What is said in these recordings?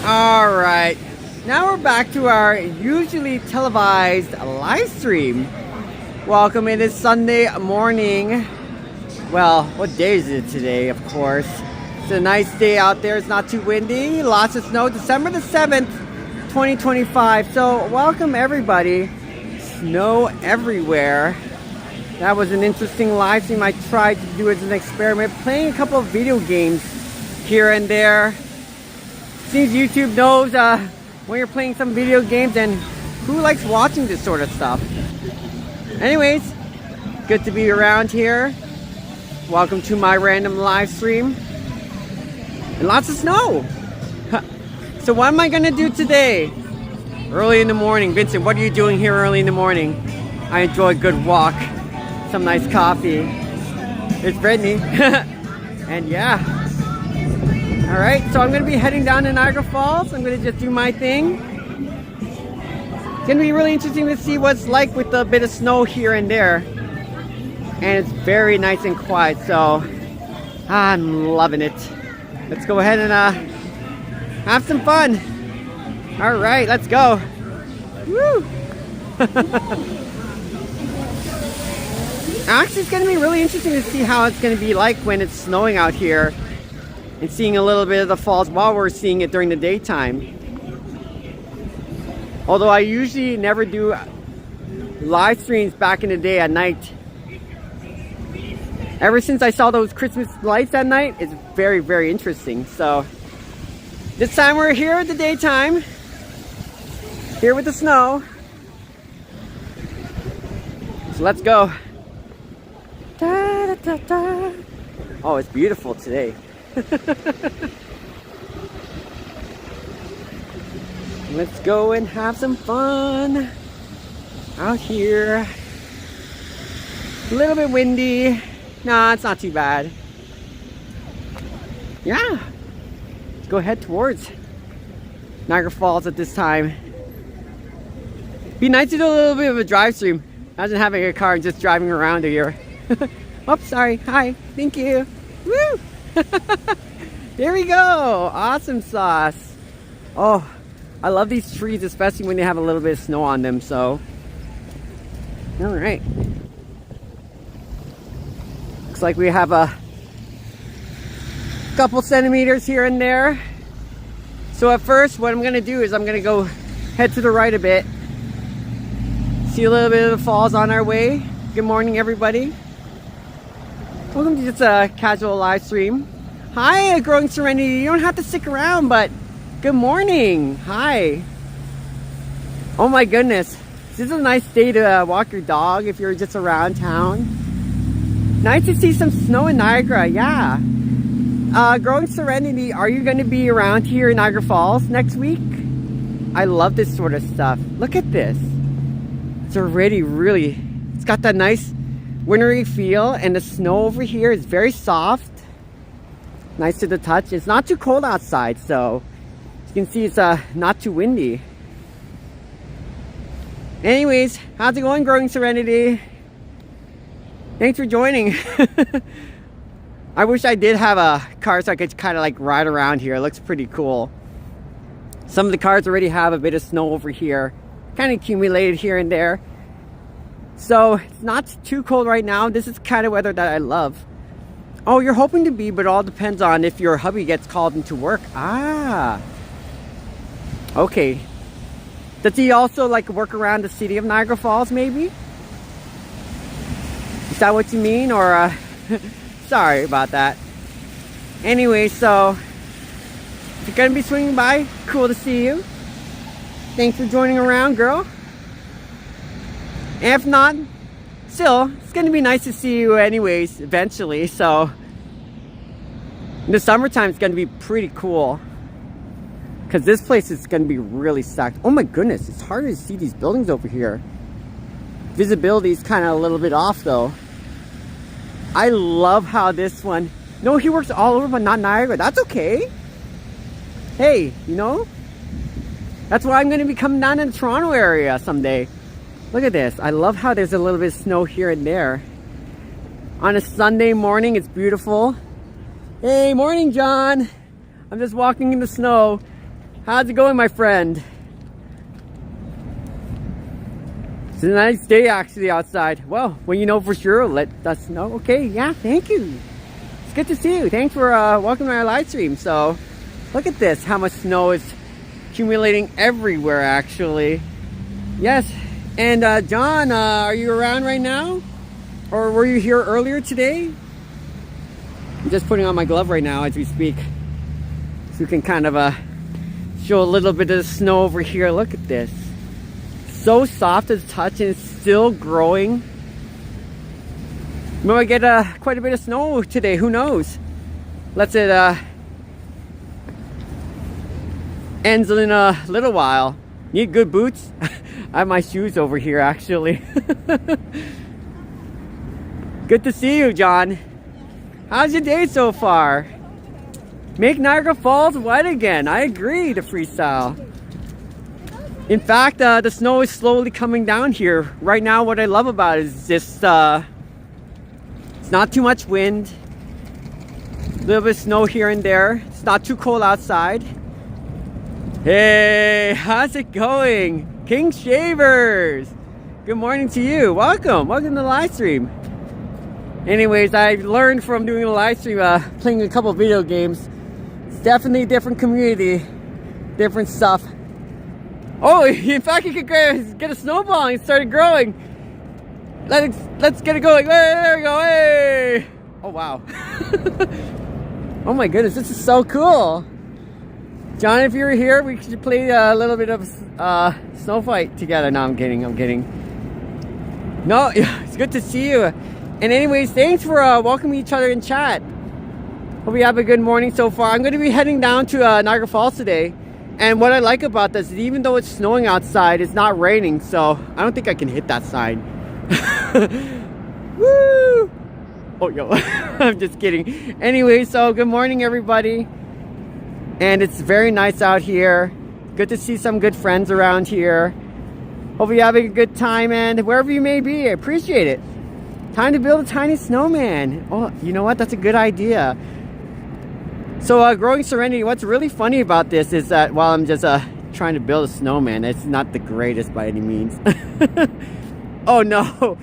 Alright, now we're back to our usually televised live stream. Welcome, it is Sunday morning. Well, what day is it today, of course? It's a nice day out there, it's not too windy, lots of snow, December the 7th, 2025. So, welcome everybody. Snow everywhere. That was an interesting live stream I tried to do as an experiment, playing a couple of video games here and there. Seems YouTube knows when you're playing some video games, and who likes watching this sort of stuff? Anyways, good to be around here. Welcome to my random live stream. And lots of snow. So what am I gonna do today? Early in the morning. Vincent, what are you doing here early in the morning? I enjoy a good walk, some nice coffee. It's Brittany. And yeah. Alright, so I'm going to be heading down to Niagara Falls. I'm going to just do my thing. It's going to be really interesting to see what's like with a bit of snow here and there. And it's very nice and quiet, so I'm loving it. Let's go ahead and have some fun. Alright, let's go. Woo! Actually, it's going to be really interesting to see how it's going to be like when it's snowing out here. And seeing a little bit of the falls while we're seeing it during the daytime. Although I usually never do live streams back in the day at night. Ever since I saw those Christmas lights at night, it's very, very interesting. So this time we're here at the daytime. Here with the snow. So let's go. Da, da, da, da. Oh, it's beautiful today. Let's go and have some fun out here. A little bit windy. Nah, it's not too bad. Yeah. Let's go head towards Niagara Falls at this time. Be nice to do a little bit of a drive stream. Imagine having a car and just driving around here. Oops, sorry. Hi. Thank you. Woo! There we go. Awesome sauce. Oh, I love these trees, especially when they have a little bit of snow on them. So, all right. Looks like we have a couple centimeters here and there. So at first, what I'm gonna do is I'm gonna go head to the right a bit. See a little bit of the falls on our way. Good morning, everybody. Welcome to just a casual live stream. Hi, Growing Serenity. You don't have to stick around, but good morning. Hi. Oh my goodness. This is a nice day to walk your dog if you're just around town. Nice to see some snow in Niagara. Yeah. Growing Serenity, are you going to be around here in Niagara Falls next week? I love this sort of stuff. Look at this. It's already really, it's got that nice wintry feel, and the snow over here is very soft, nice to the touch. It's not too cold outside, so you can see it's not too windy. Anyways, how's it going, Growing Serenity? Thanks for joining. I wish I did have a car so I could kind of like ride around here. It looks pretty cool. Some of the cars already have a bit of snow over here, kind of accumulated here and there. So it's not too cold right now. This is kind of weather that I love. Oh, you're hoping to be, but it all depends on if your hubby gets called into work. Ah. Okay. Does he also like work around the city of Niagara Falls maybe? Is that what you mean? Or sorry about that. Anyway, so if you're gonna be swinging by, cool to see you. Thanks for joining around, girl. And if not, still, it's going to be nice to see you anyways, eventually. So, in the summertime, it's going to be pretty cool. Because this place is going to be really stacked. Oh my goodness, it's harder to see these buildings over here. Visibility is kind of a little bit off though. I love how this one... No, he works all over, but not Niagara. That's okay. Hey, you know? That's why I'm going to be coming down in the Toronto area someday. Look at this. I love how there's a little bit of snow here and there. On a Sunday morning, it's beautiful. Hey, morning, John. I'm just walking in the snow. How's it going, my friend? It's a nice day actually outside. Well, when you know for sure, let us know. Okay, yeah, thank you. It's good to see you. Thanks for welcoming our live stream. So, look at this, how much snow is accumulating everywhere actually. Yes, and John, are you around right now? Or were you here earlier today? I'm just putting on my glove right now as we speak. So we can kind of show a little bit of the snow over here. Look at this. So soft to the touch and it's still growing. We might get quite a bit of snow today, who knows? Let's it ends in a little while. Need good boots? I have my shoes over here actually. Good to see you, John. How's your day so far? Make Niagara Falls wet again. I agree to freestyle. In fact, the snow is slowly coming down here. Right now, what I love about it is just, it's not too much wind. A little bit of snow here and there. It's not too cold outside. Hey, how's it going? King Shavers. Good morning to you. Welcome to the live stream. Anyways, I learned from doing a live stream, playing a couple video games. It's definitely a different community, different stuff. Oh, in fact, you could get a snowball and it started growing. Let's get it going. There we go. Hey! Oh, wow. Oh my goodness, this is so cool. John, if you were here, we could play a little bit of snow fight together. No, I'm kidding. No, it's good to see you. And anyways, thanks for welcoming each other in chat. Hope you have a good morning so far. I'm going to be heading down to Niagara Falls today. And what I like about this is even though it's snowing outside, it's not raining. So I don't think I can hit that sign. Woo! Oh, yo. I'm just kidding. Anyway, so good morning, everybody. And it's very nice out here. Good to see some good friends around here. Hope you're having a good time, and wherever you may be, I appreciate it. Time to build a tiny snowman. Oh, you know what? That's a good idea. So, Growing Serenity, what's really funny about this is that while I'm just trying to build a snowman, it's not the greatest by any means. Oh, no.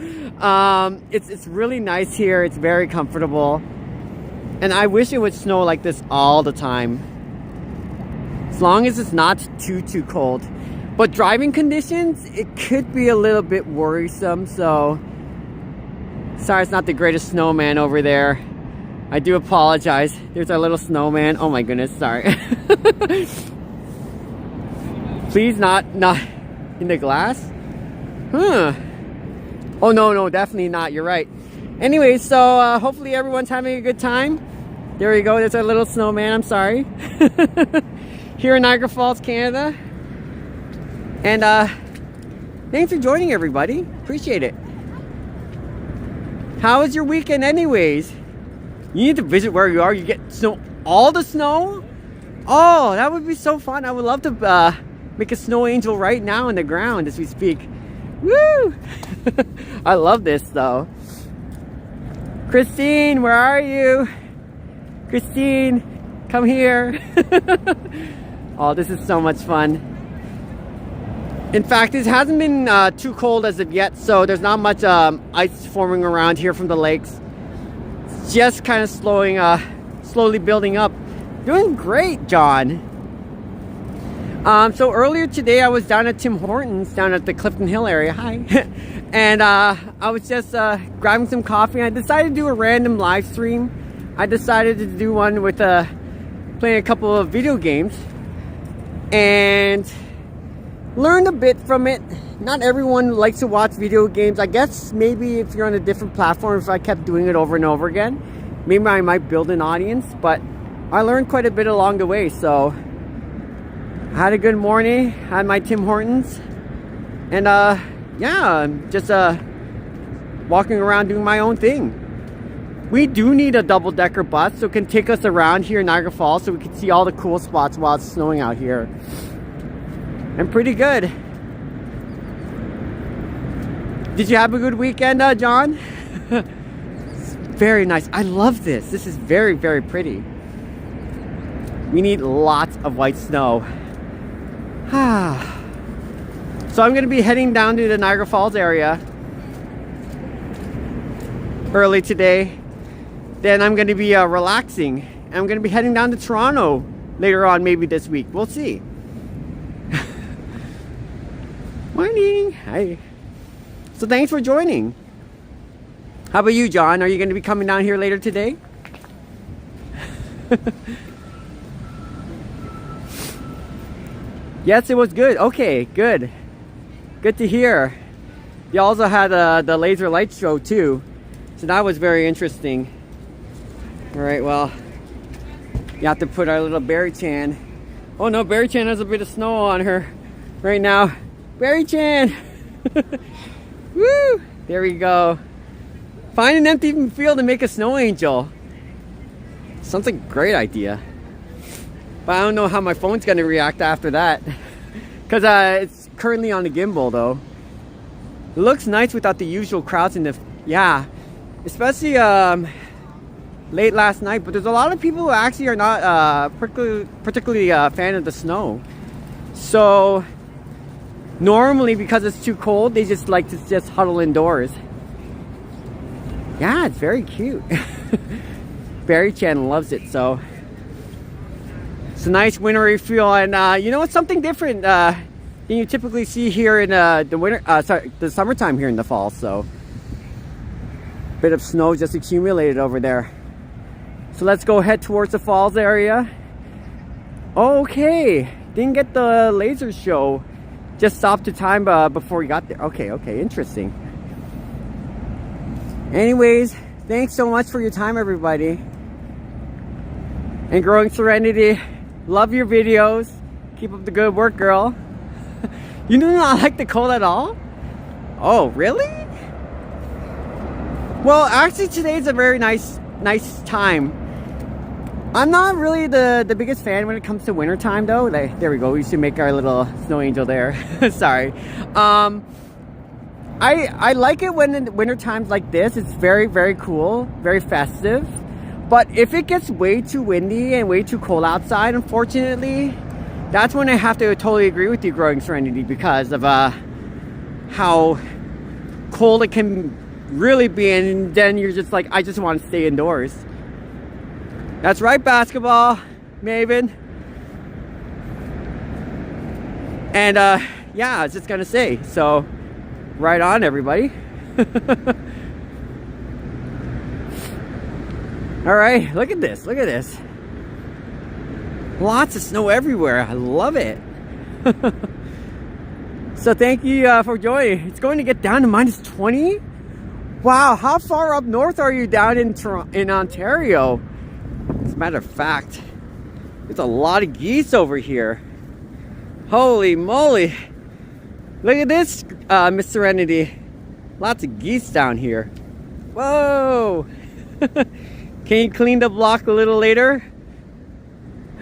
It's really nice here. It's very comfortable. And I wish it would snow like this all the time. As long as it's not too cold. But driving conditions, it could be a little bit worrisome. So, sorry it's not the greatest snowman over there. I do apologize. There's our little snowman. Oh my goodness, sorry. Please not in the glass? Huh. Oh no, definitely not. You're right. Anyway, so hopefully everyone's having a good time. There we go. There's our little snowman. I'm sorry. Here in Niagara Falls, Canada. And thanks for joining, everybody. Appreciate it. How was your weekend anyways? You need to visit where you are. You get snow, all the snow? Oh, that would be so fun. I would love to make a snow angel right now in the ground as we speak. Woo! I love this though. Christine, where are you? Christine, come here. Oh, this is so much fun. In fact, it hasn't been too cold as of yet, so there's not much ice forming around here from the lakes. It's just kind of slowly building up. Doing great, John. So earlier today, I was down at Tim Hortons, down at the Clifton Hill area. Hi. And I was just grabbing some coffee. I decided to do a random live stream. I decided to do one with playing a couple of video games. And learned a bit from it. Not everyone likes to watch video games. I guess maybe if you're on a different platform, if I kept doing it over and over again, maybe I might build an audience. But I learned quite a bit along the way. So I had a good morning. Had my Tim Hortons. And yeah, just walking around doing my own thing. We do need a double-decker bus so it can take us around here in Niagara Falls so we can see all the cool spots while it's snowing out here. And pretty good. Did you have a good weekend, John? Very nice. I love this. This is very, very pretty. We need lots of white snow. So I'm going to be heading down to the Niagara Falls area early today. Then I'm going to be relaxing. I'm going to be heading down to Toronto later on, maybe this week. We'll see. Morning. Hi. So thanks for joining. How about you, John? Are you going to be coming down here later today? Yes, it was good. Okay, good. Good to hear. You also had the laser light show too. So that was very interesting. All right, well, you have to put our little Berry Chan. Oh no, Berry Chan has a bit of snow on her right now. Berry Chan! Woo! There we go. Find an empty field and make a snow angel. Sounds like a great idea. But I don't know how my phone's gonna react after that. Cause it's currently on the gimbal though. It looks nice without the usual crowds in the, yeah. Especially late last night, but there's a lot of people who actually are not particularly a fan of the snow. So normally, because it's too cold, they just like to just huddle indoors. Yeah, it's very cute. Berry Chan loves it, so it's a nice wintry feel, and you know, it's something different than you typically see here in the summertime here in the fall. So bit of snow just accumulated over there. So let's go head towards the falls area. Okay, didn't get the laser show. Just stopped the time before we got there. Okay, interesting. Anyways, thanks so much for your time, everybody. And Growing Serenity, love your videos. Keep up the good work, girl. You do not like the cold at all? Oh, really? Well, actually today's a very nice time. I'm not really the biggest fan when it comes to winter time though. There we go. We should make our little snow angel there. Sorry. I like it when in winter times like this. It's very, very cool, very festive. But if it gets way too windy and way too cold outside, unfortunately, that's when I have to totally agree with you, Growing Serenity, because of how cold it can really be, and then you're just like, I just want to stay indoors. That's right, basketball Maven. And yeah, I was just gonna say, so right on, everybody. All right, look at this, look at this. Lots of snow everywhere. I love it. So thank you for joining. It's going to get down to -20. Wow, how far up north are you down in Ontario? As a matter of fact, there's a lot of geese over here. Holy moly. Look at this, Miss Serenity. Lots of geese down here. Whoa. Can you clean the block a little later?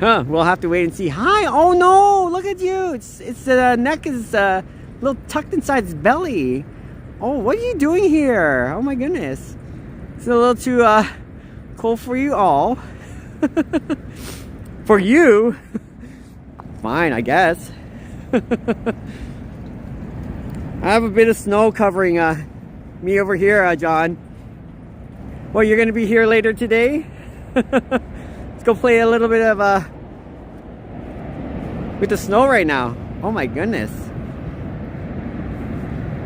Huh, we'll have to wait and see. Hi, oh no, look at you. It's the neck is a little tucked inside his belly. Oh, what are you doing here? Oh my goodness. It's a little too cold for you all. For you? Fine, I guess. I have a bit of snow covering me over here, John. Well, you're gonna be here later today? Let's go play a little bit of with the snow right now. Oh my goodness.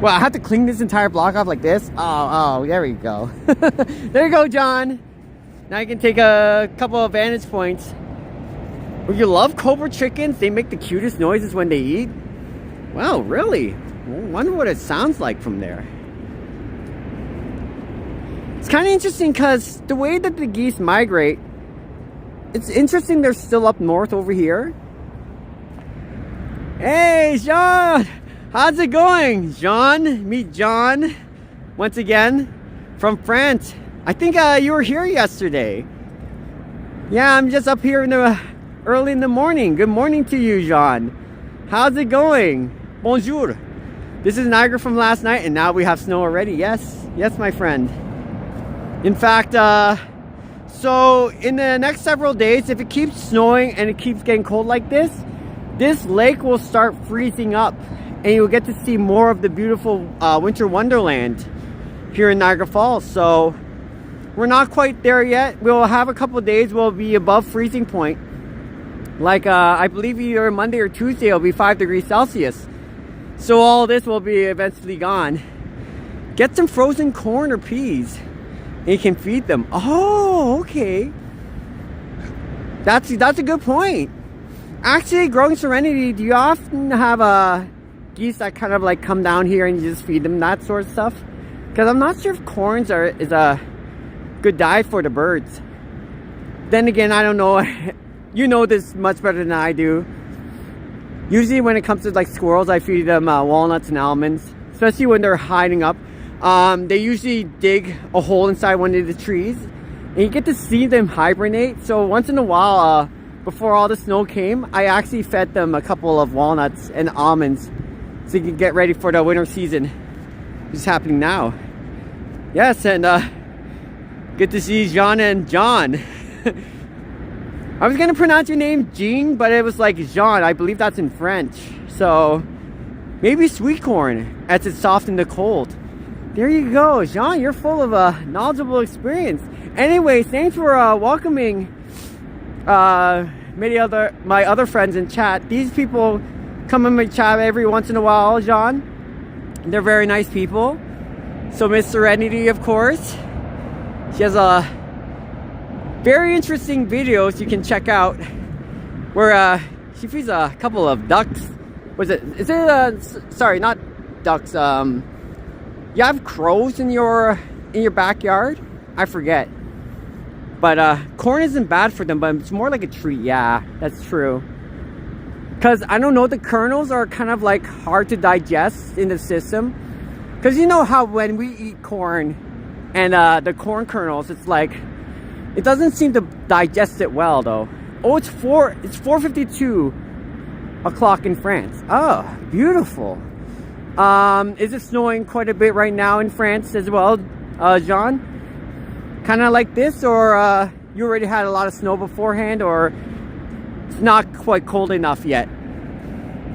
Well, I have to clean this entire block off like this. Oh, there we go. There you go, John. Now you can take a couple of vantage points. Well, you love cobra chickens? They make the cutest noises when they eat. Wow, really? I wonder what it sounds like from there. It's kind of interesting because the way that the geese migrate, it's interesting they're still up north over here. Hey, Jean! How's it going? Jean, meet John once again from France. I think you were here yesterday. Yeah, I'm just up here early in the morning. Good morning to you, Jean. How's it going? Bonjour. This is Niagara from last night, and now we have snow already. Yes, my friend. In fact, so in the next several days, if it keeps snowing and it keeps getting cold like this, this lake will start freezing up and you'll get to see more of the beautiful winter wonderland here in Niagara Falls. So we're not quite there yet. We'll have a couple of days we'll be above freezing point. Like I believe either Monday or Tuesday it'll be 5 degrees Celsius. So all this will be eventually gone. Get some frozen corn or peas and you can feed them. Oh, okay. That's a good point. Actually, growing Serenity, do you often have geese that kind of like come down here and you just feed them that sort of stuff? Because I'm not sure if corns is a good diet for the birds. Then again, I don't know. You know this much better than I do. Usually when it comes to like squirrels, I feed them walnuts and almonds, especially when they're hiding up. They usually dig a hole inside one of the trees and you get to see them hibernate. So once in a while, before all the snow came, I actually fed them a couple of walnuts and almonds so you can get ready for the winter season, which is happening now. Yes, and good to see Jean and John. I was gonna pronounce your name Jean, but it was like Jean. I believe that's in French. So maybe sweet corn, as it's soft in the cold. There you go, Jean. You're full of a knowledgeable experience. Anyway, thanks for welcoming my other friends in chat. These people come in my chat every once in a while, Jean. They're very nice people. So Miss Serenity, of course, she has a very interesting videos you can check out where she feeds a couple of ducks. Is it sorry, not ducks. You have crows in your backyard? I forget. But corn isn't bad for them, but it's more like a treat. Yeah, that's true. Because I don't know, the kernels are kind of like hard to digest in the system. Because you know how when we eat corn and the corn kernels, it's like it doesn't seem to digest it well though. Oh, it's 4:52 o'clock in France. Oh, beautiful. Is it snowing quite a bit right now in France as well, John? Kind of like this, or you already had a lot of snow beforehand, or it's not quite cold enough yet?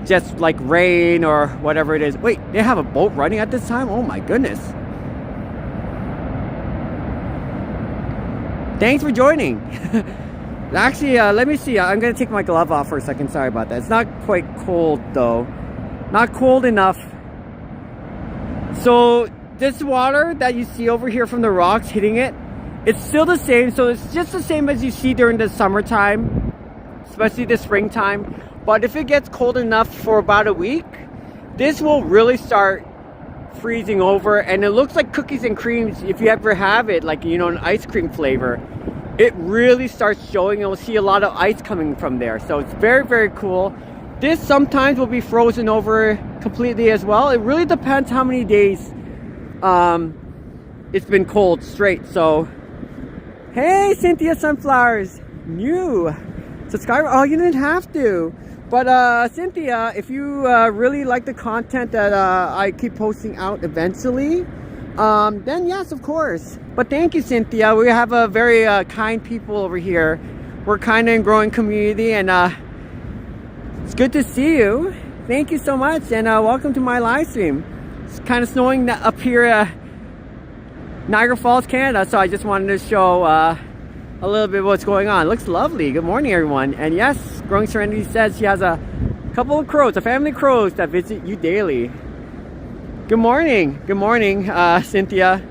Just like rain or whatever it is. Wait, they have a boat running at this time? Oh my goodness. Thanks for joining. Actually, let me see. I'm gonna take my glove off for a second. Sorry about that. It's not quite cold though. Not cold enough. So this water that you see over here from the rocks hitting it, it's still the same. So it's just the same as you see during the summertime, especially the springtime. But if it gets cold enough for about a week, this will really start freezing over, and it looks like cookies and creams. If you ever have it, like, you know, an ice cream flavor, it really starts showing. You'll see a lot of ice coming from there. So it's very, very cool. This sometimes will be frozen over completely as well. It really depends how many days it's been cold straight. So hey, Cynthia Sunflowers, new subscriber. Oh, you didn't have to. But Cynthia, if you really like the content that I keep posting out eventually, then yes, of course. But thank you, Cynthia. We have a very kind people over here. We're kind of a growing community, and it's good to see you. Thank you so much, and welcome to my live stream. It's kind of snowing up here, Niagara Falls, Canada, so I just wanted to show a little bit of what's going on. It looks lovely. Good morning, everyone. And yes, Growing Serenity says she has a couple of crows, a family of crows that visit you daily. Good morning. Good morning, Cynthia.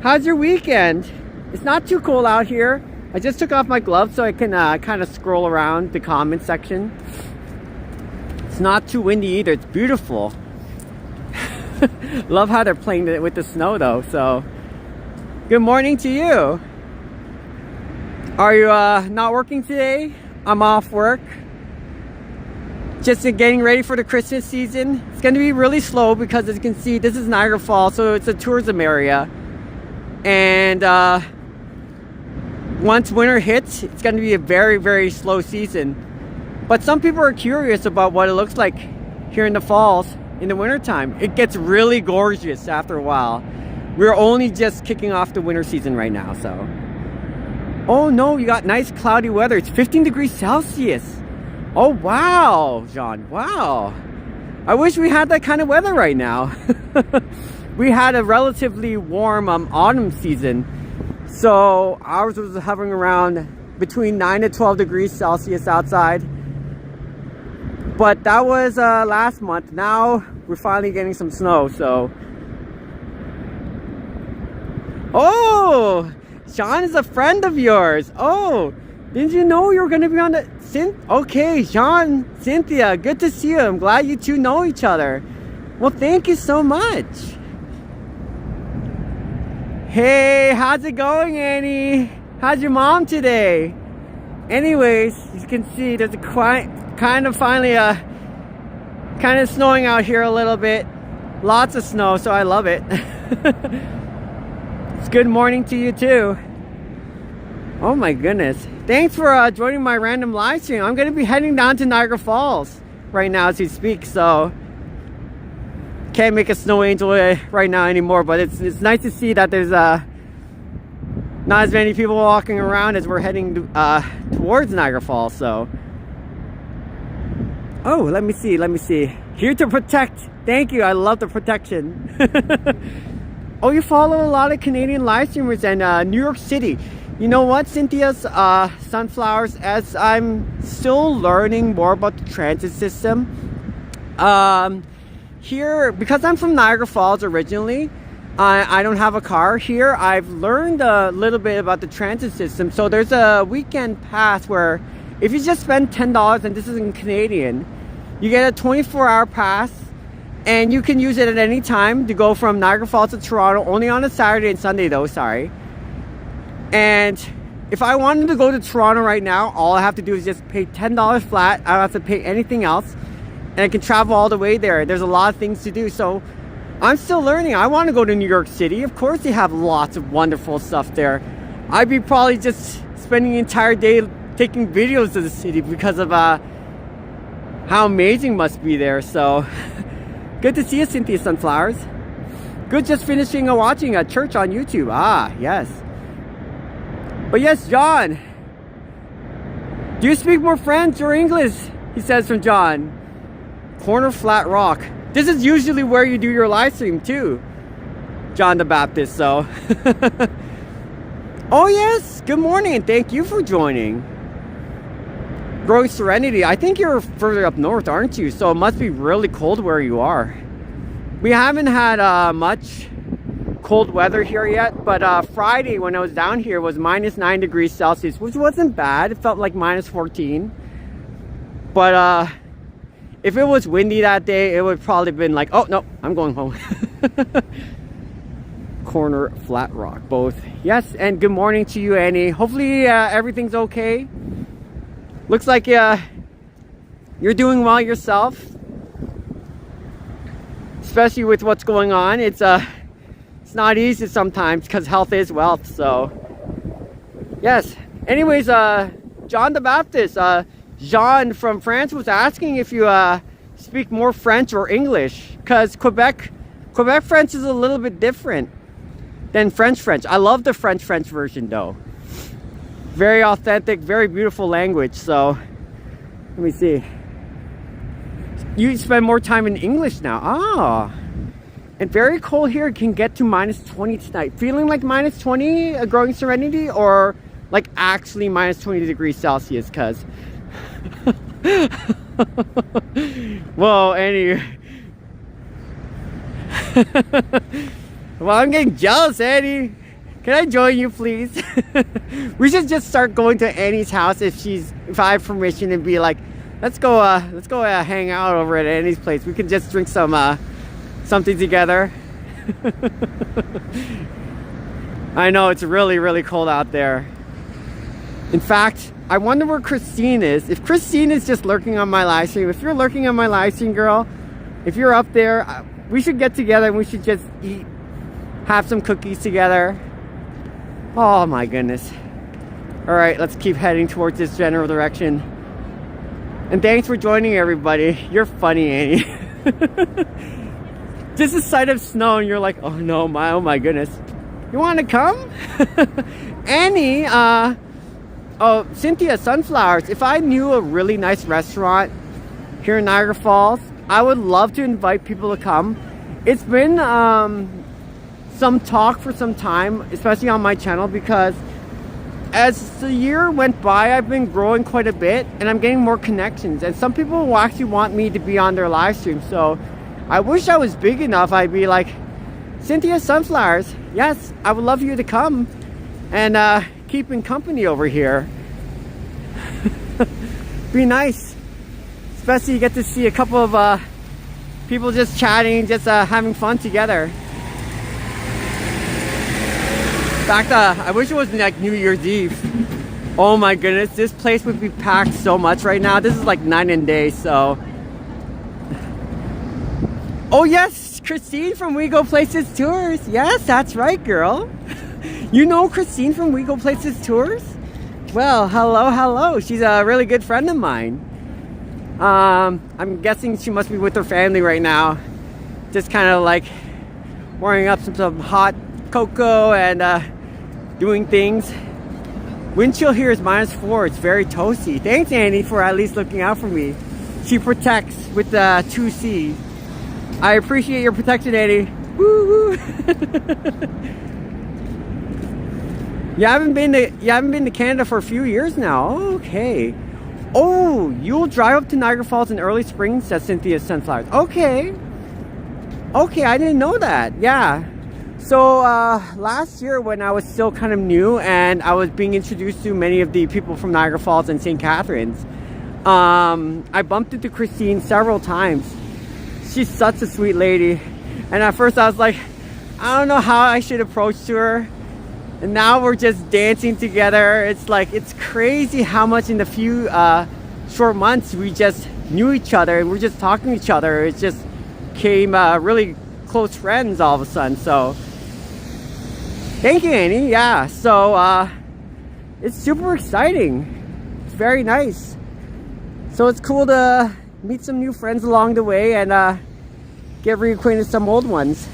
How's your weekend? It's not too cold out here. I just took off my gloves so I can kind of scroll around the comment section. It's not too windy either. It's beautiful. Love how they're playing with the snow though. So good morning to you. Are you not working today? I'm off work. Just getting ready for the Christmas season. It's going to be really slow because, as you can see, this is Niagara Falls, so it's a tourism area. And once winter hits, it's going to be a very, very slow season. But some people are curious about what it looks like here in the falls in the wintertime. It gets really gorgeous after a while. We're only just kicking off the winter season right now, so. Oh no, you got nice cloudy weather. It's 15 degrees Celsius. Oh, wow, John. Wow. I wish we had that kind of weather right now. We had a relatively warm autumn season. So ours was hovering around between 9 to 12 degrees Celsius outside. But that was last month. Now we're finally getting some snow. So, oh, Sean is a friend of yours. Oh, didn't you know you were going to be on the... Okay, Sean, Cynthia, good to see you. I'm glad you two know each other. Well, thank you so much. Hey, how's it going, Annie? How's your mom today? Anyways, you can see there's a kind of snowing out here a little bit. Lots of snow, so I love it. It's good morning to you too. Oh my goodness. Thanks for joining my random live stream. I'm going to be heading down to Niagara Falls right now as we speak, so can't make a snow angel right now anymore, but it's nice to see that there's not as many people walking around as we're heading towards Niagara Falls. So, oh, let me see. Here to protect. Thank you. I love the protection. Oh, you follow a lot of Canadian live streamers and New York City. You know what, Cynthia's sunflowers, as I'm still learning more about the transit system, here, because I'm from Niagara Falls originally, I don't have a car here. I've learned a little bit about the transit system. So there's a weekend pass where if you just spend $10, and this is in Canadian, you get a 24-hour pass, and you can use it at any time to go from Niagara Falls to Toronto, only on a Saturday and Sunday though, sorry. And if I wanted to go to Toronto right now, all I have to do is just pay $10 flat. I don't have to pay anything else. And I can travel all the way there. There's a lot of things to do. So I'm still learning. I want to go to New York City. Of course, they have lots of wonderful stuff there. I'd be probably just spending the entire day taking videos of the city because of how amazing it must be there. So good to see you, Cynthia Sunflowers. Good, just finishing watching a church on YouTube. Ah, yes. But yes, John, do you speak more French or English? He says from John. Corner Flat Rock. This is usually where you do your live stream too, John the Baptist. So, oh yes, good morning and thank you for joining. Growing Serenity, I think you're further up north, aren't you? So it must be really cold where you are. We haven't had much cold weather here yet, but Friday when I was down here was -9 degrees Celsius, which wasn't bad. It felt like -14. But if it was windy that day, it would probably been like, oh no, I'm going home. Corner Flat Rock, both. Yes, and good morning to you, Annie. Hopefully everything's okay. Looks like you're doing well yourself, especially with what's going on. It's not easy sometimes because health is wealth. So yes, anyways, John the Baptist, Jean from France was asking if you speak more French or English, because Quebec French is a little bit different than French. I love the French version though. Very authentic, very beautiful language. So let me see. You spend more time in English now. Ah. And very cold here. It can get to -20 tonight. Feeling like -20 a Growing Serenity, or like actually -20 degrees Celsius? Because whoa, Annie. Well, I'm getting jealous, Annie. Can I join you, please? We should just start going to Annie's house if I have permission, and be like, let's go hang out over at Annie's place. We can just drink something together. I know it's really cold out there. In fact, I wonder where Christine is. If Christine is just lurking on my live stream, if you're lurking on my live stream, girl, if you're up there, we should get together and we should just eat, have some cookies together. Oh my goodness. All right, let's keep heading towards this general direction. And thanks for joining, everybody. You're funny, Annie. Just a sight of snow and you're like, oh no, oh my goodness. You want to come? Annie, Oh, Cynthia Sunflowers, if I knew a really nice restaurant here in Niagara Falls, I would love to invite people to come. It's been some talk for some time, especially on my channel, because as the year went by, I've been growing quite a bit and I'm getting more connections, and some people will actually want me to be on their live stream. So I wish I was big enough. I'd be like, Cynthia Sunflowers, yes, I would love you to come and keeping company over here. Be nice, especially you get to see a couple of people just chatting, just having fun together. In fact, I wish it was like New Year's Eve. Oh my goodness, this place would be packed so much right now. This is like night and day, so. Oh yes, Christine from We Go Places Tours. Yes, that's right, girl. You know Christine from We Go Places Tours? Well, hello. She's a really good friend of mine. I'm guessing she must be with her family right now. Just kind of like warming up some hot cocoa and doing things. Wind chill here is -4. It's very toasty. Thanks, Annie, for at least looking out for me. She protects with the 2C. I appreciate your protection, Annie. Woo! You haven't been to Canada for a few years now. Okay. Oh, you'll drive up to Niagara Falls in early spring, says Cynthia Sunflowers. Okay. Okay, I didn't know that. Yeah. So last year when I was still kind of new and I was being introduced to many of the people from Niagara Falls and St. Catharines, I bumped into Christine several times. She's such a sweet lady. And at first I was like, I don't know how I should approach to her. And now we're just dancing together. It's like, it's crazy how much in a few short months we just knew each other and we're just talking to each other. It just became really close friends all of a sudden. So thank you, Annie. Yeah, so it's super exciting. It's very nice. So it's cool to meet some new friends along the way and get reacquainted with some old ones.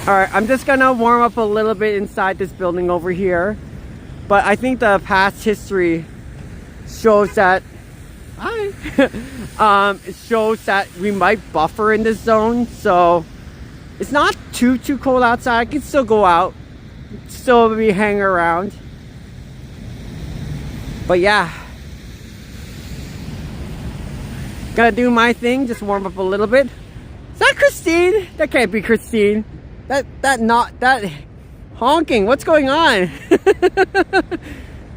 Alright, I'm just gonna warm up a little bit inside this building over here. But I think the past history shows that it shows that we might buffer in this zone, so it's not too cold outside. I can still go out, still be hanging around. But yeah, gotta do my thing, just warm up a little bit. Is that Christine? That can't be Christine. That honking. What's going on?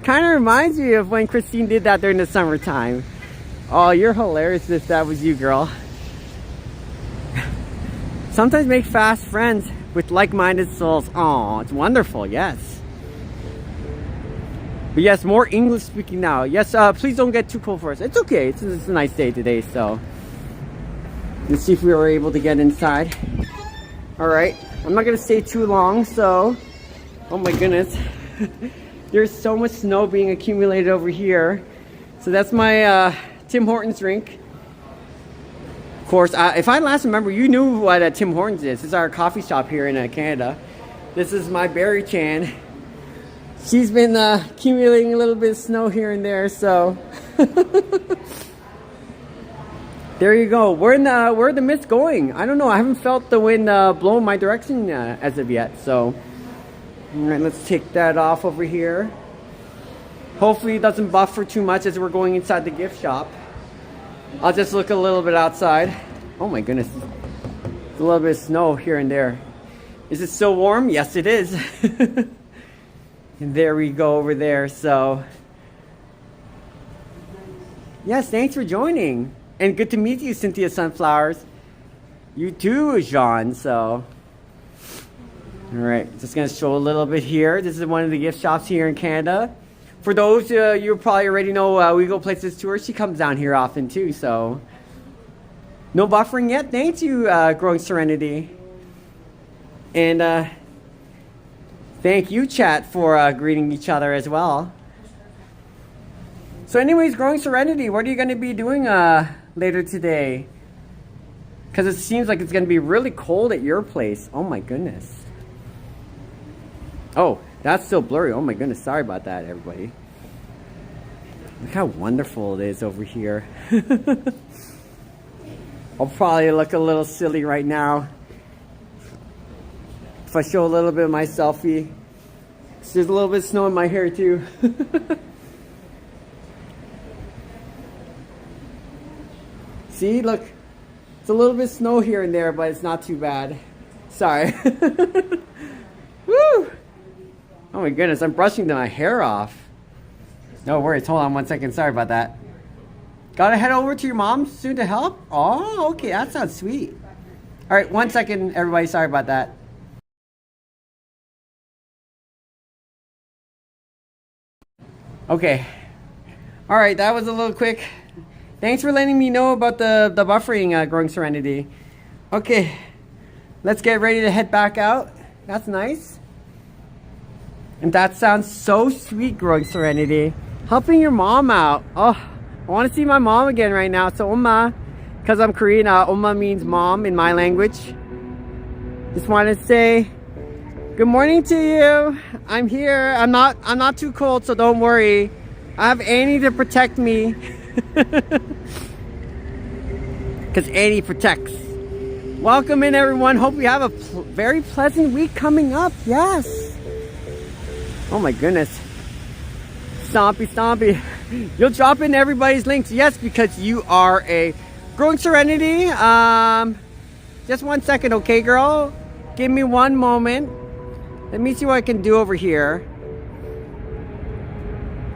Kind of reminds me of when Christine did that during the summertime. Oh, you're hilarious if that was you, girl. Sometimes make fast friends with like-minded souls. Oh, it's wonderful. Yes. But yes, more English speaking now. Yes, please don't get too cold for us. It's okay. It's a nice day today, so let's see if we were able to get inside. All right. I'm not gonna stay too long, so oh my goodness. There's so much snow being accumulated over here. So that's my Tim Hortons drink. Of course, if I last remember, you knew what Tim Hortons is. It's our coffee shop here in Canada. This is my Berry Chan. She's been accumulating a little bit of snow here and there, so there you go. Where are the mists going? I don't know. I haven't felt the wind blow my direction as of yet. So, all right, let's take that off over here. Hopefully it doesn't buffer too much as we're going inside the gift shop. I'll just look a little bit outside. Oh my goodness. There's a little bit of snow here and there. Is it still warm? Yes, it is. And there we go over there. So, yes, thanks for joining. And good to meet you, Cynthia Sunflowers. You too, Jean. So, all right, just gonna show a little bit here. This is one of the gift shops here in Canada. For those you probably already know, We Go Places Tour. She comes down here often too. So, no buffering yet. Thank you, Growing Serenity. And thank you, chat, for greeting each other as well. So, anyways, Growing Serenity, what are you gonna be doing later today? Because it seems like it's going to be really cold at your place. Oh my goodness. Oh, That's still blurry. Oh my goodness, sorry about that, everybody. Look how wonderful it is over here. I'll probably look a little silly right now if I show a little bit of my selfie. There's a little bit of snow in my hair too. See, look, it's a little bit of snow here and there, but it's not too bad. Sorry. Woo! Oh my goodness, I'm brushing my hair off. No worries, hold on one second, sorry about that. Gotta head over to your mom soon to help? Oh, okay, that sounds sweet. All right, 1 second, everybody, sorry about that. Okay. All right, that was a little quick. Thanks for letting me know about the buffering growing Serenity. Okay, let's get ready to head back out. That's nice. And that sounds so sweet, growing Serenity. Helping your mom out. Oh, I want to see my mom again right now. So Oma, because I'm Korean, Oma means mom in my language. Just want to say good morning to you. I'm here. I'm not too cold, so don't worry. I have Annie to protect me. Because Annie protects. Welcome in, everyone. Hope you have a very pleasant week coming up. Yes. Oh my goodness. Stompy, stompy. You'll drop in everybody's links. Yes, because you are a growing Serenity. Just 1 second, okay, girl? Give me one moment. Let me see what I can do over here.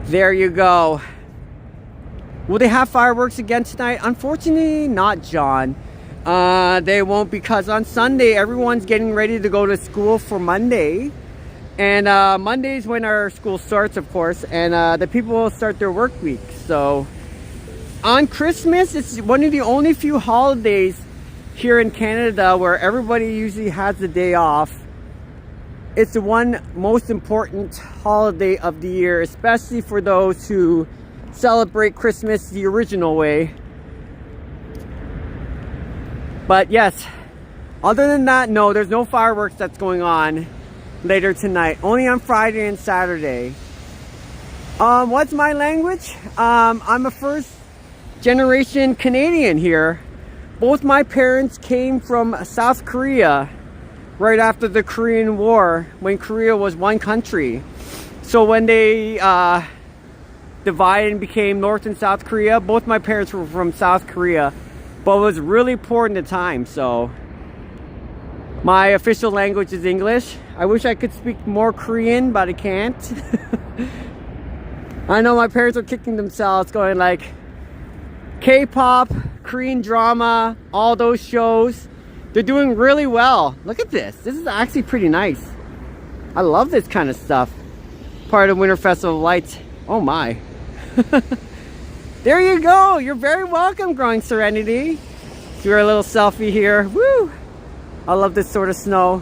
There you go. Will they have fireworks again tonight? Unfortunately, not, John. They won't, because on Sunday, everyone's getting ready to go to school for Monday. And Monday's when our school starts, of course. And the people will start their work week. So on Christmas, it's one of the only few holidays here in Canada where everybody usually has the day off. It's the one most important holiday of the year, especially for those who celebrate Christmas the original way. But yes, other than that, no, there's no fireworks that's going on later tonight. Only on Friday and Saturday. What's my language? I'm a first generation Canadian here. Both my parents came from South Korea right after the Korean War, when Korea was one country. So when they divided and became North and South Korea, both my parents were from South Korea, but it was really poor in the time. So my official language is English. I wish I could speak more Korean, but I can't. I know my parents are kicking themselves, going like K-pop, Korean drama, all those shows. They're doing really well. Look at this. This is actually pretty nice. I love this kind of stuff. Part of Winter Festival of Lights. Oh my. There you go. You're very welcome, growing Serenity. Do a little selfie here. Woo! I love this sort of snow.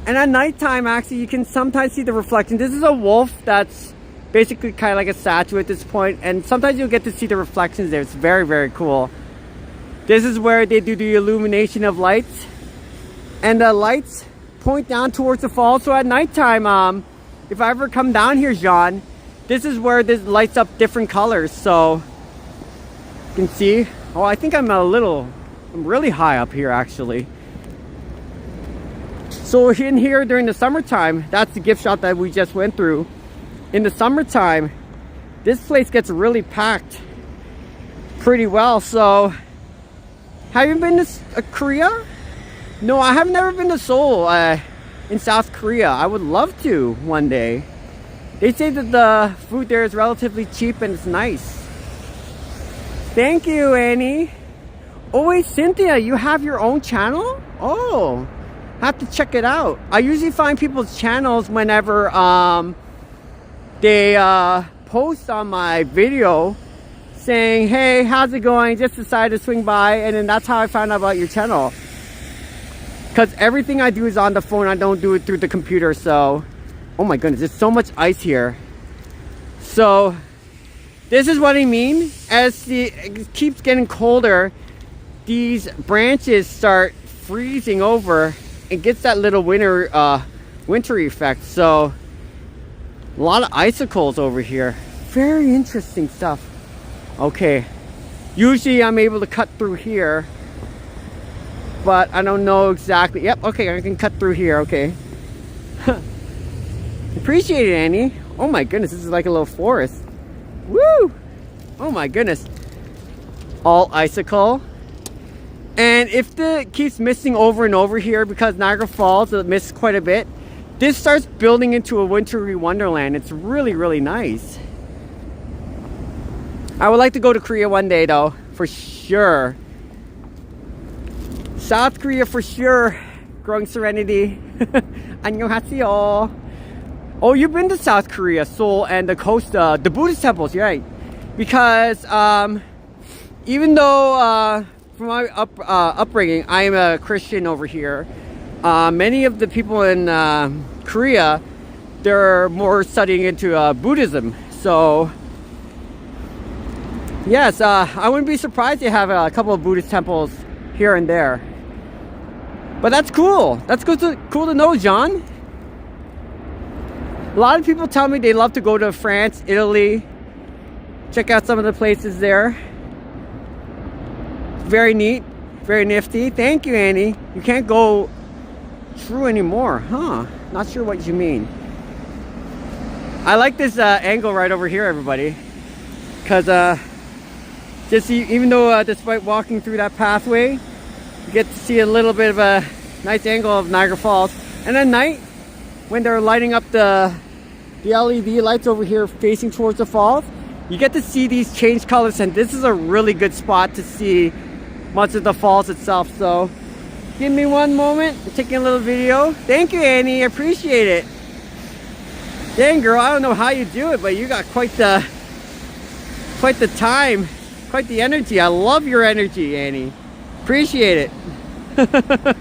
And at nighttime, actually, you can sometimes see the reflection. This is a wolf that's basically kind of like a statue at this point. And sometimes you'll get to see the reflections there. It's very, very cool. This is where they do the illumination of lights. And the lights point down towards the fall. So at nighttime, if I ever come down here, Jean, this is where this lights up different colors. So you can see. Oh, I think I'm really high up here, actually. So in here during the summertime, that's the gift shop that we just went through. In the summertime, this place gets really packed pretty well. So have you been to Korea? No, I have never been to Seoul in South Korea. I would love to one day. They say that the food there is relatively cheap and it's nice. Thank you, Annie. Oh wait, Cynthia, you have your own channel? Oh, I have to check it out. I usually find people's channels whenever they post on my video saying, hey, how's it going? Just decided to swing by. And then that's how I found out about your channel. Because everything I do is on the phone. I don't do it through the computer. So, oh my goodness, there's so much ice here. So, this is what I mean. As it keeps getting colder, these branches start freezing over. It gets that little winter, wintry effect. So, A lot of icicles over here. Very interesting stuff. Okay. Usually I'm able to cut through here, but I don't know exactly. Yep, okay, I can cut through here, okay. Appreciate it, Annie. Oh my goodness, this is like a little forest. Woo! Oh my goodness. All icicle. And if it keeps missing over and over here, because Niagara Falls, it missed quite a bit, this starts building into a wintry wonderland. It's really, really nice. I would like to go to Korea one day though, for sure. South Korea for sure. Growing Serenity. 안녕하세요. Oh, you've been to South Korea, Seoul, and the coast, the Buddhist temples, right? Because even though from my upbringing, I am a Christian over here, many of the people in Korea, they're more studying into Buddhism. So yes, I wouldn't be surprised to have a couple of Buddhist temples here and there. But that's cool. That's cool to know, John. A lot of people tell me they love to go to France, Italy, check out some of the places there. Very neat, very nifty. Thank you, Annie. You can't go through anymore, huh? Not sure what you mean. I like this angle right over here, everybody, because just even though despite walking through that pathway, you get to see a little bit of a nice angle of Niagara Falls. And at night, when they're lighting up the LED lights over here facing towards the falls, you get to see these change colors, and this is a really good spot to see much of the falls itself. So give me one moment. I'm taking a little video. Thank you, Annie. I appreciate it. Dang, girl, I don't know how you do it, but you got quite the time, quite the energy. I love your energy, Annie. Appreciate it. I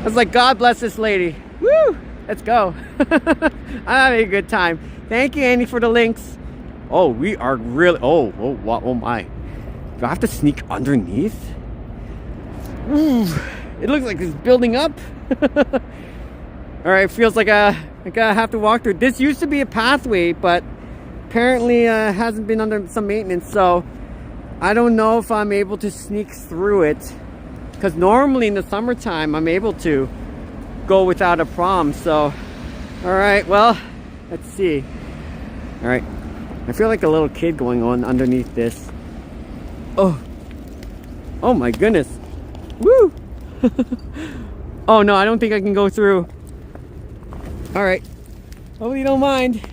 was like, God bless this lady. Woo! Let's go. I'm having a good time. Thank you, Annie, for the links. Oh, we are really... Oh my. Do I have to sneak underneath? Ooh, it looks like it's building up. Alright, feels like I have to walk through. This used to be a pathway, but apparently hasn't been under some maintenance, so I don't know if I'm able to sneak through it. Because normally in the summertime, I'm able to go without a problem. So, alright, well, let's see. Alright, I feel like a little kid going on underneath this. Oh my goodness. Woo! Oh no, I don't think I can go through. Alright, hopefully you don't mind.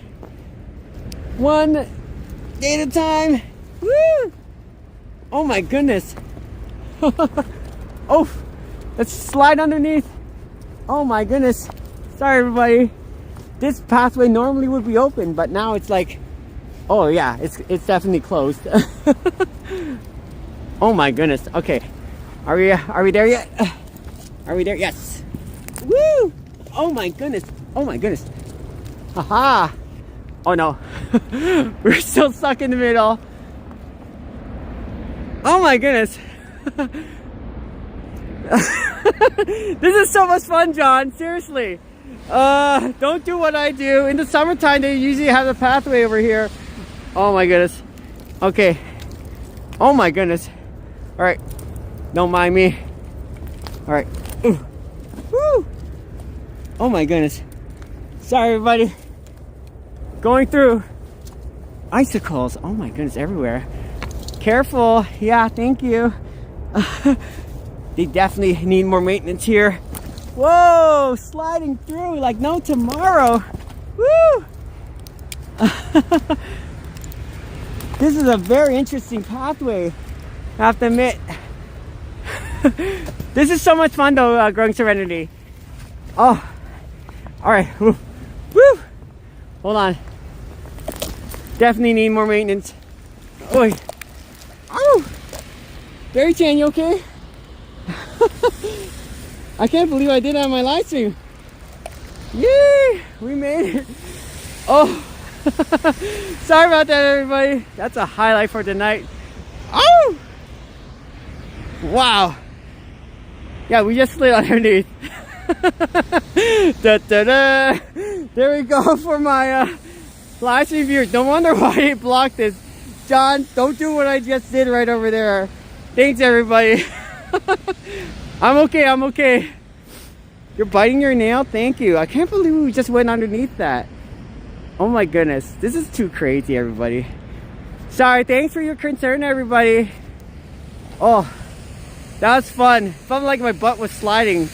One day at a time. Woo! Oh my goodness. Oh, let's slide underneath. Oh my goodness. Sorry, everybody. This pathway normally would be open, but now it's like, oh yeah, it's definitely closed. Oh my goodness. Okay, are we there yet? Are we there? Yes. Woo! Oh my goodness. Oh my goodness. Haha. Oh no. We're still stuck in the middle. Oh my goodness. This is so much fun, John. Seriously. Don't do what I do. In the summertime, they usually have a pathway over here. Oh my goodness. Okay. Oh my goodness. Alright. Don't mind me. Alright. Woo! Oh my goodness. Sorry, everybody. Going through icicles. Oh my goodness, everywhere. Careful. Yeah, thank you. They definitely need more maintenance here. Whoa, sliding through like no tomorrow. Woo! This is a very interesting pathway, I have to admit. This is so much fun though, growing Serenity. Oh, all right. Woo! Hold on. Definitely need more maintenance. Oi. Oh! Berry Chan, you okay? I can't believe I did that on my live stream. Yay! We made it. Oh! Sorry about that, everybody. That's a highlight for tonight. Oh! Wow. Yeah, we just slid underneath. Da, da, da. There we go for my live stream viewers. No wonder why he blocked this. John, don't do what I just did right over there. Thanks, everybody. I'm okay, I'm okay. You're biting your nail? Thank you. I can't believe we just went underneath that. Oh my goodness. This is too crazy, everybody. Sorry, thanks for your concern, everybody. Oh, that was fun. Felt like my butt was sliding.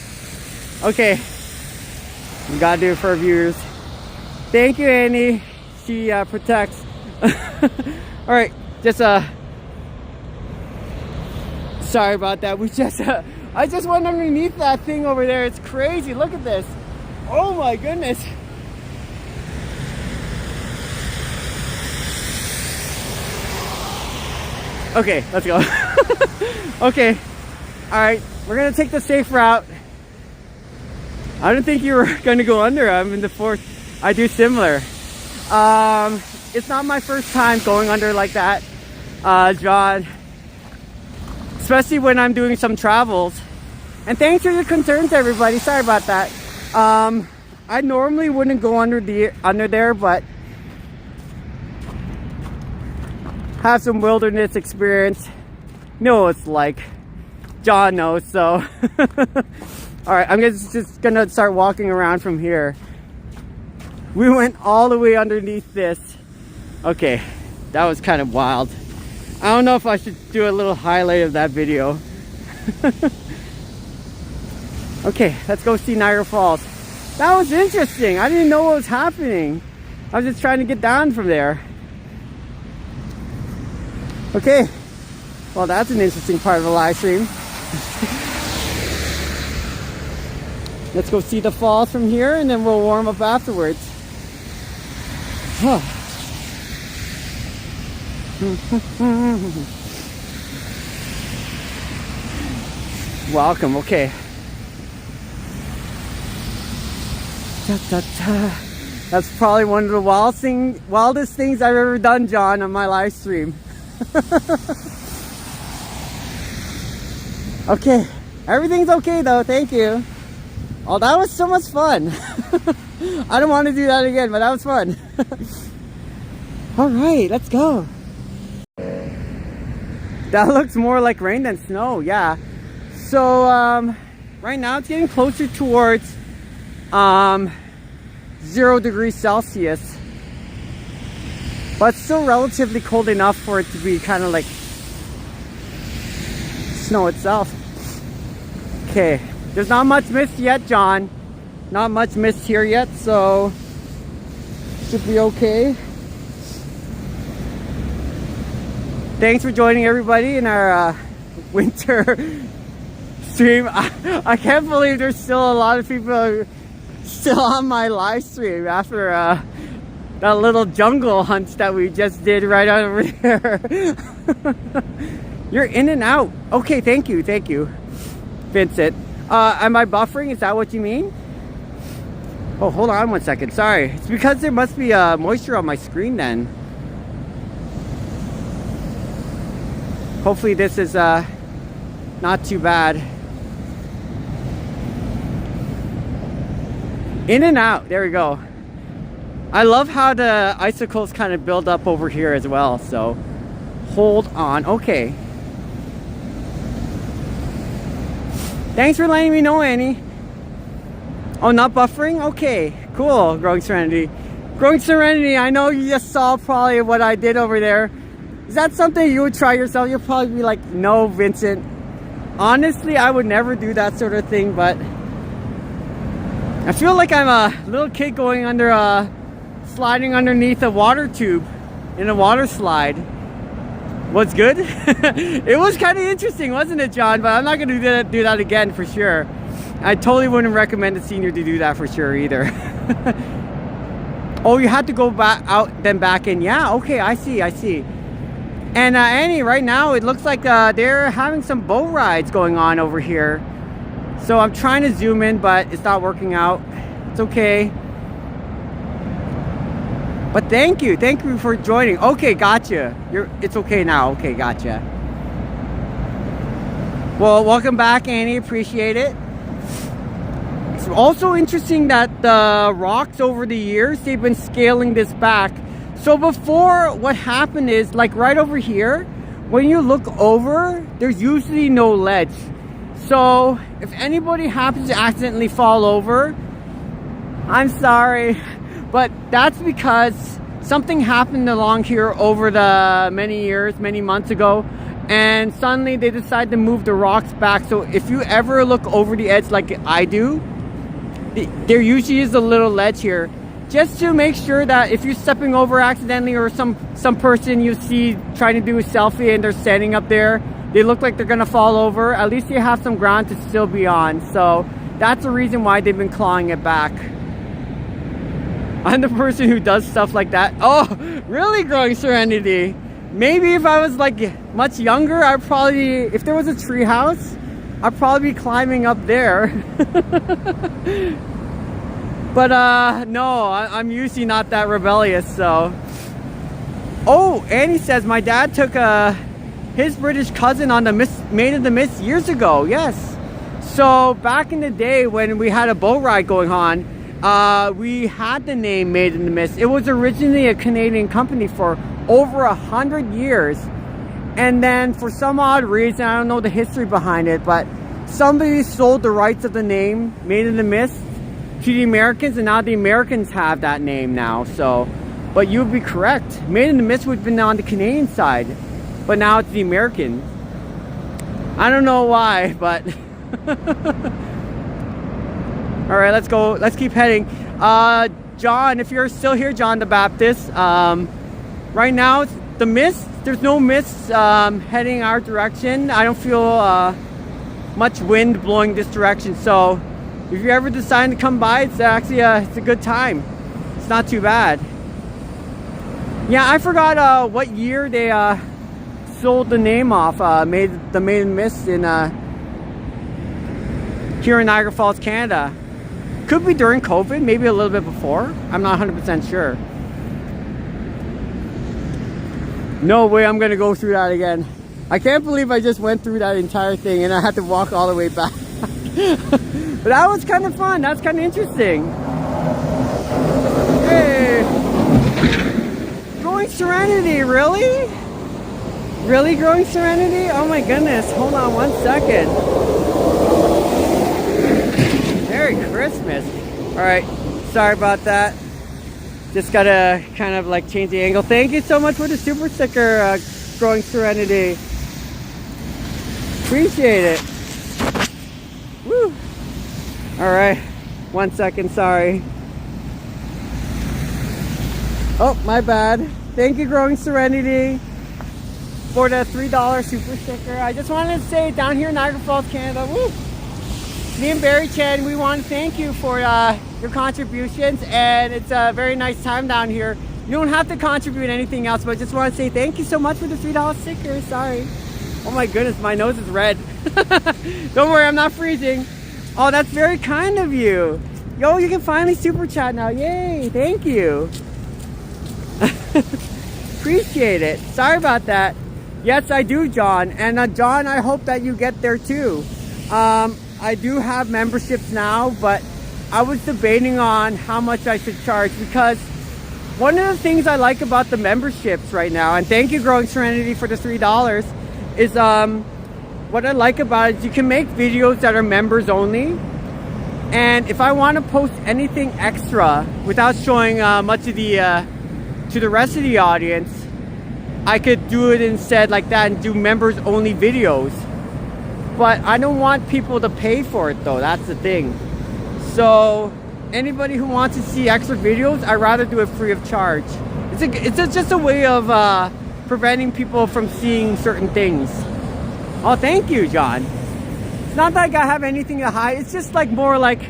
Okay. We gotta do it for our viewers. Thank you, Annie. She protects. Alright, just sorry about that. We just I just went underneath that thing over there. It's crazy. Look at this. Oh my goodness. Okay, let's go. Okay. Alright, we're gonna take the safe route. I don't think you were gonna go under. I'm in the fourth. I do similar. It's not my first time going under like that, John. Especially when I'm doing some travels. And thanks for your concerns, everybody. Sorry about that. I normally wouldn't go under there, but have some wilderness experience. Know what it's like. John knows, so. Alright, I'm just gonna start walking around from here. We went all the way underneath this. Okay, that was kind of wild. I don't know if I should do a little highlight of that video. Okay, let's go see Niagara Falls. That was interesting. I didn't know what was happening. I was just trying to get down from there. Okay, well, that's an interesting part of the live stream. Let's go see the falls from here and then we'll warm up afterwards. Welcome, okay. That's probably one of the wildest things I've ever done, John, on my live stream. Okay, everything's okay though, thank you. Oh, that was so much fun. I don't want to do that again, but that was fun. All right, let's go. That looks more like rain than snow, yeah. So right now it's getting closer towards 0 degrees Celsius, but still relatively cold enough for it to be kind of like snow itself. Okay, there's not much mist yet, John. Not much mist here yet, so should be okay. Thanks for joining everybody in our winter stream. I can't believe there's still a lot of people still on my live stream after that little jungle hunt that we just did right over there. You're in and out. Okay, thank you, Vincent. Am I buffering? Is that what you mean? Oh, hold on one second. Sorry. It's because there must be moisture on my screen then. Hopefully this is not too bad. In and out. There we go. I love how the icicles kind of build up over here as well. So hold on. Okay. Thanks for letting me know, Annie. Oh, not buffering? Okay, cool. Growing Serenity. Growing Serenity, I know you just saw probably what I did over there. Is that something you would try yourself? You'll probably be like, no, Vincent. Honestly, I would never do that sort of thing, but I feel like I'm a little kid going under sliding underneath a water tube in a water slide. What's good? It was kind of interesting, wasn't it, John? But I'm not going to do that again for sure. I totally wouldn't recommend a senior to do that for sure either. Oh, you had to go back out then back in. Yeah, okay, I see. And Annie, right now it looks like they're having some boat rides going on over here. So I'm trying to zoom in, but it's not working out. It's okay. But thank you for joining. Okay, gotcha. It's okay now. Okay, gotcha. Well, welcome back, Annie. Appreciate it. It's also interesting that the rocks over the years, they've been scaling this back. So before, what happened is, like right over here, when you look over, there's usually no ledge. So if anybody happens to accidentally fall over, I'm sorry, but that's because something happened along here over the many years, many months ago, and suddenly they decided to move the rocks back. So if you ever look over the edge like I do, there usually is a little ledge here, just to make sure that if you're stepping over accidentally, or some person you see trying to do a selfie and they're standing up there, they look like they're gonna fall over, at least you have some ground to still be on. So that's the reason why they've been clawing it back. I'm the person who does stuff like that. Oh, really, Growing Serenity? Maybe if I was like much younger, I'd probably, if there was a tree house, I'd probably be climbing up there. But no, I'm usually not that rebellious, so. Oh, Annie says my dad took his British cousin on the Maid of the Mist years ago. Yes. So back in the day when we had a boat ride going on, we had the name Maid in the Mist. It was originally a Canadian company for over 100 years, and then for some odd reason, I don't know the history behind it, but somebody sold the rights of the name Maid in the Mist to the Americans, and now the Americans have that name now. So, but you'd be correct, Maid in the Mist would have been on the Canadian side, but now it's the American. I don't know why, but all right, let's go. Let's keep heading. John, if you're still here, John the Baptist. Right now, it's the mist. There's no mist heading our direction. I don't feel much wind blowing this direction. So, if you ever decide to come by, it's actually it's a good time. It's not too bad. Yeah, I forgot what year they sold the name off. Made the Maid in the Mist in here in Niagara Falls, Canada. Could be during COVID, maybe a little bit before. I'm not 100% sure. No way I'm gonna go through that again. I can't believe I just went through that entire thing and I had to walk all the way back. But that was kind of fun. That's kind of interesting. Hey, Growing Serenity, really? Really, Growing Serenity? Oh my goodness, hold on one second. Merry Christmas. All right, sorry about that. Just gotta kind of like change the angle. Thank you so much for the super sticker, Growing Serenity. Appreciate it. Woo. All right, 1 second, sorry. Oh, my bad. Thank you, Growing Serenity, for the $3 super sticker. I just wanted to say, down here in Niagara Falls, Canada, woo, me and Barry Chen, we want to thank you for your contributions, and it's a very nice time down here. You don't have to contribute anything else, but I just want to say thank you so much for the $3 sticker. Sorry. Oh my goodness, my nose is red. Don't worry, I'm not freezing. Oh, that's very kind of you. Yo, you can finally super chat now. Yay, thank you. Appreciate it. Sorry about that. Yes, I do, John. And John, I hope that you get there too. I do have memberships now, but I was debating on how much I should charge, because one of the things I like about the memberships right now, and thank you, Growing Serenity, for the $3, is what I like about it is you can make videos that are members only. And if I want to post anything extra without showing much of the to the rest of the audience, I could do it instead like that and do members only videos. But I don't want people to pay for it though, that's the thing. So anybody who wants to see extra videos, I'd rather do it free of charge. It's just a way of preventing people from seeing certain things. Oh, thank you, John. It's not like I have anything to hide. It's just like more like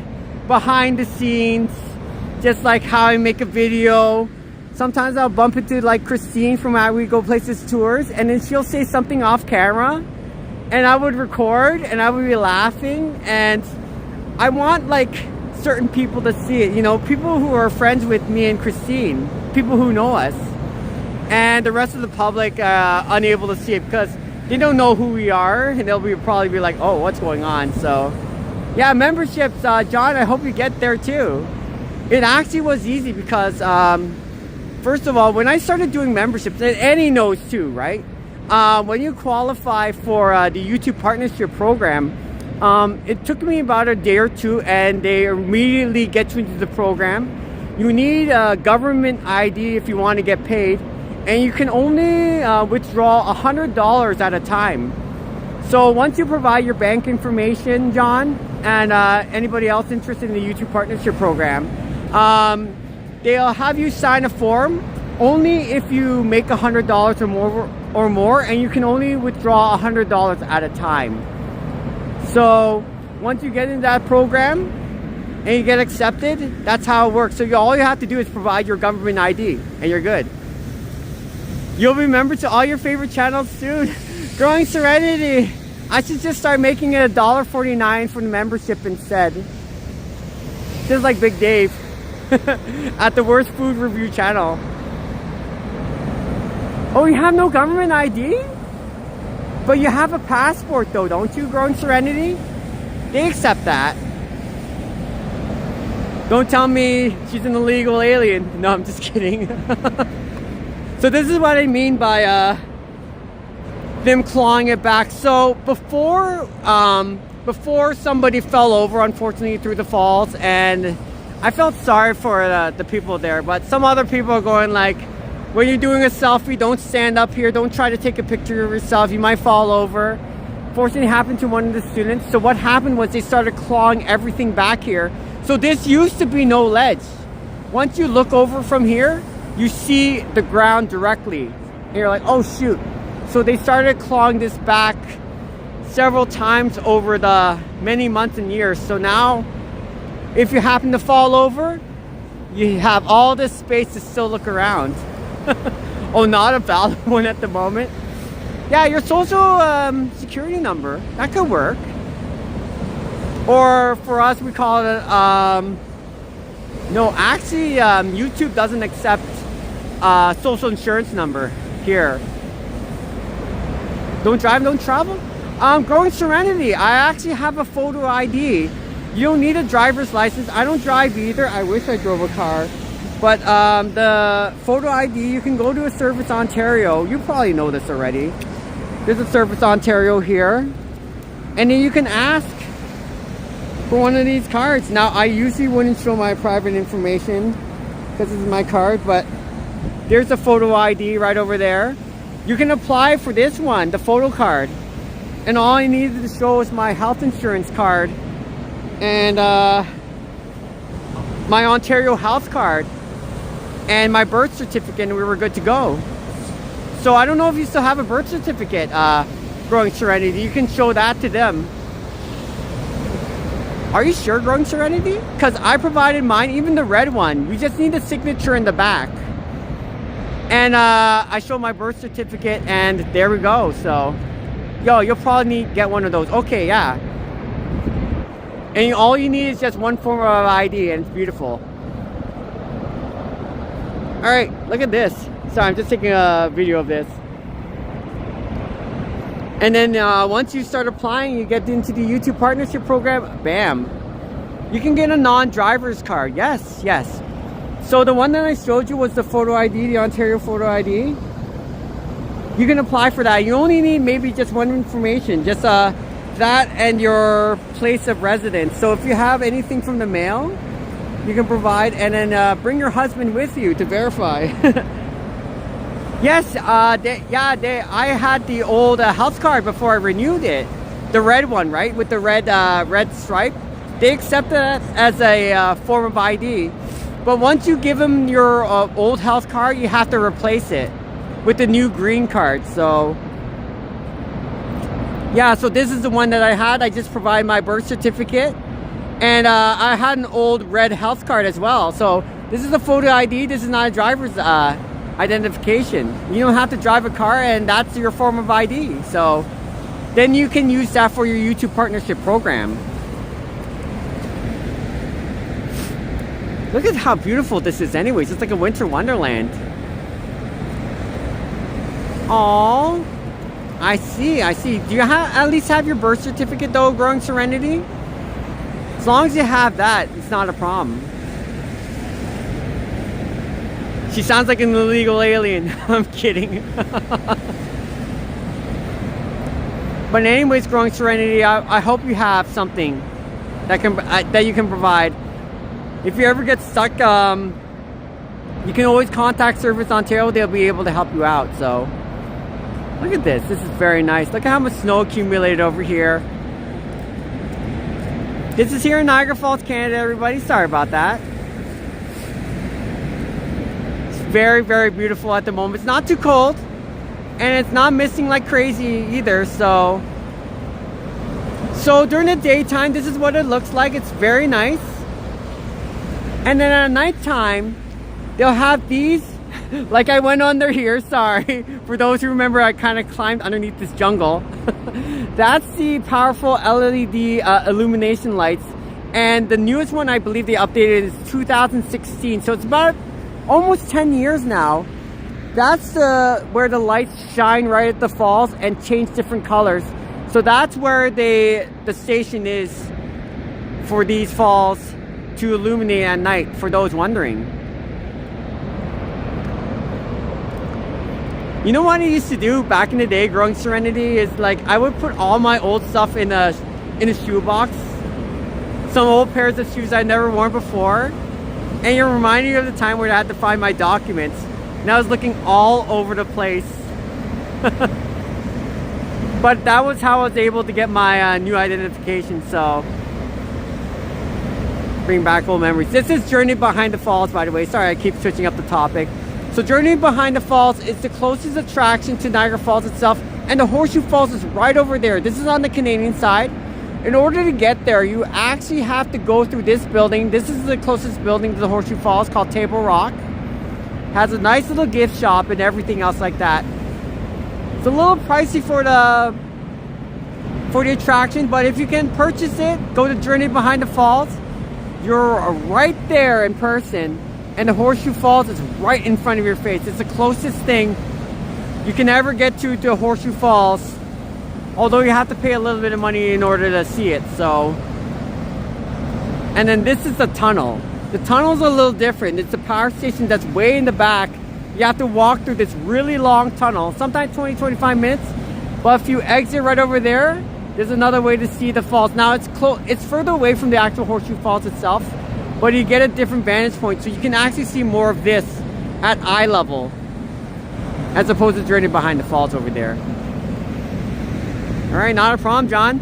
behind the scenes, just like how I make a video. Sometimes I'll bump into like Christine from How We Go Places Tours, and then she'll say something off camera, and I would record, and I would be laughing, and I want like certain people to see it, you know, people who are friends with me and Christine, people who know us, and the rest of the public unable to see it because they don't know who we are, and they'll probably be like, oh, what's going on? So Yeah, memberships, John, I hope you get there too. It actually was easy because, first of all, when I started doing memberships, and Annie knows too, right? When you qualify for the YouTube Partnership Program, it took me about a day or two, and they immediately get you into the program. You need a government ID if you want to get paid, and you can only withdraw $100 at a time. So once you provide your bank information, John, and anybody else interested in the YouTube Partnership Program, they'll have you sign a form only if you make $100 or more, and you can only withdraw $100 at a time. So once you get in that program and you get accepted, that's how it works. So all you have to do is provide your government ID and you're good. You'll be membered to all your favorite channels soon. Growing Serenity. I should just start making it $1.49 for the membership instead. Just like Big Dave at the Worst Food Review channel. Oh, you have no government ID? But you have a passport though, don't you, Growing Serenity? They accept that. Don't tell me she's an illegal alien. No, I'm just kidding. So this is what I mean by them clawing it back. So before somebody fell over, unfortunately, through the falls, and I felt sorry for the people there, but some other people are going like, when you're doing a selfie, don't stand up here, don't try to take a picture of yourself, you might fall over. Fortunately, it happened to one of the students. So what happened was they started clawing everything back here. So this used to be no ledge. Once you look over from here, you see the ground directly. And you're like, oh shoot. So they started clawing this back several times over the many months and years. So now, if you happen to fall over, you have all this space to still look around. Oh, not a valid one at the moment. Yeah, your social security number, that could work. Or for us, we call it, no, actually, YouTube doesn't accept social insurance number here. Don't drive, don't travel. Growing Serenity, I actually have a photo ID. You don't need a driver's license. I don't drive either. I wish I drove a car. But the photo ID, you can go to a Service Ontario. You probably know this already. There's a Service Ontario here. And then you can ask for one of these cards. Now, I usually wouldn't show my private information because this is my card, but there's a photo ID right over there. You can apply for this one, the photo card. And all I needed to show is my health insurance card and my Ontario health card and my birth certificate, and we were good to go. So I don't know if you still have a birth certificate, Growing Serenity. You can show that to them. Are you sure, Growing Serenity? Because I provided mine, even the red one. We just need a signature in the back. And I show my birth certificate, and there we go. So, yo, you'll probably get one of those. Okay, yeah. And all you need is just one form of ID, and it's beautiful. Alright, look at this. Sorry, I'm just taking a video of this. And then once you start applying, you get into the YouTube Partnership Program, bam. You can get a non-driver's card. Yes, yes. So the one that I showed you was the photo ID, the Ontario photo ID. You can apply for that. You only need maybe just one information, just that and your place of residence. So if you have anything from the mail, you can provide, and then bring your husband with you to verify. Yes, I had the old health card before I renewed it. The red one, right? With the red stripe. They accept that as a form of ID. But once you give them your old health card, you have to replace it with the new green card. So, yeah, so this is the one that I had. I just provide my birth certificate. And I had an old red health card as well. So this is a photo ID. This is not a driver's identification. You don't have to drive a car, and that's your form of ID. So then you can use that for your YouTube Partnership Program. Look at how beautiful this is anyways. It's like a winter wonderland. Oh, I see. Do you at least have your birth certificate though, Growing Serenity? long as you have that, it's not a problem. She sounds like an illegal alien. I'm kidding. But anyways, Growing Serenity, I hope you have something that you can provide. If you ever get stuck, you can always contact Service Ontario. They'll be able to help you out. So look at this. This is very nice. Look at how much snow accumulated over here. This is here in Niagara Falls, Canada, everybody. Sorry about that. It's very, very beautiful at the moment. It's not too cold, and it's not misting like crazy either. So during the daytime, this is what it looks like. It's very nice. And then at nighttime, they'll have these, like I went under here, sorry. For those who remember, I kind of climbed underneath this jungle. That's the powerful LED illumination lights. And the newest one, I believe they updated, is 2016. So it's about almost 10 years now. That's where the lights shine right at the falls and change different colors. So that's where the station is for these falls to illuminate at night, for those wondering. You know what I used to do back in the day, Growing Serenity, is like I would put all my old stuff in a shoebox. Some old pairs of shoes I'd never worn before. And you're reminding me of the time where I had to find my documents. And I was looking all over the place. But that was how I was able to get my new identification, so bring back old memories. This is Journey Behind the Falls, by the way. Sorry, I keep switching up the topic. So Journey Behind the Falls is the closest attraction to Niagara Falls itself, and the Horseshoe Falls is right over there. This is on the Canadian side. In order to get there, you actually have to go through this building. This is the closest building to the Horseshoe Falls, called Table Rock. Has a nice little gift shop and everything else like that. It's a little pricey for the attraction, but if you can purchase it, go to Journey Behind the Falls. You're right there in person, and the Horseshoe Falls is right in front of your face. It's the closest thing you can ever get to Horseshoe Falls, although you have to pay a little bit of money in order to see it. So, and then this is the tunnel. The tunnel's a little different. It's a power station that's way in the back. You have to walk through this really long tunnel, sometimes 20-25 minutes. But if you exit right over there, there's another way to see the falls. Now it's further away from the actual Horseshoe Falls itself, but you get a different vantage point, so you can actually see more of this at eye level, as opposed to Journey Behind the Falls over there. All right, not a problem, John.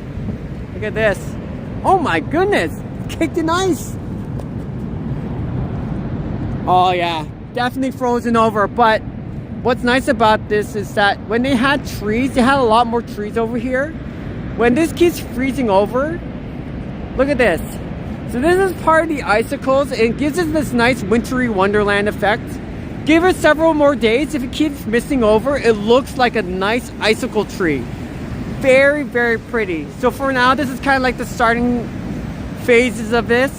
Look at this. Oh my goodness, caked in ice. Oh yeah, definitely frozen over. But what's nice about this is that when they had trees, they had a lot more trees over here. When this keeps freezing over, look at this. So this is part of the icicles. It gives us this nice wintry wonderland effect. Give it several more days. If it keeps misting over, it looks like a nice icicle tree. Very, very pretty. So for now, this is kind of like the starting phases of this.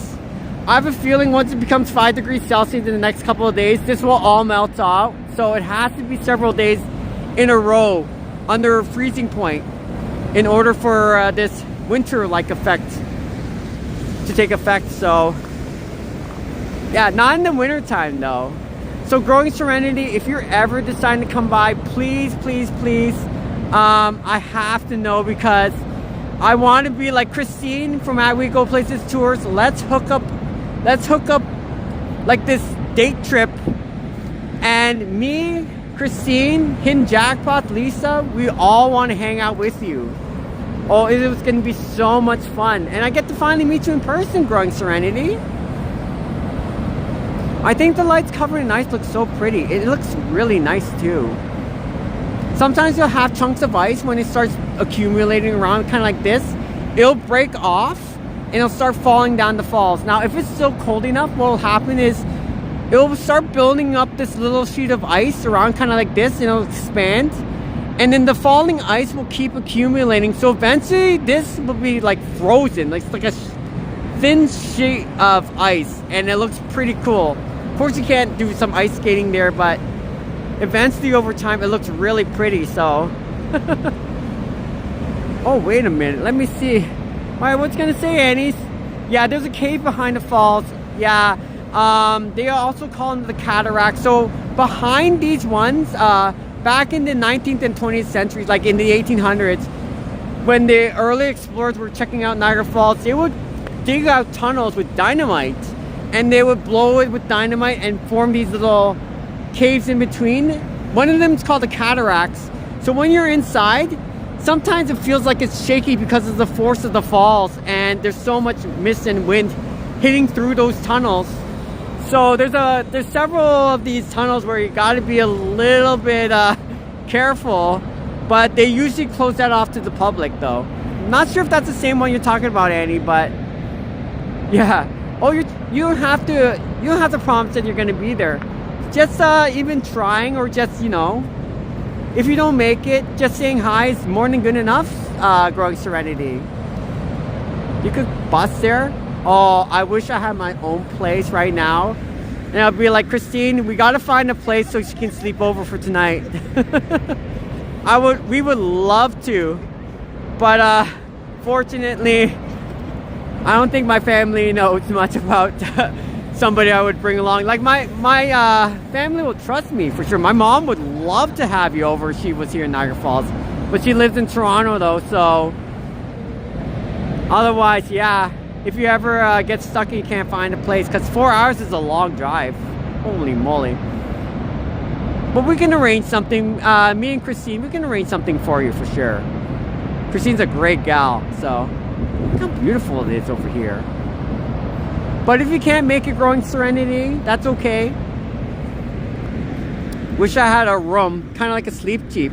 I have a feeling once it becomes 5 degrees Celsius in the next couple of days, this will all melt out. So it has to be several days in a row under a freezing point in order for this winter-like effect to take effect. So yeah, not in the winter time though. So Growing Serenity, if you're ever deciding to come by, please, please, please, I have to know, because I want to be like Christine from At We Go Places Tours. Let's hook up like this date trip, and me, Christine, him, Jackpot, Lisa, we all want to hang out with you. Oh, it was going to be so much fun. And I get to finally meet you in person, Growing Serenity. I think the lights covered in ice look so pretty. It looks really nice too. Sometimes you'll have chunks of ice when it starts accumulating around, kind of like this. It'll break off and it'll start falling down the falls. Now, if it's still cold enough, what will happen is it'll start building up this little sheet of ice around, kind of like this, and it'll expand. And then the falling ice will keep accumulating. So eventually this will be like frozen. Like, it's like a thin sheet of ice. And it looks pretty cool. Of course you can't do some ice skating there, but eventually over time it looks really pretty. So oh, wait a minute. Let me see. Alright, what's gonna say, Annie? Yeah, there's a cave behind the falls. Yeah, they also call them the cataracts. So behind these ones, back in the 19th and 20th centuries, like in the 1800s, when the early explorers were checking out Niagara Falls, they would dig out tunnels with dynamite, and they would blow it with dynamite and form these little caves in between. One of them is called the cataracts. So when you're inside, sometimes it feels like it's shaky because of the force of the falls, and there's so much mist and wind hitting through those tunnels. So there's several of these tunnels where you got to be a little bit careful, but they usually close that off to the public though. I'm not sure if that's the same one you're talking about, Annie, but yeah. Oh, you don't have to promise that you're going to be there. Just even trying, or just, you know, if you don't make it, just saying hi is more than good enough. Growing Serenity, you could bus there. Oh, I wish I had my own place right now, and I'll be like, Christine, we got to find a place so she can sleep over for tonight. We would love to, but fortunately, I don't think my family knows much about somebody I would bring along. Like my family will trust me for sure. My mom would love to have you over if she was here in Niagara Falls, but she lives in Toronto though, so otherwise, yeah, if you ever get stuck and you can't find a place, because 4 hours is a long drive, holy moly. But we can arrange something. Me and Christine, we can arrange something for you for sure. Christine's a great gal, so look how beautiful it is over here. But if you can't make it, Growing Serenity, that's okay. Wish I had a room, kind of like a Sleep Cheap.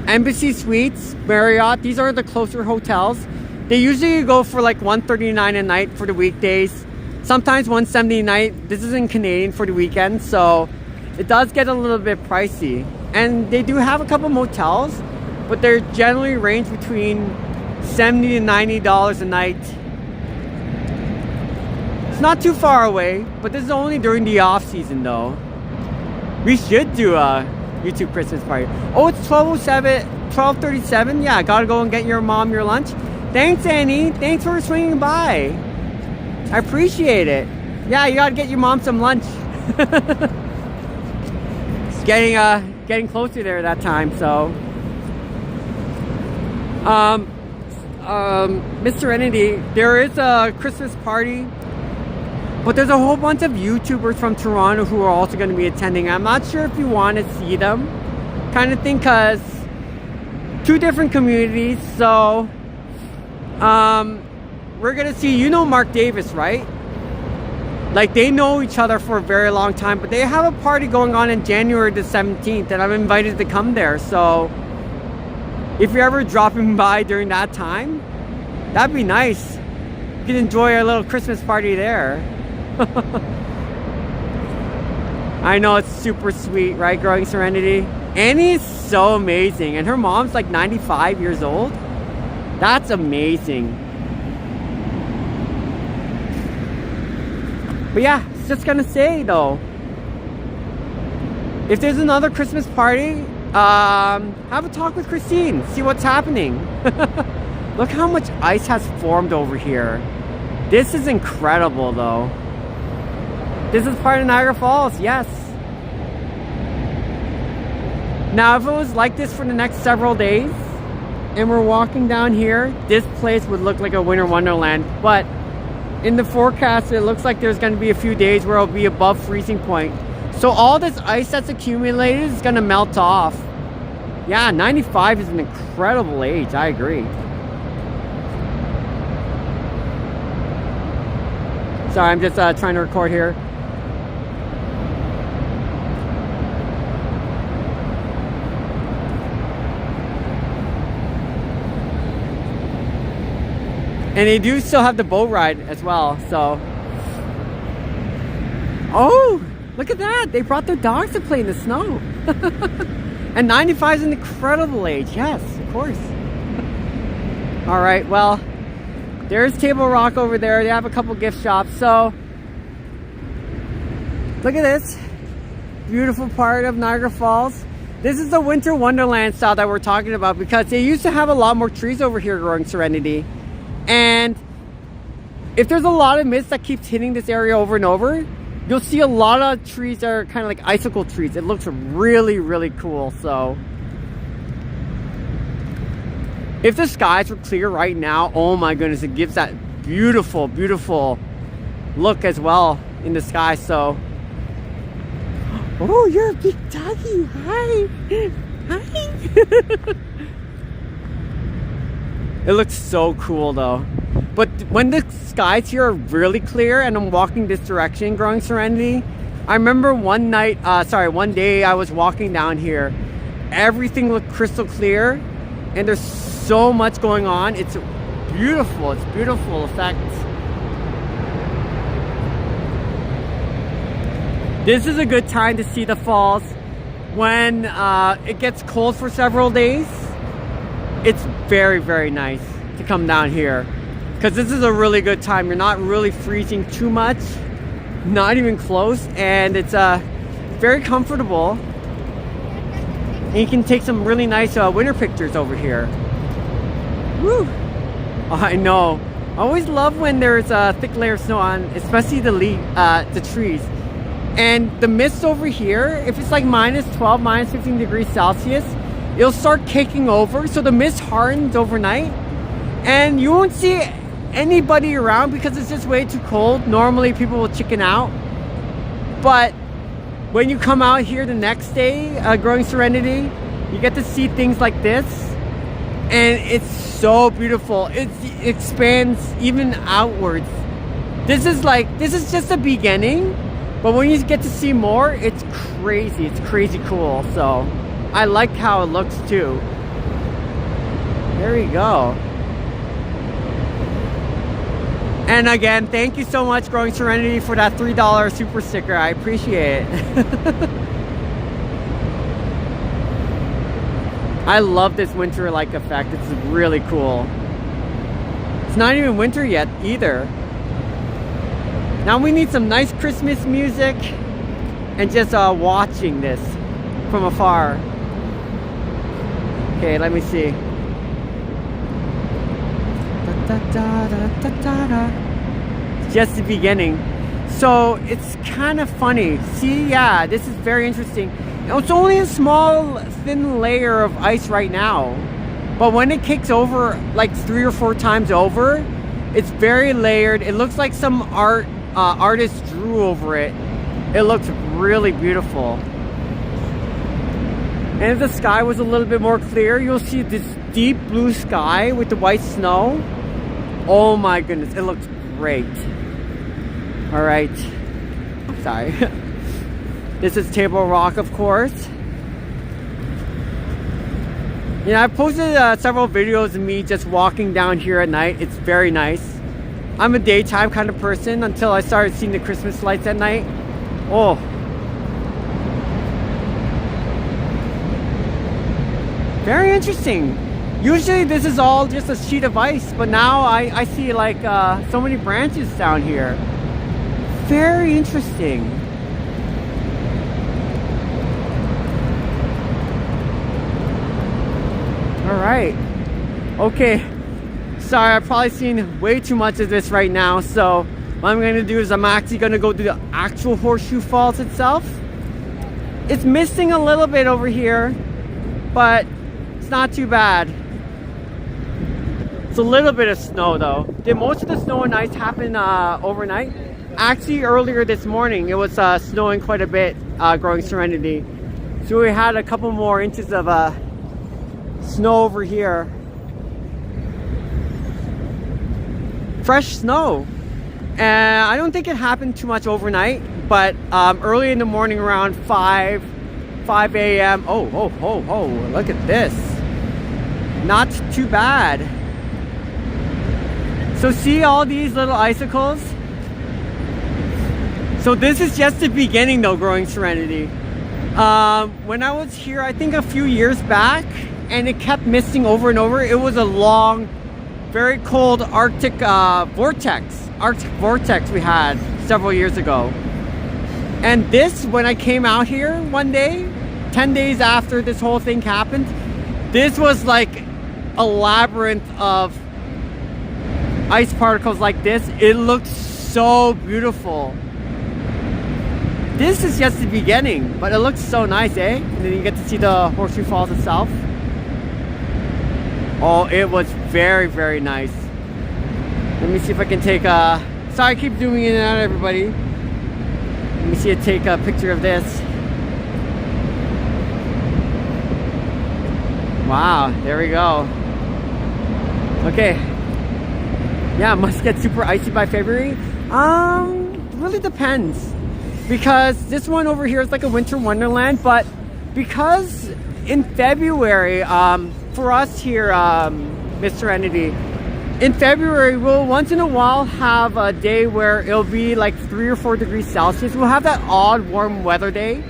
Embassy Suites, Marriott, these are the closer hotels. They usually go for like $139 a night for the weekdays. Sometimes $170 a night. This is in Canadian for the weekend, so it does get a little bit pricey. And they do have a couple motels, but they're generally range between $70 to $90 a night. It's not too far away, but this is only during the off season though. We should do a YouTube Christmas party. Oh, it's 12:37. Yeah, I gotta go and get your mom your lunch. Thanks, Annie. Thanks for swinging by. I appreciate it. Yeah, you gotta get your mom some lunch. It's getting closer there that time, so. Miss Serenity, there is a Christmas party, but there's a whole bunch of YouTubers from Toronto who are also going to be attending. I'm not sure if you want to see them, kind of thing, because two different communities. So we're going to see, you know, Mark Davis, right? Like, they know each other for a very long time, but they have a party going on in January the 17th, and I'm invited to come there. So if you're ever dropping by during that time, that'd be nice. You can enjoy our little Christmas party there. I know, it's super sweet, right, Growing Serenity? Annie's so amazing, and her mom's like 95 years old. That's amazing. But yeah, just gonna say though, if there's another Christmas party, have a talk with Christine, see what's happening. Look how much ice has formed over here. This is incredible though. This is part of Niagara Falls, yes. Now if it was like this for the next several days and we're walking down here, this place would look like a winter wonderland. But in the forecast, it looks like there's going to be a few days where it'll be above freezing point. So all this ice that's accumulated is going to melt off. Yeah, 95 is an incredible age. I agree. Sorry, I'm just trying to record here. And they do still have the boat ride as well, so. Oh, look at that. They brought their dogs to play in the snow. And 95 is an incredible age. Yes, of course. All right, well, there's Table Rock over there. They have a couple gift shops. So, look at this. Beautiful part of Niagara Falls. This is the winter wonderland style that we're talking about, because they used to have a lot more trees over here, Growing Serenity. And if there's a lot of mist that keeps hitting this area over and over, you'll see a lot of trees that are kind of like icicle trees. It looks really, really cool. So if the skies were clear right now, oh my goodness, it gives that beautiful, beautiful look as well in the sky. So, oh, you're a big doggy. Hi. Hi. It looks so cool though. But when the skies here are really clear and I'm walking this direction, Growing Serenity, I remember one day I was walking down here. Everything looked crystal clear and there's so much going on. It's beautiful. It's beautiful effect. This is a good time to see the falls when it gets cold for several days. It's very, very nice to come down here because this is a really good time. You're not really freezing too much, not even close, and it's very comfortable. And you can take some really nice winter pictures over here. Woo! Oh, I know. I always love when there's a thick layer of snow on, especially the trees. And the mist over here, if it's like minus 12, minus 15 degrees Celsius, it'll start caking over. So the mist hardens overnight and you won't see anybody around because it's just way too cold. Normally people will chicken out. But when you come out here the next day, Growing Serenity, you get to see things like this. And it's so beautiful. It expands even outwards. This is just the beginning. But when you get to see more, it's crazy. It's crazy cool. So I like how it looks too. There we go. And again, thank you so much, Growing Serenity, for that $3 super sticker. I appreciate it. I love this winter-like effect. It's really cool. It's not even winter yet either. Now we need some nice Christmas music and just watching this from afar. Okay, let me see. It's just the beginning. So it's kind of funny. See, yeah, this is very interesting. It's only a small, thin layer of ice right now. But when it kicks over like 3 or 4 times over, it's very layered. It looks like some artist drew over it. It looks really beautiful. And if the sky was a little bit more clear, you'll see this deep blue sky with the white snow. Oh my goodness, it looks great. All right, sorry. This is Table Rock, of course. You know, I've posted several videos of me just walking down here at night. It's very nice. I'm a daytime kind of person until I started seeing the Christmas lights at night. Oh. Very interesting. Usually this is all just a sheet of ice, but now I see like so many branches down here. Very interesting. All right. Okay. Sorry, I've probably seen way too much of this right now. So what I'm going to do is I'm actually going to go to the actual Horseshoe Falls itself. It's misting a little bit over here, but it's not too bad. It's a little bit of snow though. Did most of the snow and ice happen overnight? Actually, earlier this morning, it was snowing quite a bit, Growing Serenity. So we had a couple more inches of snow over here. Fresh snow. And I don't think it happened too much overnight, but early in the morning around 5 a.m. Oh, look at this. Not too bad. So see all these little icicles? So this is just the beginning though, Growing Serenity. When I was here, I think a few years back, and it kept misting over and over. It was a long, very cold Arctic vortex we had several years ago. And this, when I came out here one day, 10 days after this whole thing happened, this was like a labyrinth of ice particles like this, it looks so beautiful. This is just the beginning, but it looks so nice, eh? And then you get to see the Horseshoe Falls itself. Oh, it was very, very nice. Let me see if I can take a... Sorry, I keep zooming in and out, everybody. Let me see you take a picture of this. Wow, there we go. Okay. Yeah, must get super icy by February. Really depends. Because this one over here is like a winter wonderland, but because in February, for us here, Miss Serenity, in February, we'll once in a while have a day where it'll be like 3 or 4 degrees Celsius. We'll have that odd warm weather day.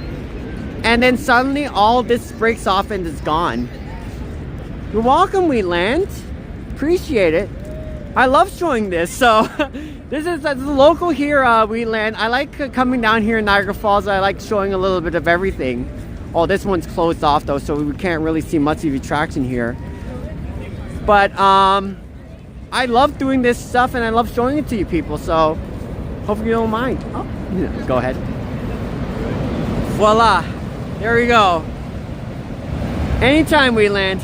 And then suddenly all this breaks off and it's gone. You're welcome, Wheatland. Appreciate it. I love showing this. So this is the local here, Wheatland. I like coming down here in Niagara Falls. I like showing a little bit of everything. Oh, this one's closed off though, so we can't really see much of the attraction here. But I love doing this stuff and I love showing it to you people, so hopefully you don't mind. Oh, yeah, go ahead. Voila, there we go. Anytime we land,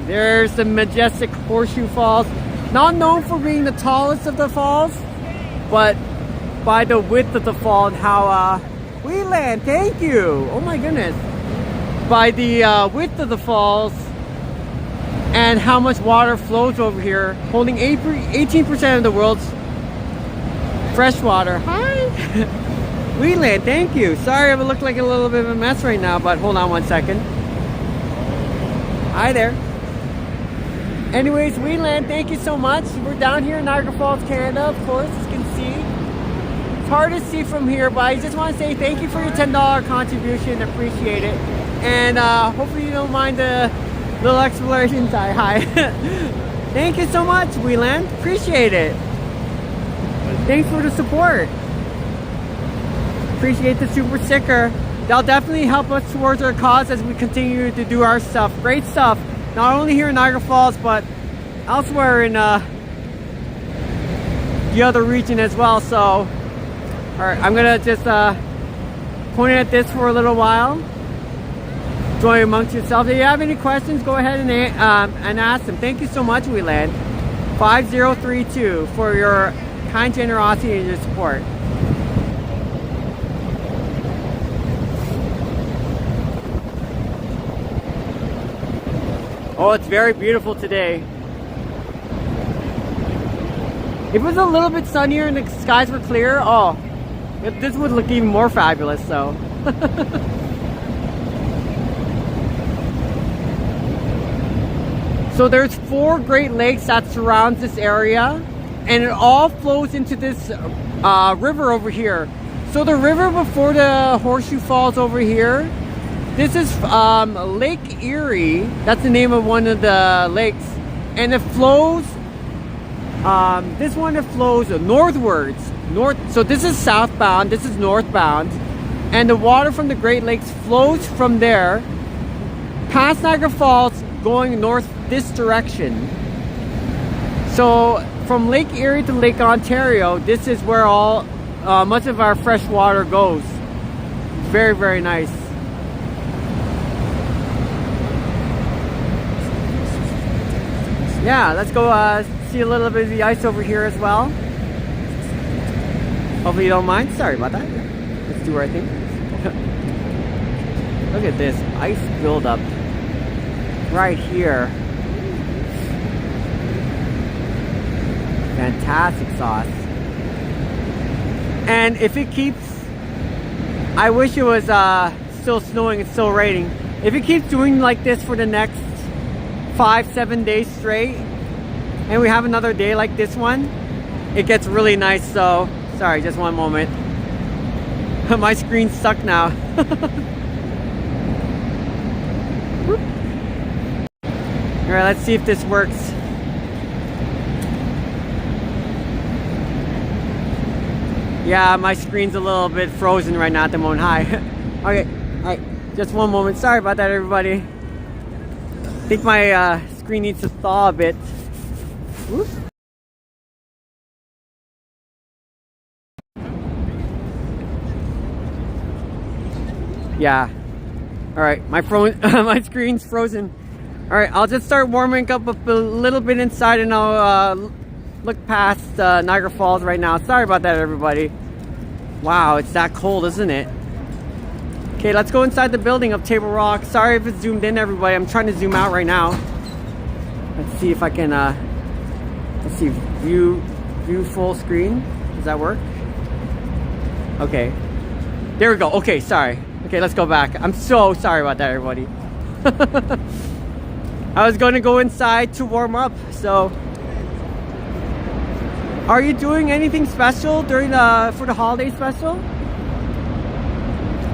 there's the majestic Horseshoe Falls. Not known for being the tallest of the falls, but by the width of the fall and how we land. Thank you. Oh my goodness. By the width of the falls and how much water flows over here, holding 18% of the world's fresh water. Hi. Wheatland, thank you. Sorry I look like a little bit of a mess right now, but hold on one second. Hi there. Anyways, Wheatland, thank you so much. We're down here in Niagara Falls, Canada, of course, as you can see. It's hard to see from here, but I just want to say thank you for your $10 contribution. Appreciate it. And hopefully you don't mind the little explorations. Hi. Thank you so much, Wheatland. Appreciate it. Thanks for the support. Appreciate the super sticker. That'll definitely help us towards our cause as we continue to do our stuff. Great stuff. Not only here in Niagara Falls, but elsewhere in the other region as well. So, all right, I'm gonna just point at this for a little while. Join amongst yourselves. If you have any questions, go ahead and ask them. Thank you so much, Wheatland. 5032 for your kind generosity and your support. Oh, it's very beautiful today. If it was a little bit sunnier and the skies were clear, oh, this would look even more fabulous, so. So there's 4 Great Lakes that surrounds this area, and it all flows into this river over here. So the river before the Horseshoe Falls over here, this is Lake Erie. That's the name of one of the lakes, and it flows. This one, it flows northwards. So this is southbound. This is northbound, and the water from the Great Lakes flows from there past Niagara Falls, going north this direction. So from Lake Erie to Lake Ontario, this is where all much of our fresh water goes. Very, very nice. Yeah, let's go see a little bit of the ice over here as well. Hopefully you don't mind. Sorry about that. Let's do our thing. Look at this ice buildup right here. Fantastic sauce. And if it keeps, I wish it was still snowing and still raining. If it keeps doing like this for the next 5-7 days straight, and we have another day like this one, it gets really nice. So sorry, just one moment. My screen's stuck now. All right, let's see if this works. Yeah, my screen's a little bit frozen right now at the moment. Hi. Okay, all right, just one moment. Sorry about that, everybody. I think my screen needs to thaw a bit. Whoops. Yeah. All right, my my screen's frozen. All right, I'll just start warming up a little bit inside, and I'll look past Niagara Falls right now. Sorry about that, everybody. Wow, it's that cold, isn't it? Okay, let's go inside the building of Table Rock. Sorry if it's zoomed in, everybody. I'm trying to zoom out right now. Let's see if I can. Let's see, view full screen. Does that work? Okay, there we go. Okay, sorry. Okay, let's go back. I'm so sorry about that, everybody. I was going to go inside to warm up. So, are you doing anything special during for the holiday special?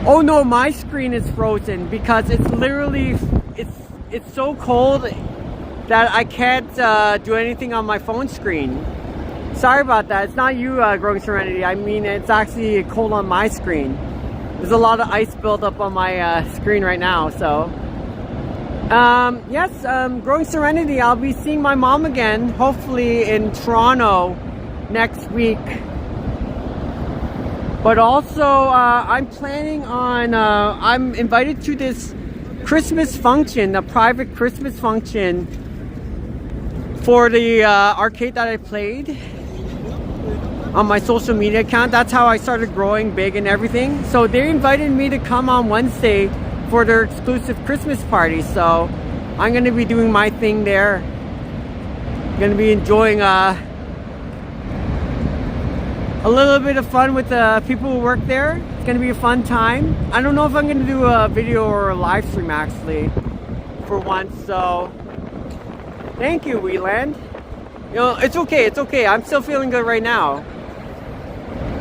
Oh no, my screen is frozen because it's literally it's so cold that I can't do anything on my phone screen. Sorry about that. It's not you, Growing Serenity. I mean, it's actually cold on my screen. There's a lot of ice built up on my screen right now. So, yes, Growing Serenity. I'll be seeing my mom again, hopefully in Toronto next week. But also, I'm planning on. I'm invited to this Christmas function, a private Christmas function for the arcade that I played on my social media account. That's how I started growing big and everything. So they invited me to come on Wednesday for their exclusive Christmas party. So I'm going to be doing my thing there. I'm going to be enjoying a little bit of fun with the people who work there. It's going to be a fun time. I don't know if I'm going to do a video or a live stream actually for once. So thank you, Wheeland. You know, it's okay. It's okay. I'm still feeling good right now.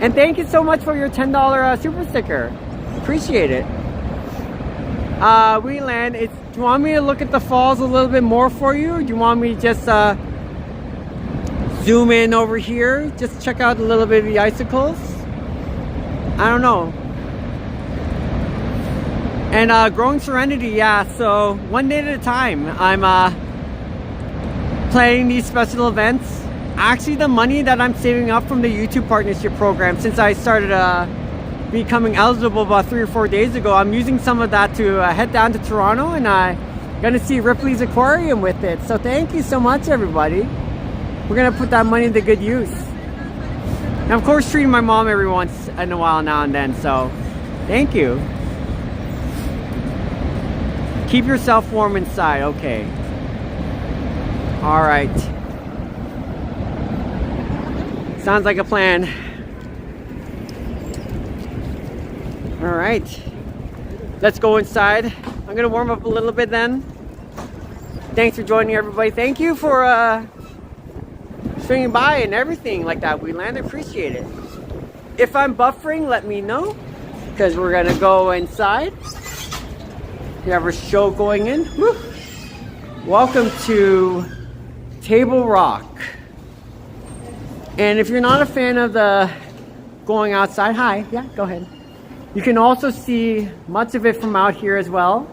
And thank you so much for your $10 super sticker. Appreciate it. Wheeland, do you want me to look at the falls a little bit more for you? Or do you want me to just zoom in over here? Just check out a little bit of the icicles? I don't know. And Growing Serenity, yeah. So one day at a time, I'm planning these special events. Actually, the money that I'm saving up from the YouTube partnership program, since I started becoming eligible about 3 or 4 days ago, I'm using some of that to head down to Toronto, and I'm gonna see Ripley's Aquarium with it. So thank you so much, everybody. We're gonna put that money to good use. And of course, treating my mom every once in a while now and then. So thank you. Keep yourself warm inside. Okay. All right. Sounds like a plan. All right. Let's go inside. I'm gonna warm up a little bit then. Thanks for joining, everybody. Thank you for swinging by and everything like that, Wheeland. I appreciate it. If I'm buffering, let me know, because we're gonna go inside. We have our show going in. Woo. Welcome to Table Rock. And if you're not a fan of the going outside, hi, yeah, go ahead. You can also see much of it from out here as well.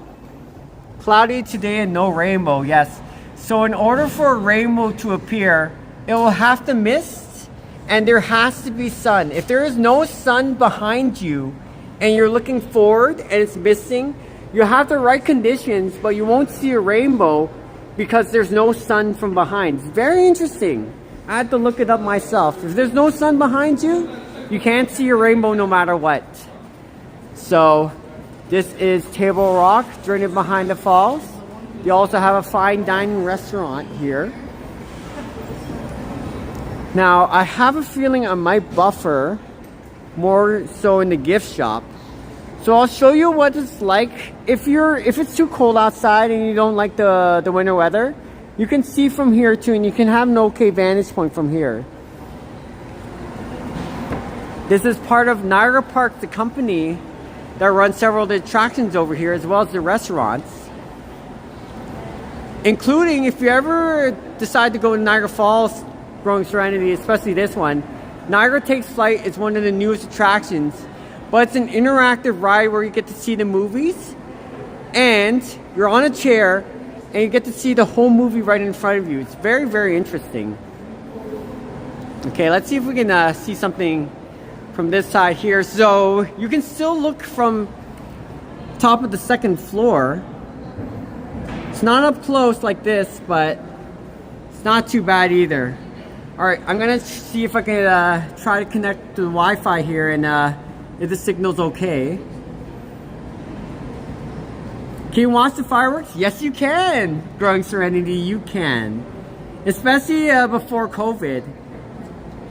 Cloudy today and no rainbow, yes. So in order for a rainbow to appear, it will have to mist and there has to be sun. If there is no sun behind you and you're looking forward and it's misting, you have the right conditions, but you won't see a rainbow because there's no sun from behind. It's very interesting. I had to look it up myself. If there's no sun behind you, you can't see a rainbow no matter what. So this is Table Rock, journey behind the falls. You also have a fine dining restaurant here. Now, I have a feeling I might buffer more so in the gift shop. So I'll show you what it's like. If it's too cold outside and you don't like the winter weather, you can see from here too, and you can have an okay vantage point from here. This is part of Niagara Park, the company that runs several of the attractions over here, as well as the restaurants. Including, if you ever decide to go to Niagara Falls, Growing Serenity, especially this one, Niagara Takes Flight is one of the newest attractions. But it's an interactive ride where you get to see the movies, and you're on a chair, and you get to see the whole movie right in front of you. It's very, very interesting. Okay, let's see if we can see something from this side here. So you can still look from top of the second floor. It's not up close like this, but it's not too bad either. Alright, I'm gonna see if I can try to connect to the Wi-Fi here and if the signal's okay. Can you watch the fireworks? Yes, you can! Growing Serenity, you can. Especially before COVID.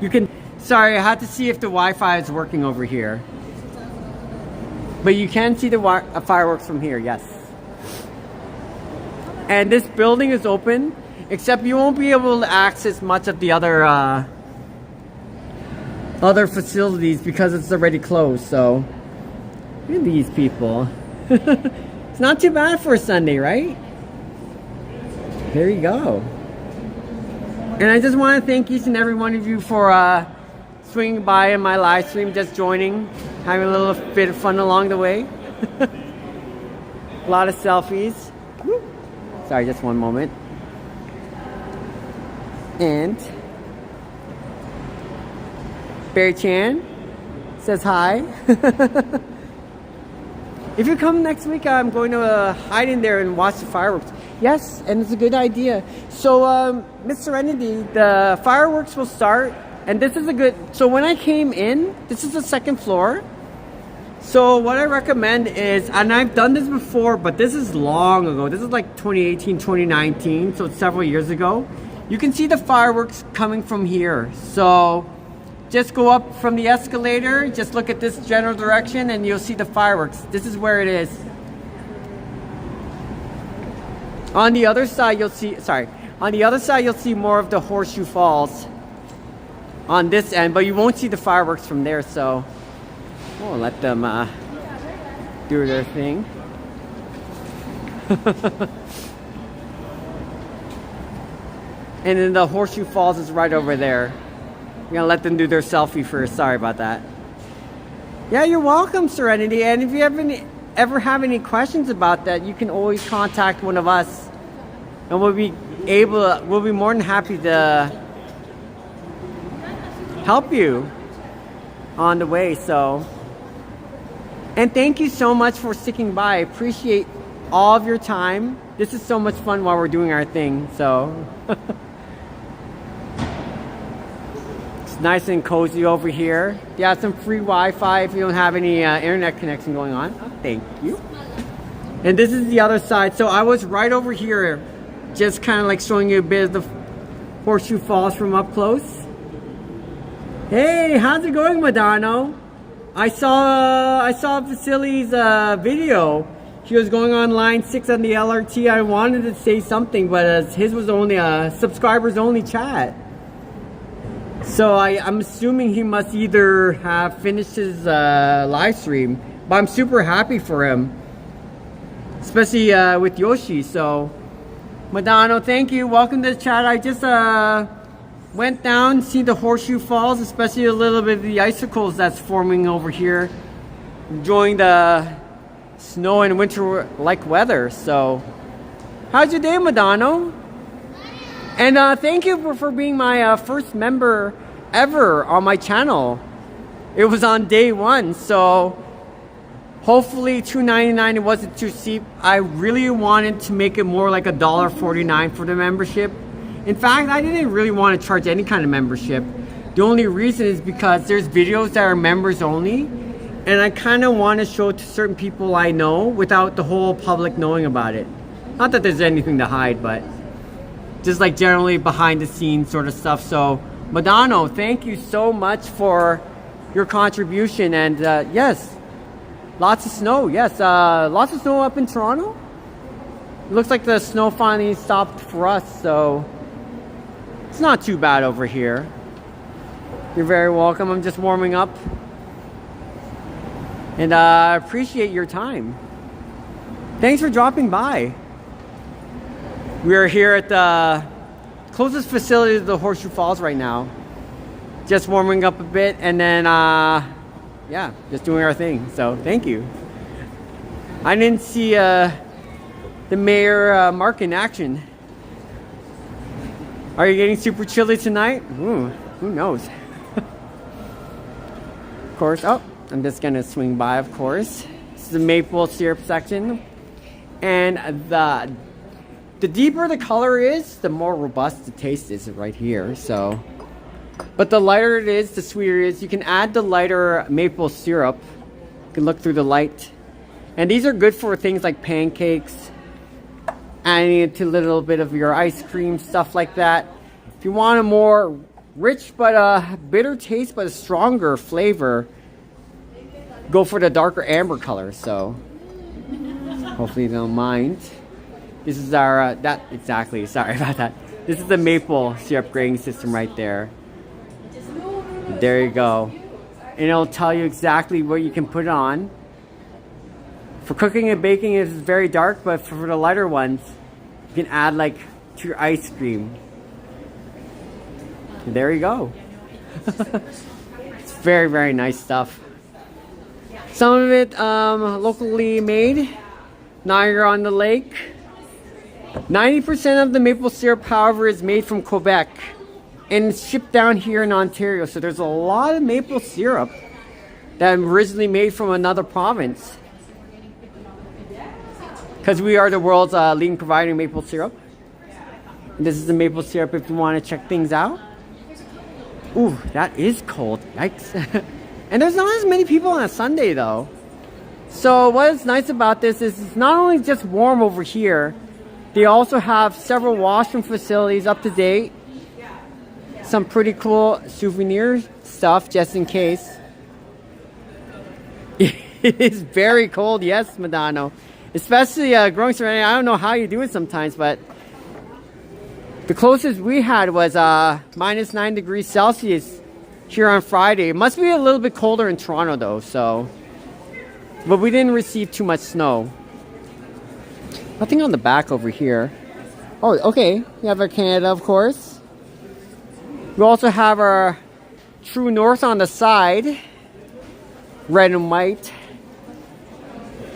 You can... Sorry, I had to see if the Wi-Fi is working over here. But you can see the fireworks from here, yes. And this building is open, except you won't be able to access much of the other facilities because it's already closed. So, look at these people. It's not too bad for a Sunday, right? There you go. And I just want to thank each and every one of you for swinging by in my live stream, just joining, having a little bit of fun along the way. A lot of selfies. Woo. Sorry, just one moment. And Barry Chan says hi. If you come next week, I'm going to hide in there and watch the fireworks. Yes, and it's a good idea. So, Miss Serenity, the fireworks will start, and this is a good... So when I came in, this is the second floor. So what I recommend is, and I've done this before, but this is long ago. This is like 2018, 2019, so it's several years ago. You can see the fireworks coming from here. So just go up from the escalator, just look at this general direction, and you'll see the fireworks. This is where it is. On the other side, you'll see, on the other side, you'll see more of the Horseshoe Falls on this end, but you won't see the fireworks from there, so we'll let them do their thing. And then the Horseshoe Falls is right over there. I'm gonna let them do their selfie first. Sorry about that. Yeah, you're welcome, Serenity. And if you ever have any questions about that, you can always contact one of us, and we'll be more than happy to help you on the way. So, and thank you so much for sticking by. I appreciate all of your time. This is so much fun while we're doing our thing. So. It's nice and cozy over here. You have some free Wi-Fi if you don't have any internet connection going on. Oh, thank you. And this is the other side. So I was right over here, just kind of like showing you a bit of the Horseshoe Falls from up close. Hey, how's it going, Madano? I saw Vasily's video. He was going on line 6 on the LRT. I wanted to say something, but his was only a subscribers only chat. So I'm assuming he must either have finished his live stream, but I'm super happy for him, especially with Yoshi. So, Madano, thank you. Welcome to the chat. I just went down, see the Horseshoe Falls, especially a little bit of the icicles that's forming over here, enjoying the snow and winter-like weather. So, how's your day, Madano? And thank you for being my first member ever on my channel. It was on day 1, so hopefully $2.99, it wasn't too steep. I really wanted to make it more like $1.49 for the membership. In fact, I didn't really want to charge any kind of membership. The only reason is because there's videos that are members only, and I kind of want to show it to certain people I know without the whole public knowing about it. Not that there's anything to hide, but just like generally behind the scenes sort of stuff. So, Madano, thank you so much for your contribution. And yes, lots of snow. Yes, lots of snow up in Toronto. It looks like the snow finally stopped for us, so it's not too bad over here. You're very welcome. I'm just warming up. And I appreciate your time. Thanks for dropping by. We are here at the closest facility to the Horseshoe Falls right now. Just warming up a bit, and then, yeah, just doing our thing. So, thank you. I didn't see the Mayor Mark in action. Are you getting super chilly tonight? Ooh, who knows? Of course. Oh, I'm just gonna swing by, of course. This is the maple syrup section. And the deeper the color is, the more robust the taste is right here. So, but the lighter it is, the sweeter it is. You can add the lighter maple syrup. You can look through the light. And these are good for things like pancakes, adding it to a little bit of your ice cream, stuff like that. If you want a more rich but bitter taste but a stronger flavor, go for the darker amber color. So hopefully you don't mind. This is our sorry about that. This is the maple syrup grading system right there. There you go. And it'll tell you exactly what you can put on. For cooking and baking, it's very dark, but for the lighter ones, you can add like to your ice cream. And there you go. It's very, very nice stuff. Some of it locally made. Niagara on the Lake. 90% of the maple syrup, however, is made from Quebec and it's shipped down here in Ontario. So there's a lot of maple syrup that originally made from another province. Because we are the world's leading provider of maple syrup. And this is the maple syrup if you want to check things out. Ooh, that is cold. Yikes. And there's not as many people on a Sunday though. So what is nice about this is it's not only just warm over here, they also have several washroom facilities up to date. Some pretty cool souvenir stuff just in case. It is very cold, yes, Madano. Especially growing serenity. I don't know how you do it sometimes, but the closest we had was minus 9 degrees Celsius here on Friday. It must be a little bit colder in Toronto though, so. But we didn't receive too much snow. Nothing on the back over here. Oh, okay. We have our Canada, of course. We also have our True North on the side. Red and white.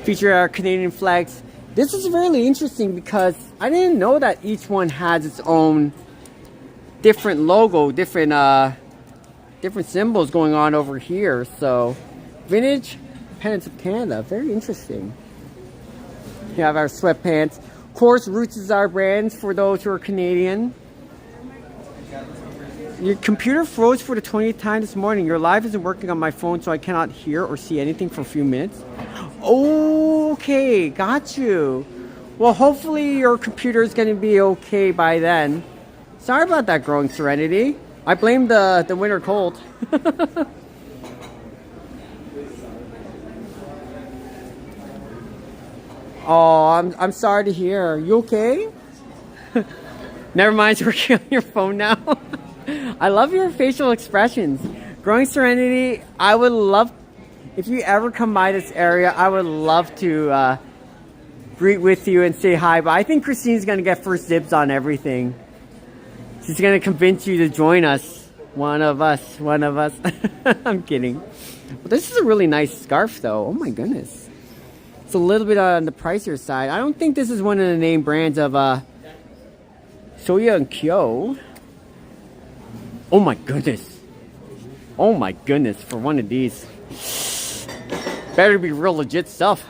Feature our Canadian flags. This is really interesting because I didn't know that each one has its own different logo, different symbols going on over here. So, vintage pennants of Canada, very interesting. We have our sweatpants. Of course, Roots is our brand for those who are Canadian. Your computer froze for the 20th time this morning. Your live isn't working on my phone, so I cannot hear or see anything for a few minutes. Okay, got you. Well, hopefully your computer is going to be okay by then. Sorry about that, Growing Serenity. I blame the winter cold. Oh, I'm sorry to hear. You okay? Never mind, you're working on your phone now. I love your facial expressions. Growing Serenity, I would love, if you ever come by this area, I would love to greet with you and say hi. But I think Christine's going to get first dibs on everything. She's going to convince you to join us. One of us. I'm kidding. But this is a really nice scarf though. Oh my goodness. It's a little bit on the pricier side. I don't think this is one of the name brands of Soya and Kyo. Oh my goodness. Oh my goodness, for one of these. Better be real legit stuff.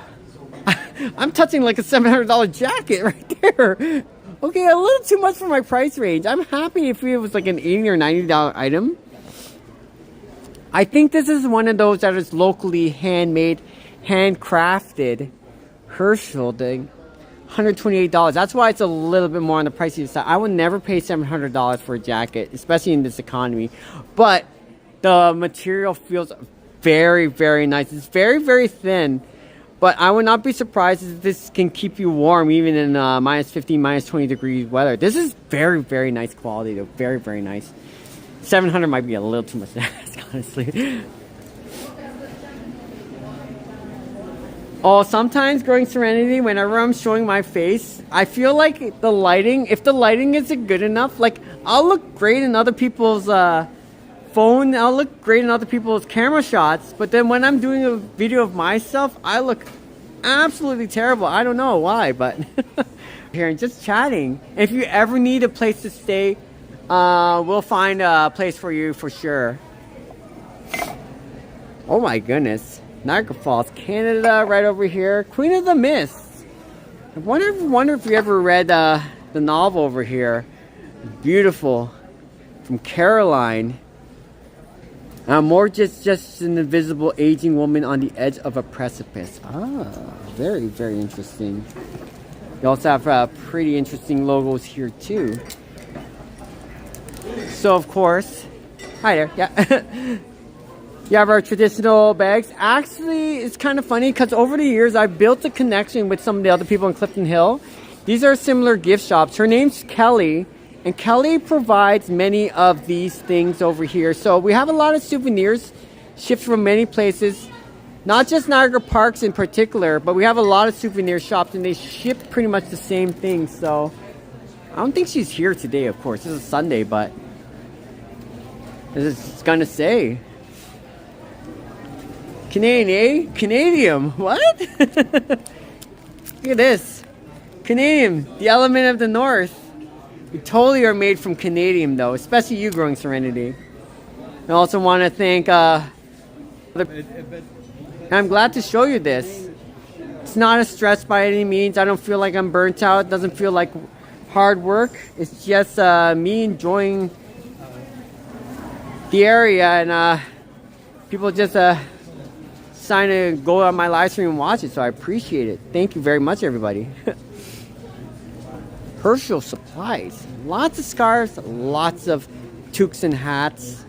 I'm touching like a $700 jacket right there. Okay, a little too much for my price range. I'm happy if it was like an $80 or $90 item. I think this is one of those that is locally handmade, handcrafted. Horseshoe thing. $128. That's why it's a little bit more on the pricey side. I would never pay $700 for a jacket, especially in this economy. But the material feels very, very nice. It's very, very thin. But I would not be surprised if this can keep you warm even in minus 15, minus 20 degrees weather. This is very, very nice quality though. Very, very nice. 700 might be a little too much to ask, honestly. Oh, sometimes Growing Serenity, whenever I'm showing my face, I feel like the lighting, if the lighting isn't good enough, like I'll look great in other people's phone, I'll look great in other people's camera shots, but then when I'm doing a video of myself, I look absolutely terrible. I don't know why, but here and just chatting. If you ever need a place to stay, we'll find a place for you for sure. Oh my goodness. Niagara Falls, Canada, right over here. Queen of the Mist. I wonder if you ever read the novel over here. Beautiful. From Caroline. More just an invisible aging woman on the edge of a precipice. Ah, very, very interesting. You also have pretty interesting logos here too. So of course, hi there, yeah. You have our traditional bags. Actually, it's kind of funny because over the years, I've built a connection with some of the other people in Clifton Hill. These are similar gift shops. Her name's Kelly, and Kelly provides many of these things over here. So we have a lot of souvenirs shipped from many places, not just Niagara Parks in particular, but we have a lot of souvenir shops, and they ship pretty much the same things. So I don't think she's here today, of course. This is Sunday, but it's gonna say. Canadian, eh? Canadian. What? Look at this. Canadian, the element of the north. We totally are made from Canadian, though, especially you, Growing Serenity. I also want to thank. I'm glad to show you this. It's not a stress by any means. I don't feel like I'm burnt out. It doesn't feel like hard work. It's just me enjoying the area, and people just sign to go on my live stream and watch it, so I appreciate it. Thank you very much, everybody. Horseshoe supplies, lots of scarves, lots of toques and hats.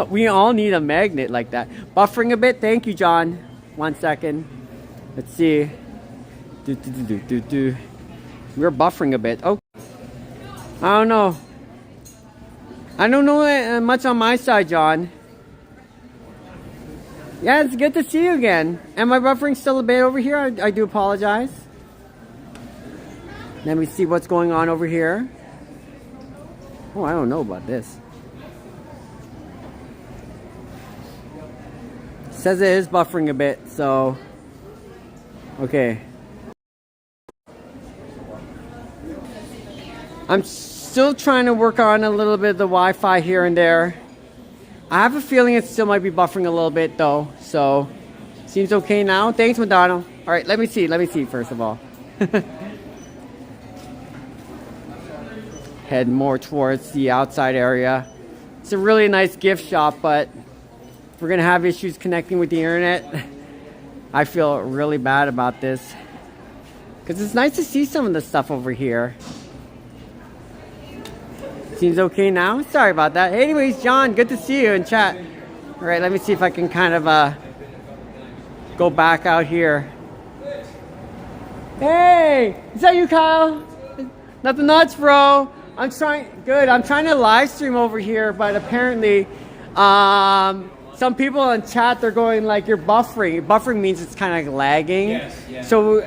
We all need a magnet like that. Buffering a bit. Thank you, John. 1 second. Let's see. We're buffering a bit. Oh, I don't know. I don't know much on my side, John. Yeah, it's good to see you again. Am I buffering still a bit over here? I do apologize. Let me see what's going on over here. Oh, I don't know about this. It says it is buffering a bit, so... Okay. I'm still trying to work on a little bit of the Wi-Fi here and there. I have a feeling it still might be buffering a little bit though, so seems okay now. Thanks, Madonna. All right, let me see first of all. Head more towards the outside area. It's a really nice gift shop, but if we're gonna have issues connecting with the internet, I feel really bad about this because it's nice to see some of the stuff over here. Seems okay now. Sorry about that. Anyways, John, good to see you in chat. All right, let me see if I can kind of go back out here. Hey, is that you, Kyle? Nothing nuts, bro. I'm trying to live stream over here, but apparently, some people in chat, they're going like, you're buffering. Buffering means it's kind of like lagging. Yes, yeah. So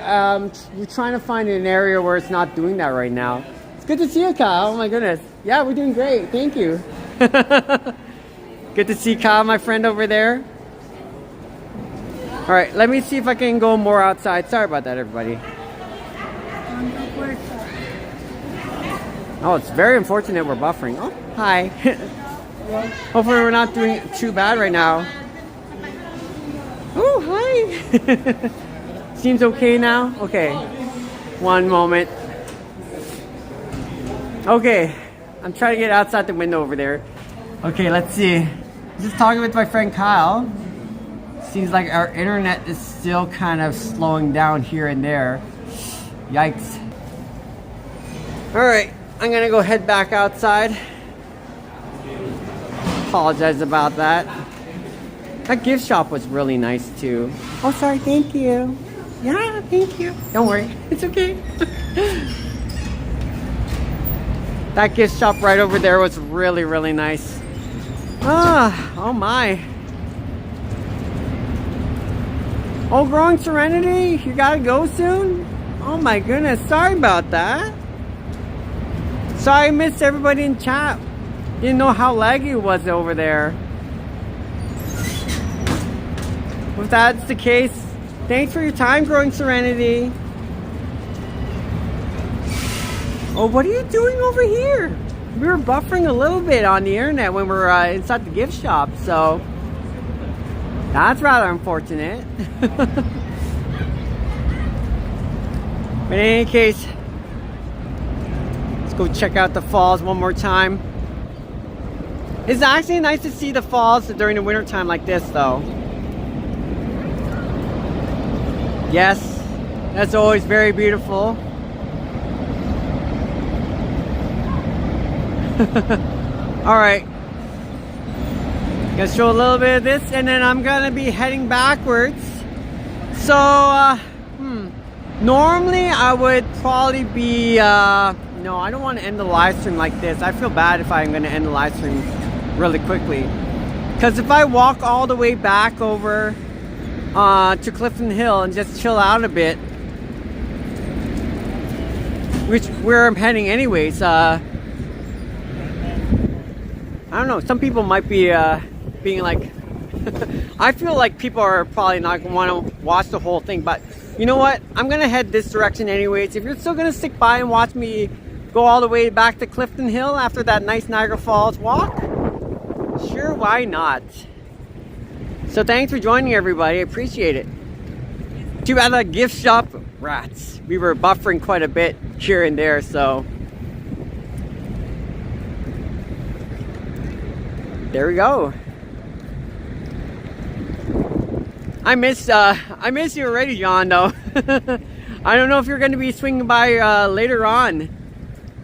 we're trying to find an area where it's not doing that right now. It's good to see you, Kyle. Oh my goodness. Yeah, we're doing great. Thank you. Good to see Kyle, my friend over there. All right, let me see if I can go more outside. Sorry about that, everybody. Oh, it's very unfortunate we're buffering. Oh, hi. Hopefully we're not doing too bad right now. Oh, hi. Seems okay now? Okay. One moment. Okay. I'm trying to get outside the window over there. Okay, let's see. Just talking with my friend Kyle. Seems like our internet is still kind of slowing down here and there. Yikes. Alright, I'm gonna go head back outside. Apologize about that. That gift shop was really nice too. Oh, sorry, thank you. Yeah, thank you. Don't worry, it's okay. That gift shop right over there was really, really nice. Ah, oh my. Oh, Growing Serenity, you gotta go soon? Oh my goodness, sorry about that. Sorry I missed everybody in chat. Didn't know how laggy it was over there. If that's the case, thanks for your time, Growing Serenity. Oh, what are you doing over here? We were buffering a little bit on the internet when we were inside the gift shop, so That's rather unfortunate. But in any case, let's go check out the falls one more time. It's actually nice to see the falls during the winter time like this though. Yes, that's always very beautiful. Alright, gonna show a little bit of this and then I'm gonna be heading backwards. So normally I would probably be no, I don't want to end the live stream like this. I feel bad if I'm gonna end the live stream really quickly, because if I walk all the way back over to Clifton Hill and just chill out a bit, which where I'm heading anyways, I don't know, some people might be being like I feel like people are probably not going to want to watch the whole thing, but you know what, I'm gonna head this direction anyways. If you're still gonna stick by and watch me go all the way back to Clifton Hill after that nice Niagara Falls walk, sure, why not? So thanks for joining everybody, I appreciate it. Too bad that gift shop, rats. We were buffering quite a bit here and there, so there we go. I miss you already, John, though. I don't know if you're going to be swinging by later on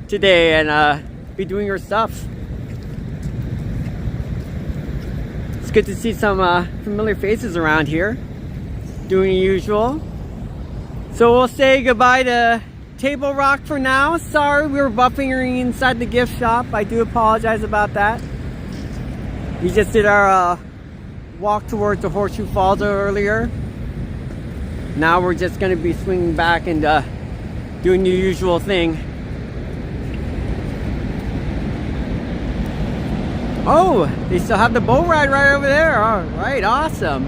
today and be doing your stuff. It's good to see some familiar faces around here, doing the usual. So we'll say goodbye to Table Rock for now. Sorry we were buffering inside the gift shop. I do apologize about that. We just did our walk towards the Horseshoe Falls earlier. Now we're just going to be swinging back and doing the usual thing. Oh, they still have the boat ride right over there. All right, awesome.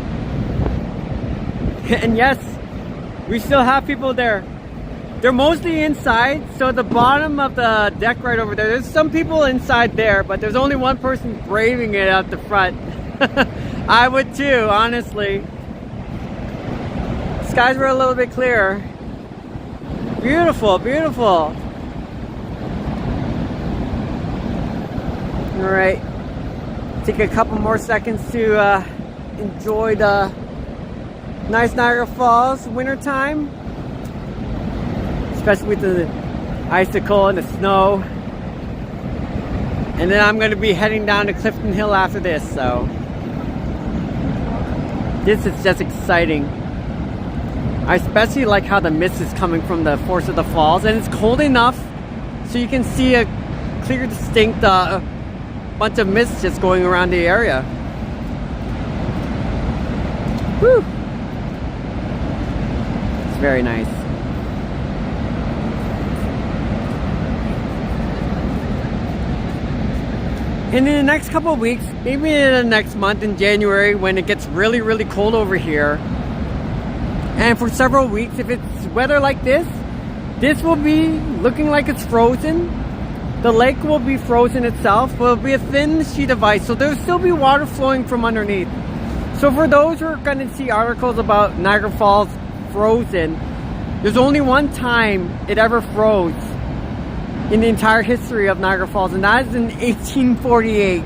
And yes, we still have people there. They're mostly inside, so at the bottom of the deck right over there, there's some people inside there, but there's only one person braving it out the front. I would too, honestly. Skies were a little bit clearer. Beautiful, beautiful. All right, take a couple more seconds to enjoy the nice Niagara Falls wintertime, especially with the icicle and the snow. And then I'm going to be heading down to Clifton Hill after this, so this is just exciting. I especially like how the mist is coming from the force of the falls, and it's cold enough so you can see a clear, distinct bunch of mist just going around the area. Woo! It's very nice. And in the next couple of weeks, maybe in the next month in January, when it gets really, really cold over here, and for several weeks, if it's weather like this, this will be looking like it's frozen. The lake will be frozen itself, but it'll be a thin sheet of ice, so there'll still be water flowing from underneath. So for those who are going to see articles about Niagara Falls frozen, there's only one time it ever froze in the entire history of Niagara Falls, and that is in 1848.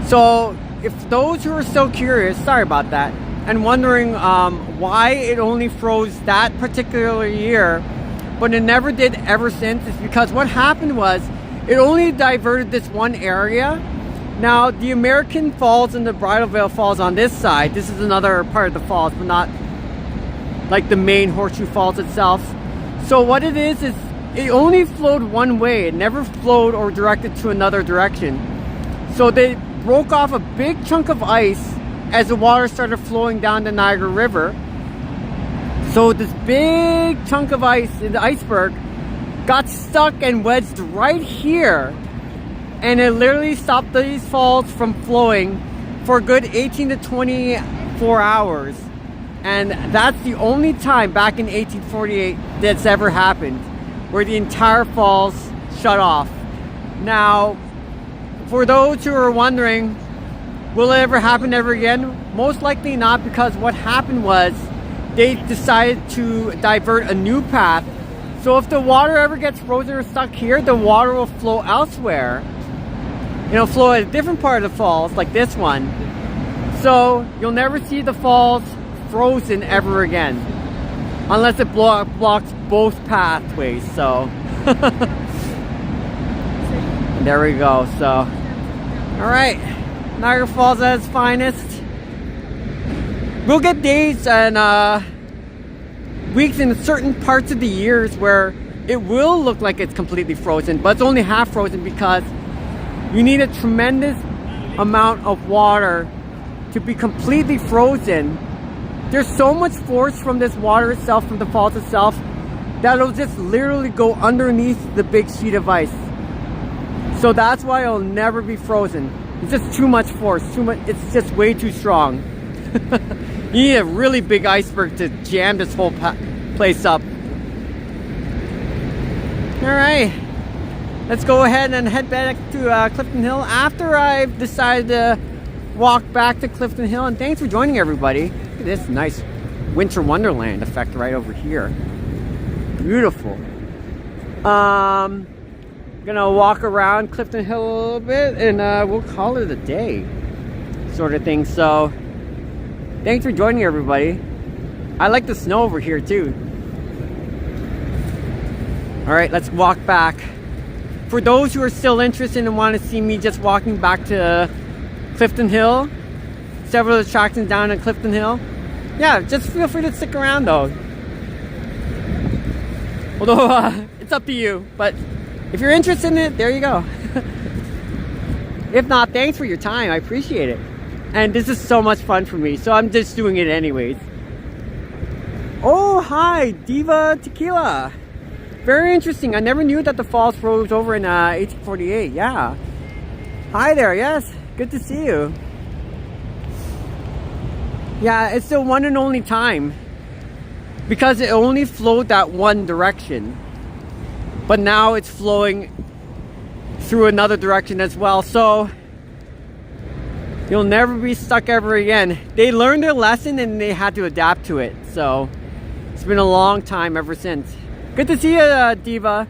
So if those who are still curious, sorry about that, and wondering why it only froze that particular year, but it never did ever since, is because what happened was it only diverted this one area. Now the American Falls and the Bridal Veil Falls on this side, this is another part of the falls, but not like the main Horseshoe Falls itself. So what it is it only flowed one way. It never flowed or directed to another direction. So they broke off a big chunk of ice as the water started flowing down the Niagara River. So this big chunk of ice in the iceberg got stuck and wedged right here, and it literally stopped these falls from flowing for a good 18 to 24 hours. And that's the only time back in 1848 that's ever happened, where the entire falls shut off. Now, for those who are wondering, Will it ever happen ever again? Most likely not, because what happened was they decided to divert a new path. So if the water ever gets frozen or stuck here, the water will flow elsewhere. It'll flow at a different part of the falls, like this one. So you'll never see the falls frozen ever again, unless it blocks both pathways. So there we go. So all right, Niagara Falls at its finest. We'll get days and weeks in certain parts of the years where it will look like it's completely frozen, but it's only half frozen, because you need a tremendous amount of water to be completely frozen. There's so much force from this water itself, from the falls itself, that it'll just literally go underneath the big sheet of ice. So that's why it'll never be frozen. It's just too much force, it's just way too strong. You need a really big iceberg to jam this whole place up. Alright, let's go ahead and head back to Clifton Hill after I've decided to walk back to Clifton Hill. And thanks for joining, everybody. Look at this nice winter wonderland effect right over here. Beautiful. Gonna walk around Clifton Hill a little bit, and we'll call it a day, sort of thing. So thanks for joining, everybody. I like the snow over here too. All right, let's walk back. For those who are still interested and want to see me just walking back to Clifton Hill, several attractions down at Clifton Hill, yeah, just feel free to stick around though. Although it's up to you, but if you're interested in it, there you go. If not, thanks for your time. I appreciate it. And this is so much fun for me, so I'm just doing it anyways. Oh, hi, Diva Tequila. Very interesting. I never knew that the falls froze over in 1848. Yeah. Hi there. Yes. Good to see you. Yeah, it's the one and only time, because it only flowed that one direction. But now it's flowing through another direction as well. So you'll never be stuck ever again. They learned their lesson and they had to adapt to it. So it's been a long time ever since. Good to see you, Diva.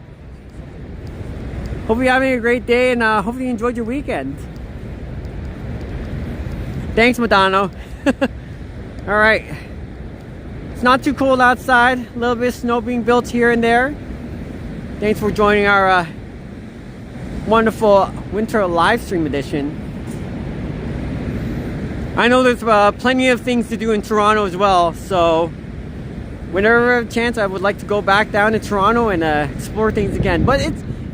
Hope you're having a great day, and hopefully you enjoyed your weekend. Thanks, Madonna. All right. It's not too cold outside. A little bit of snow being built here and there. Thanks for joining our wonderful winter live stream edition. I know there's plenty of things to do in Toronto as well, so whenever I have a chance, I would like to go back down to Toronto and explore things again. But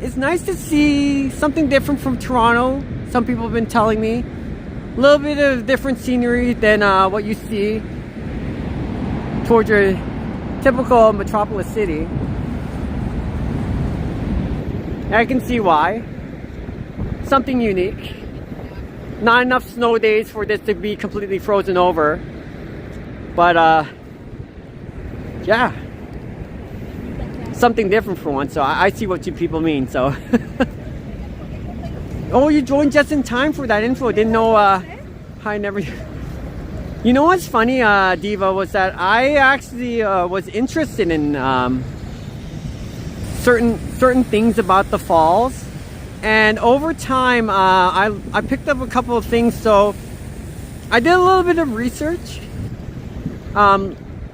it's nice to see something different from Toronto. Some people have been telling me a little bit of different scenery than what you see towards your typical metropolis city. And I can see why. Something unique. Not enough snow days for this to be completely frozen over. But yeah, something different for once. So I see what you people mean. So oh, you joined just in time for that info. Didn't know. I never. You know what's funny, Diva, was that I actually was interested in certain things about the falls, and over time I picked up a couple of things. So I did a little bit of research,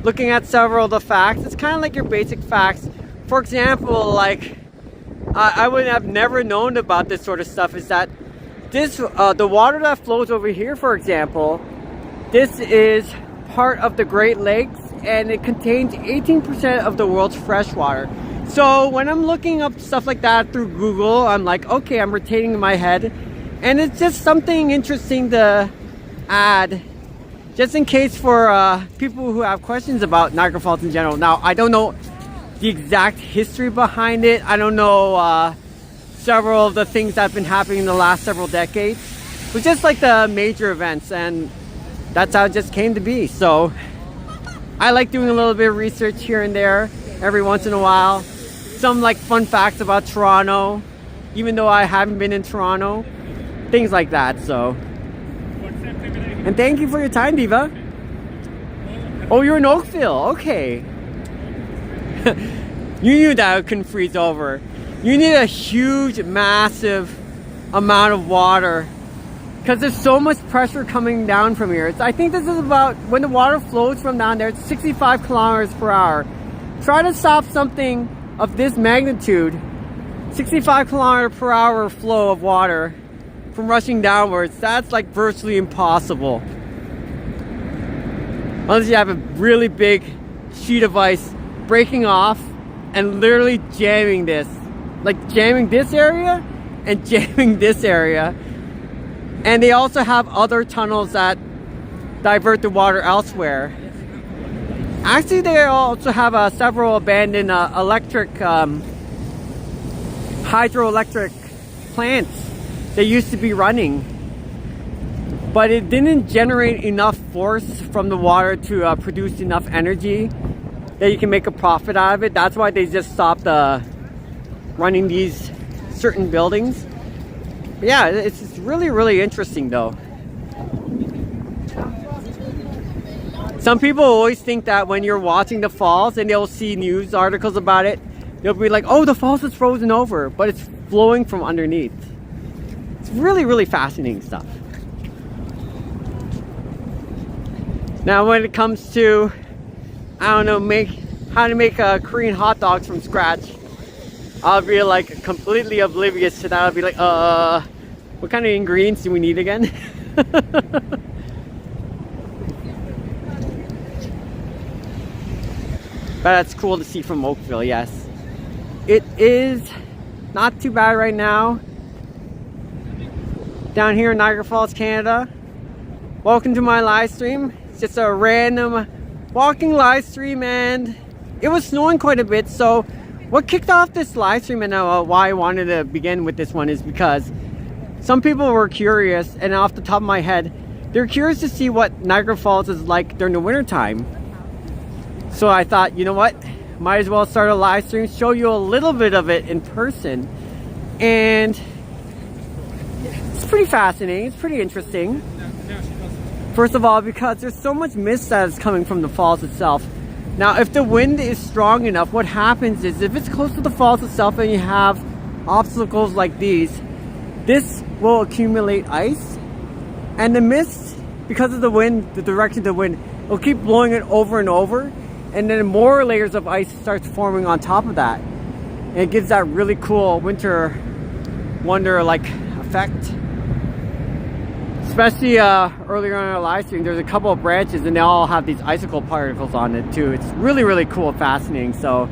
looking at several of the facts. It's kind of like your basic facts. For example, like I would have never known about this sort of stuff, is that this the water that flows over here, for example, this is part of the Great Lakes, and it contains 18% of the world's fresh water. So when I'm looking up stuff like that through Google, I'm like, okay, I'm retaining in my head, and it's just something interesting to add, just in case for people who have questions about Niagara Falls in general. Now, I don't know the exact history behind it. I don't know several of the things that have been happening in the last several decades. It was just like the major events, and that's how it just came to be. So I like doing a little bit of research here and there every once in a while. Some like fun facts about Toronto, even though I haven't been in Toronto, things like that. So And thank you for your time, Diva. Oh, you're in Oakville. Okay. You knew that it couldn't freeze over. You need a huge, massive amount of water because there's so much pressure coming down from here. I think this is about, when the water flows from down there, it's 65 kilometers per hour. Try to stop something of this magnitude, 65 kilometer per hour flow of water from rushing downwards. That's like virtually impossible. Unless you have a really big sheet of ice breaking off and literally jamming this. Like jamming this area and jamming this area. And they also have other tunnels that divert the water elsewhere. Actually, they also have several abandoned electric, hydroelectric plants that used to be running. But it didn't generate enough force from the water to produce enough energy that you can make a profit out of it. That's why they just stopped running these certain buildings. But yeah, it's really, really interesting though. Some people always think that when you're watching the falls and they'll see news articles about it, they'll be like, oh, the falls is frozen over, but it's flowing from underneath. It's really, really fascinating stuff. Now when it comes to, I don't know, how to make Korean hot dogs from scratch, I'll be like completely oblivious to that. I'll be like, what kind of ingredients do we need again? But that's cool to see from Oakville, yes. It is not too bad right now. Down here in Niagara Falls, Canada. Welcome to my live stream. It's just a random walking live stream, and it was snowing quite a bit. So what kicked off this live stream and why I wanted to begin with this one is because some people were curious, and off the top of my head, they're curious to see what Niagara Falls is like during the winter time. So I thought, you know what, might as well start a live stream, show you a little bit of it in person. And it's pretty fascinating, it's pretty interesting. First of all, because there's so much mist that is coming from the falls itself. Now, if the wind is strong enough, what happens is if it's close to the falls itself and you have obstacles like these, this will accumulate ice. And the mist, because of the wind, the direction of the wind, will keep blowing it over and over. And then more layers of ice starts forming on top of that. And it gives that really cool winter wonder-like effect. Especially earlier on in our live stream, there's a couple of branches and they all have these icicle particles on it too. It's really, really cool and fascinating. So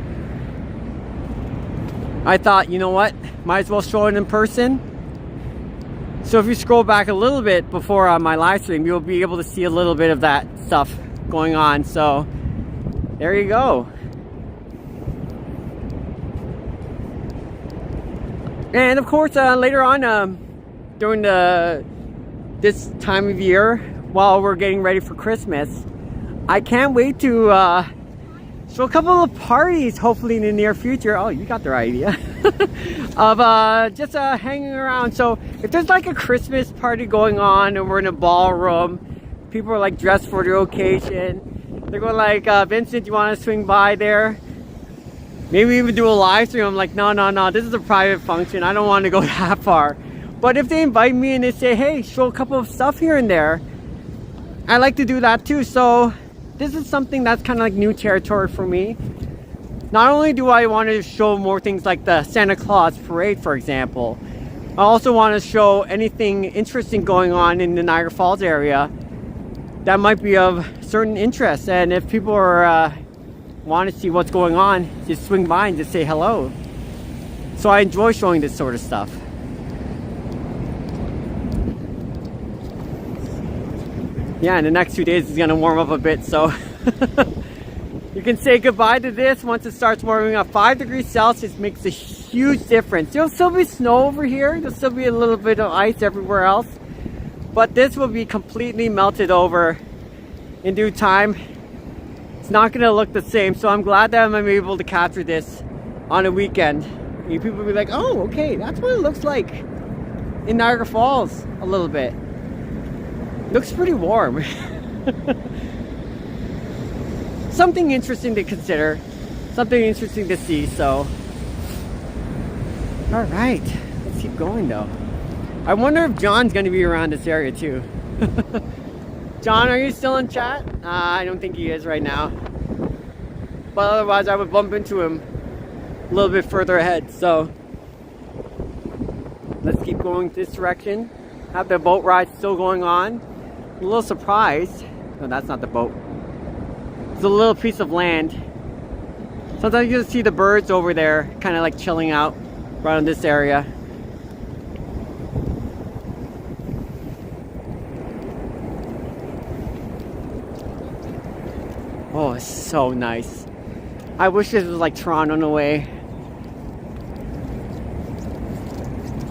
I thought, you know what, might as well show it in person. So if you scroll back a little bit before my live stream, you'll be able to see a little bit of that stuff going on. So there you go. And of course, later on during this time of year, while we're getting ready for Christmas, I can't wait to show a couple of parties, hopefully in the near future. Oh, you got the right idea. Of just hanging around. So if there's like a Christmas party going on and we're in a ballroom, people are like dressed for the occasion. They're going like, Vincent, you want to swing by there? Maybe even do a live stream. I'm like, no, this is a private function. I don't want to go that far. But if they invite me and they say, hey, show a couple of stuff here and there, I like to do that too. So this is something that's kind of like new territory for me. Not only do I want to show more things like the Santa Claus parade, for example, I also want to show anything interesting going on in the Niagara Falls area that might be of certain interest. And if people are want to see what's going on, just swing by and just say hello. So I enjoy showing this sort of stuff. Yeah, in the next 2 days it's gonna warm up a bit, so you can say goodbye to this once it starts warming up. 5 degrees Celsius makes a huge difference. There'll still be snow over here, there'll still be a little bit of ice everywhere else, but this will be completely melted over in due time. It's not gonna look the same, so I'm glad that I'm able to capture this on a weekend. People will be like, oh, okay, that's what it looks like in Niagara Falls a little bit. Looks pretty warm. Something interesting to consider. Something interesting to see, so. Alright, let's keep going though. I wonder if John's gonna be around this area too. John, are you still in chat? I don't think he is right now. But otherwise I would bump into him a little bit further ahead, so. Let's keep going this direction. Have the boat ride still going on. A little surprised. No, that's not the boat. It's a little piece of land. Sometimes you can see the birds over there, kind of like chilling out right in this area. Oh, it's so nice. I wish this was like Toronto in a way.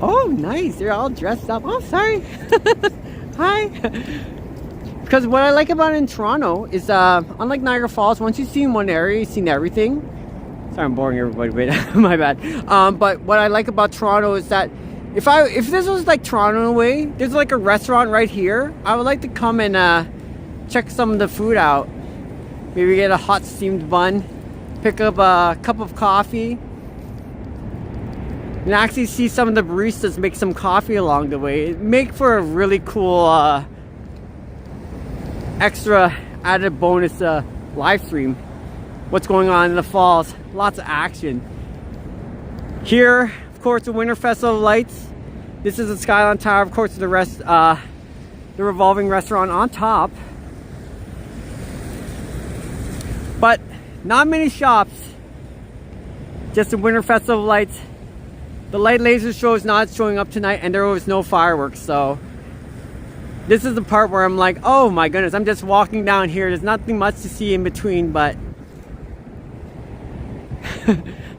Oh, nice. They're all dressed up. Oh, sorry. Hi. Because what I like about it in Toronto is, unlike Niagara Falls, once you've seen one area, you've seen everything. Sorry, I'm boring everybody, but my bad. But what I like about Toronto is that if this was like Toronto in a way, there's like a restaurant right here. I would like to come and check some of the food out. Maybe get a hot steamed bun, pick up a cup of coffee, and actually see some of the baristas make some coffee along the way. It'd make for a really cool extra added bonus live stream. What's going on in the falls? Lots of action. Here, of course, the Winter Festival of Lights. This is the Skyline Tower, of course, the revolving restaurant on top. But not many shops. Just the Winter Festival of Lights. The light laser show is not showing up tonight, and there was no fireworks, so this is the part where I'm like, oh my goodness, I'm just walking down here. There's nothing much to see in between, but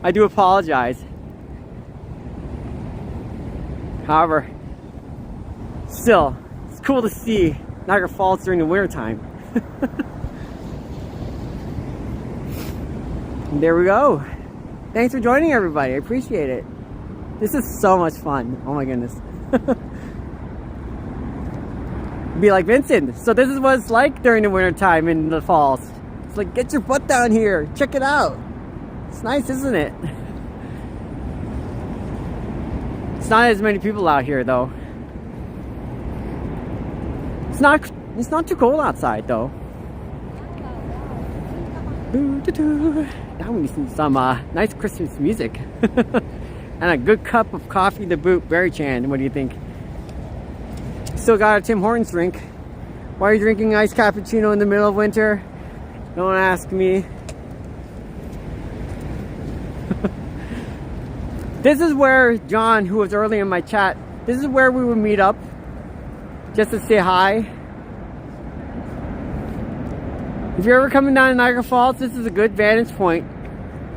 I do apologize. However, still, it's cool to see Niagara Falls during the winter time. There we go. Thanks for joining, everybody. I appreciate it. This is so much fun. Oh my goodness. Be like, Vincent, so this is what it's like during the winter time in the falls. It's like, get your butt down here. Check it out. It's nice, isn't it? It's not as many people out here though. It's not too cold outside though. Now we need some nice Christmas music. And a good cup of coffee to boot. Barry Chan, what do you think? Still got a Tim Hortons drink. Why are you drinking iced cappuccino in the middle of winter? Don't ask me. This is where John, who was early in my chat, this is where we would meet up just to say hi. If you're ever coming down to Niagara Falls, this is a good vantage point.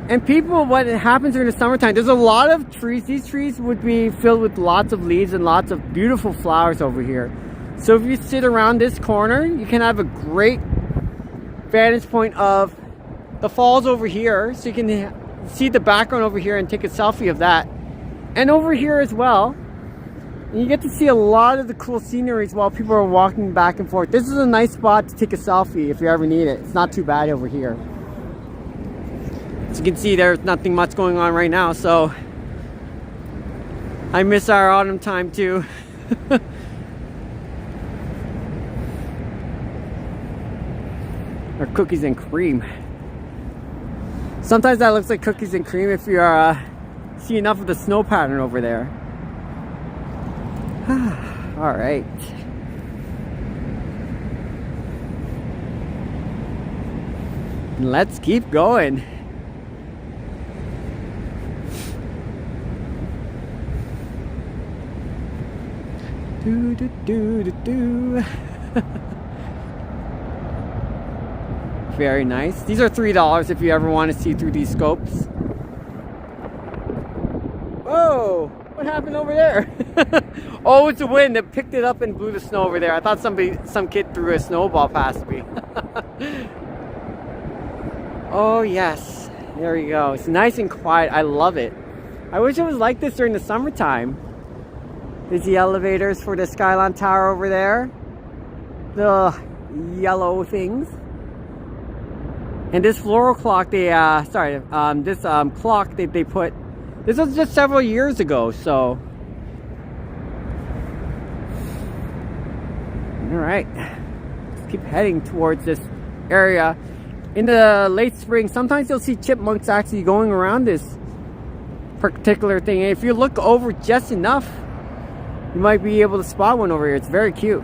And people, what happens during the summertime, there's a lot of trees. These trees would be filled with lots of leaves and lots of beautiful flowers over here. So if you sit around this corner, you can have a great vantage point of the falls over here. So you can see the background over here and take a selfie of that. And over here as well. And you get to see a lot of the cool sceneries while people are walking back and forth. This is a nice spot to take a selfie if you ever need it. It's not too bad over here. As you can see, there's nothing much going on right now, so I miss our autumn time too. Or cookies and cream. Sometimes that looks like cookies and cream if you see enough of the snow pattern over there. All right. Let's keep going. Do, do, do, do, do. Very nice. These are $3 if you ever want to see through these scopes. Whoa! What happened over there? Oh, it's the wind that picked it up and blew the snow over there. I thought some kid threw a snowball past me. Oh yes, there you go. It's nice and quiet. I love it. I wish it was like this during the summertime. There's the elevators for the Skyline Tower over there. the yellow things. And this floral clock, this clock that they put, this was just several years ago, so. All right, let's keep heading towards this area. In the late spring, sometimes you'll see chipmunks actually going around this particular thing. And if you look over just enough, you might be able to spot one over here. It's very cute.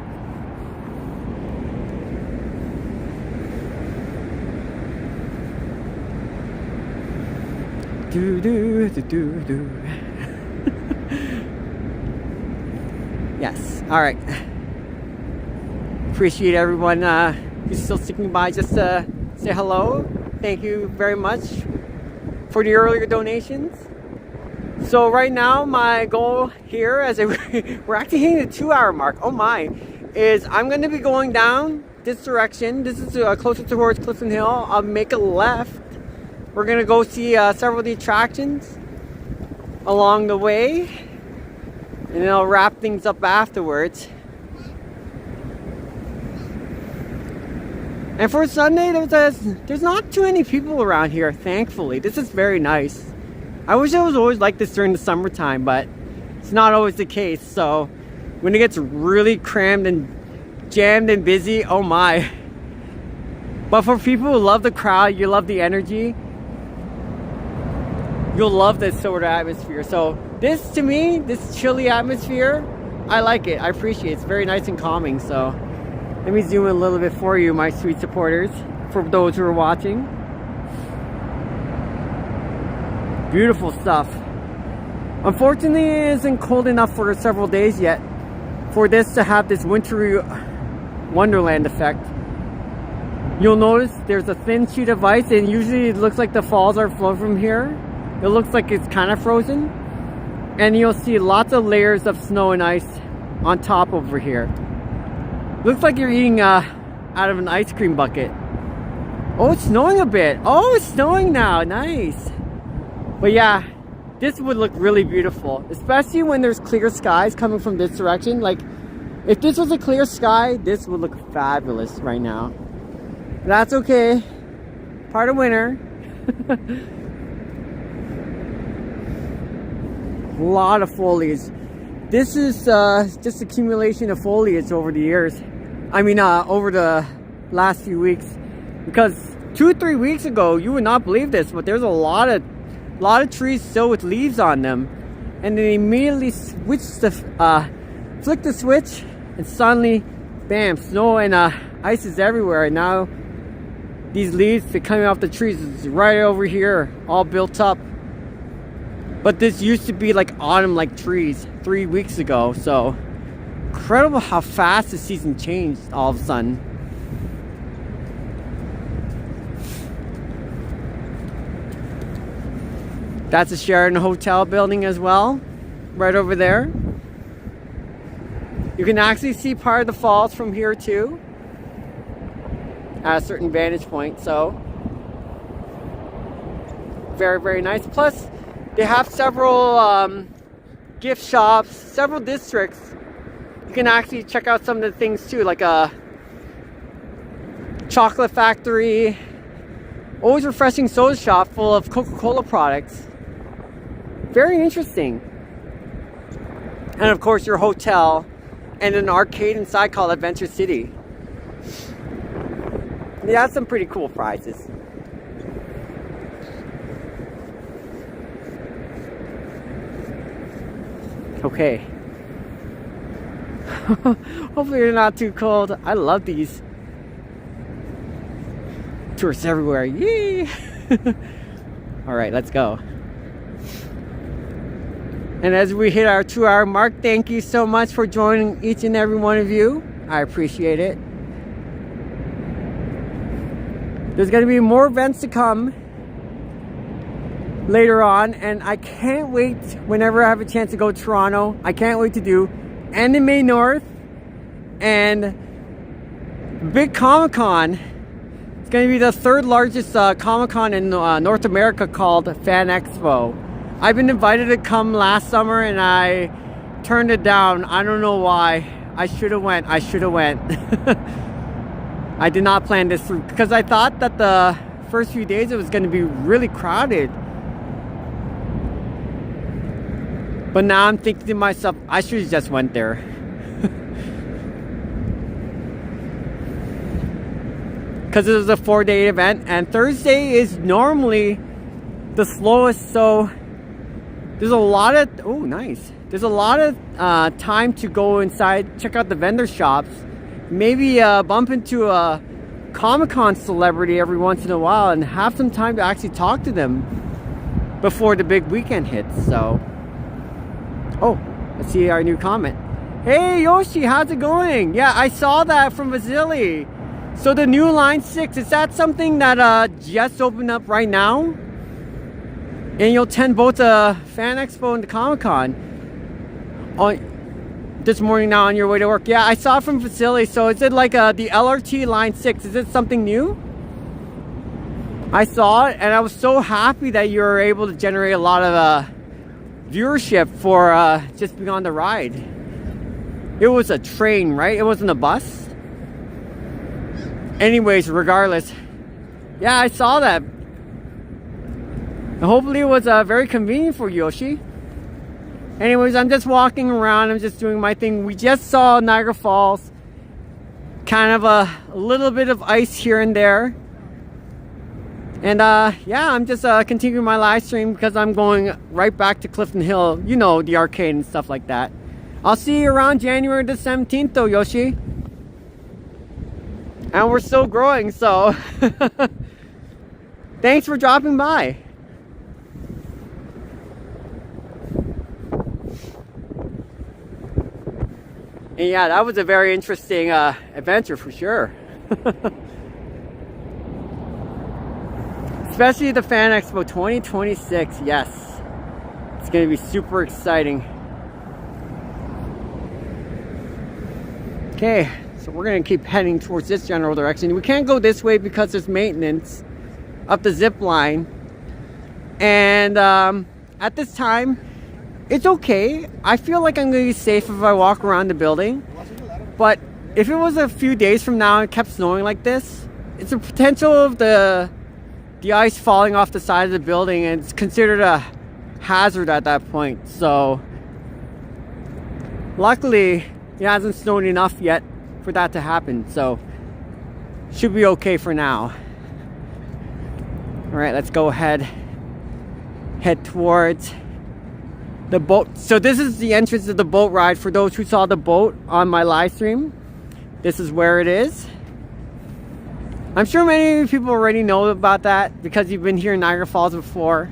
Do do do do do. Yes. All right. Appreciate everyone who's still sticking by just to say hello. Thank you very much for the earlier donations. So right now, my goal here, as we're actually hitting the 2-hour mark. Oh my! Is I'm going to be going down this direction. This is closer towards Clifton Hill. I'll make a left. We're going to go see several of the attractions along the way, and then I'll wrap things up afterwards. And for Sunday, there's not too many people around here, thankfully. This is very nice. I wish it was always like this during the summertime, but it's not always the case. So when it gets really crammed and jammed and busy, oh my. But for people who love the crowd, you love the energy, you'll love this sort of atmosphere. So this, to me, this chilly atmosphere, I like it. I appreciate it. It's very nice and calming. So let me zoom in a little bit for you, my sweet supporters, for those who are watching. Beautiful stuff. Unfortunately, it isn't cold enough for several days yet for this to have this wintry wonderland effect. You'll notice there's a thin sheet of ice, and usually it looks like the falls are flowing from here. It looks like it's kind of frozen, and you'll see lots of layers of snow and ice on top over here. Looks like you're eating out of an ice cream bucket. Oh, it's snowing a bit. Oh, it's snowing now. Nice. But yeah, this would look really beautiful, especially when there's clear skies coming from this direction. Like, if this was a clear sky, this would look fabulous right now. But that's okay. Part of winter. A lot of foliage. This is just accumulation of foliage over the years. I mean, over the last few weeks. Because 2-3 weeks ago, you would not believe this, but there's a lot of trees still with leaves on them. And then immediately flick the switch, and suddenly, bam, snow and ice is everywhere. And now these leaves that coming off the trees is right over here, all built up. But this used to be like autumn-like trees 3 weeks ago. So incredible how fast the season changed all of a sudden. That's a Sheraton Hotel building as well, right over there. You can actually see part of the falls from here too, at a certain vantage point. So very, very nice. Plus, they have several gift shops, several districts. You can actually check out some of the things too, like a chocolate factory, always refreshing soda shop full of Coca-Cola products. Very interesting. And of course your hotel and an arcade inside called Adventure City. They have some pretty cool prizes. Okay. Hopefully they're not too cold. I love these. Tourists everywhere. Yay! Alright, let's go. And as we hit our 2-hour mark, thank you so much for joining each and every one of you. I appreciate it. There's going to be more events to come later on, and I can't wait whenever I have a chance to go to Toronto. I can't wait to do Anime North and Big Comic Con. It's going to be the third largest Comic Con in North America, called Fan Expo. I've been invited to come last summer and I turned it down. I don't know why. I should have went. I should have went. I did not plan this through because I thought that the first few days it was going to be really crowded. But now I'm thinking to myself, I should have just went there. Because it was a 4-day event, and Thursday is normally the slowest, so there's a lot of, oh nice, there's a lot of time to go inside, check out the vendor shops, maybe bump into a Comic-Con celebrity every once in a while and have some time to actually talk to them before the big weekend hits. So, oh, let's see our new comment. Hey Yoshi, how's it going? Yeah, I saw that from Vasily. So the new Line 6, is that something that just opened up right now? And you'll attend both the Fan Expo and the Comic-Con this morning now on your way to work. Yeah, I saw it from Vasily. So is it like the LRT Line 6? Is it something new? I saw it and I was so happy that you were able to generate a lot of viewership for just being on the ride. It was a train, right? It wasn't a bus? Anyways, regardless, yeah, I saw that. And hopefully it was very convenient for Yoshi. Anyways, I'm just walking around. I'm just doing my thing. We just saw Niagara Falls. Kind of a little bit of ice here and there. And yeah, I'm just continuing my live stream because I'm going right back to Clifton Hill. You know, the arcade and stuff like that. I'll see you around January the 17th though, Yoshi. And we're still growing, so thanks for dropping by. And yeah, that was a very interesting adventure for sure. Especially the Fan Expo 2026, yes. It's going to be super exciting. Okay. So we're going to keep heading towards this general direction. We can't go this way because there's maintenance up the zip line. And at this time, it's okay. I feel like I'm going to be safe if I walk around the building. But if it was a few days from now and it kept snowing like this, it's a potential of the ice falling off the side of the building, and it's considered a hazard at that point. So luckily, it hasn't snowed enough yet for that to happen, so should be okay for now. All right, let's go ahead, head towards the boat. So this is the entrance of the boat ride. For those who saw the boat on my live stream, this is where it is. I'm sure many people already know about that because you've been here in Niagara Falls before.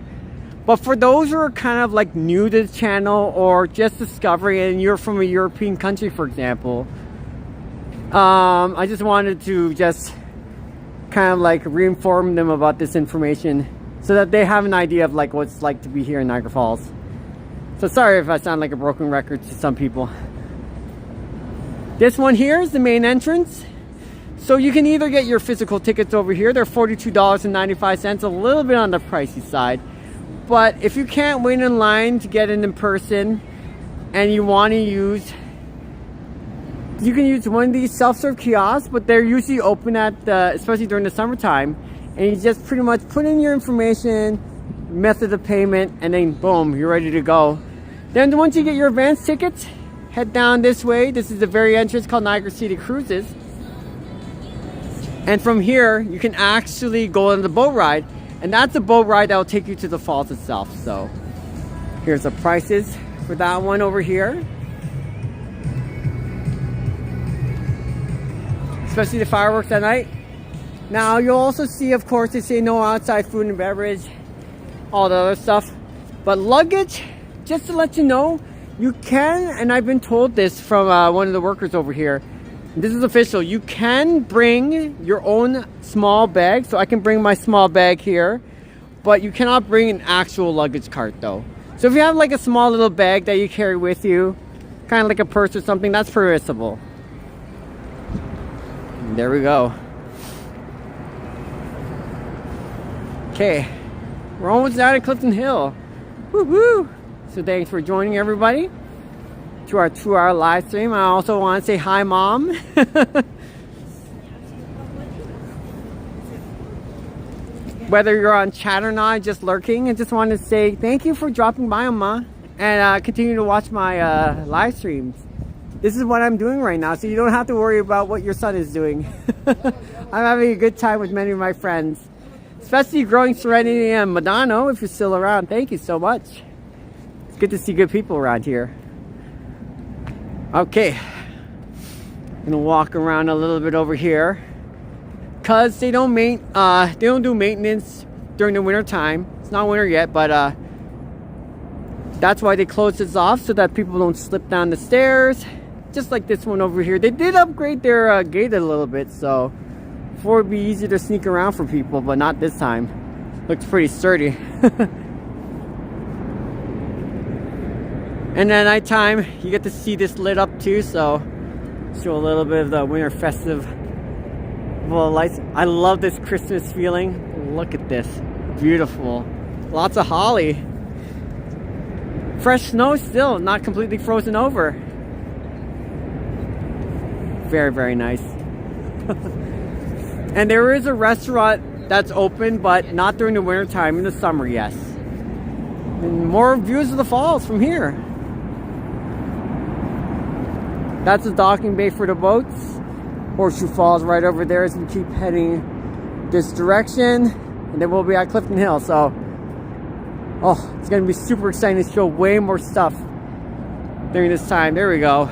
But for those who are kind of like new to the channel or just discovering it, and you're from a European country, for example, I just wanted to just kind of like re-inform them about this information so that they have an idea of like what it's like to be here in Niagara Falls. So sorry if I sound like a broken record to some people. This one here is the main entrance. So you can either get your physical tickets over here. They're $42.95, a little bit on the pricey side. But if you can't wait in line to get in person and you want to use, you can use one of these self-serve kiosks, but they're usually open at especially during the summertime, and you just pretty much put in your information, method of payment, and then boom, you're ready to go. Then once you get your advance tickets, head down this way. This is the very entrance called Niagara City Cruises, and from here you can actually go on the boat ride, and that's a boat ride that will take you to the falls itself. So here's the prices for that one over here. Especially the fireworks at night. Now you'll also see, of course, they say no outside food and beverage, all the other stuff. But luggage, just to let you know, you can, and I've been told this from one of the workers over here, this is official, you can bring your own small bag. So I can bring my small bag here, but you cannot bring an actual luggage cart though. So if you have like a small little bag that you carry with you, kind of like a purse or something, that's permissible. There we go. Okay, we're almost out of Clifton Hill. Woo-hoo! So thanks for joining, everybody. to our 2-hour live stream. I also want to say hi, Mom. Whether you're on chat or not, just lurking, I just want to say thank you for dropping by, Ma, and continue to watch my live streams. This is what I'm doing right now, so you don't have to worry about what your son is doing. I'm having a good time with many of my friends, especially Growing Serenity and Madonna. If you're still around, thank you so much. It's good to see good people around here. Okay, I'm gonna walk around a little bit over here because they don't do maintenance during the winter time. It's not winter yet, but that's why they close this off, so that people don't slip down the stairs. Just like this one over here. They did upgrade their gate a little bit, so before it'd be easier to sneak around for people, but not this time. Looks pretty sturdy. And at nighttime, you get to see this lit up too, so show a little bit of the winter festive lights. I love this Christmas feeling. Look at this. Beautiful. Lots of holly. Fresh snow still, not completely frozen over. Very, very nice. And there is a restaurant that's open, but not during the winter time. In the summer, yes. And more views of the falls from here. That's the docking bay for the boats. Horseshoe Falls right over there as we keep heading this direction. And then we'll be at Clifton Hill. So, oh, it's going to be super exciting to show way more stuff during this time. There we go.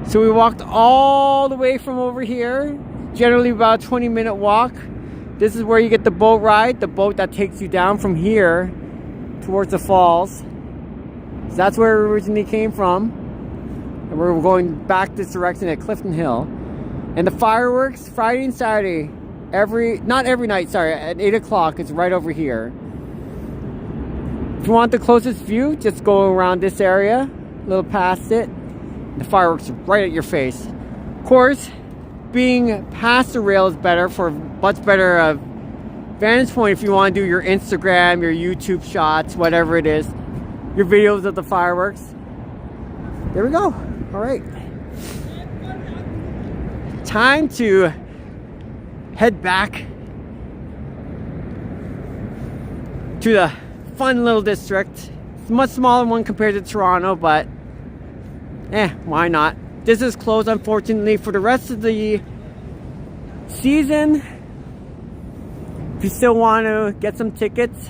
So we walked all the way from over here, generally about a 20-minute walk. This is where you get the boat ride, the boat that takes you down from here towards the falls. So that's where we originally came from. And we're going back this direction at Clifton Hill. And the fireworks, Friday and Saturday, not every night, sorry, at 8 o'clock, it's right over here. If you want the closest view, just go around this area, a little past it. The fireworks are right at your face. Of course, being past the rail is better for much better vantage point if you want to do your Instagram, your YouTube shots, whatever it is, your videos of the fireworks. There we go. All right. Time to head back to the fun little district. It's a much smaller one compared to Toronto, but why not? This is closed, unfortunately, for the rest of the season. If you still want to get some tickets,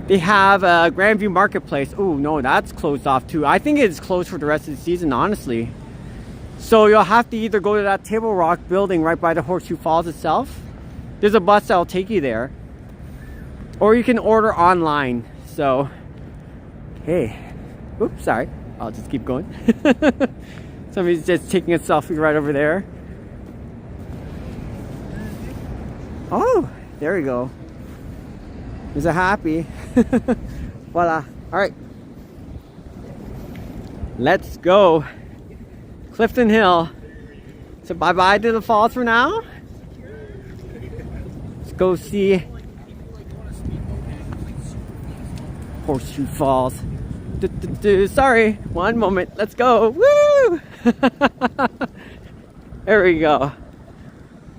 they have a Grandview Marketplace. Oh, no, that's closed off too. I think it's closed for the rest of the season, honestly. So you'll have to either go to that Table Rock building right by the Horseshoe Falls itself. There's a bus that'll take you there. Or you can order online. So, hey. Oops, sorry. I'll just keep going. Somebody's just taking a selfie right over there. Oh, there we go. There's a happy. Voila. All right. Let's go. Clifton Hill. So bye-bye to the falls for now. Let's go see Horseshoe Falls. Sorry, one moment. Let's go. Woo! There we go.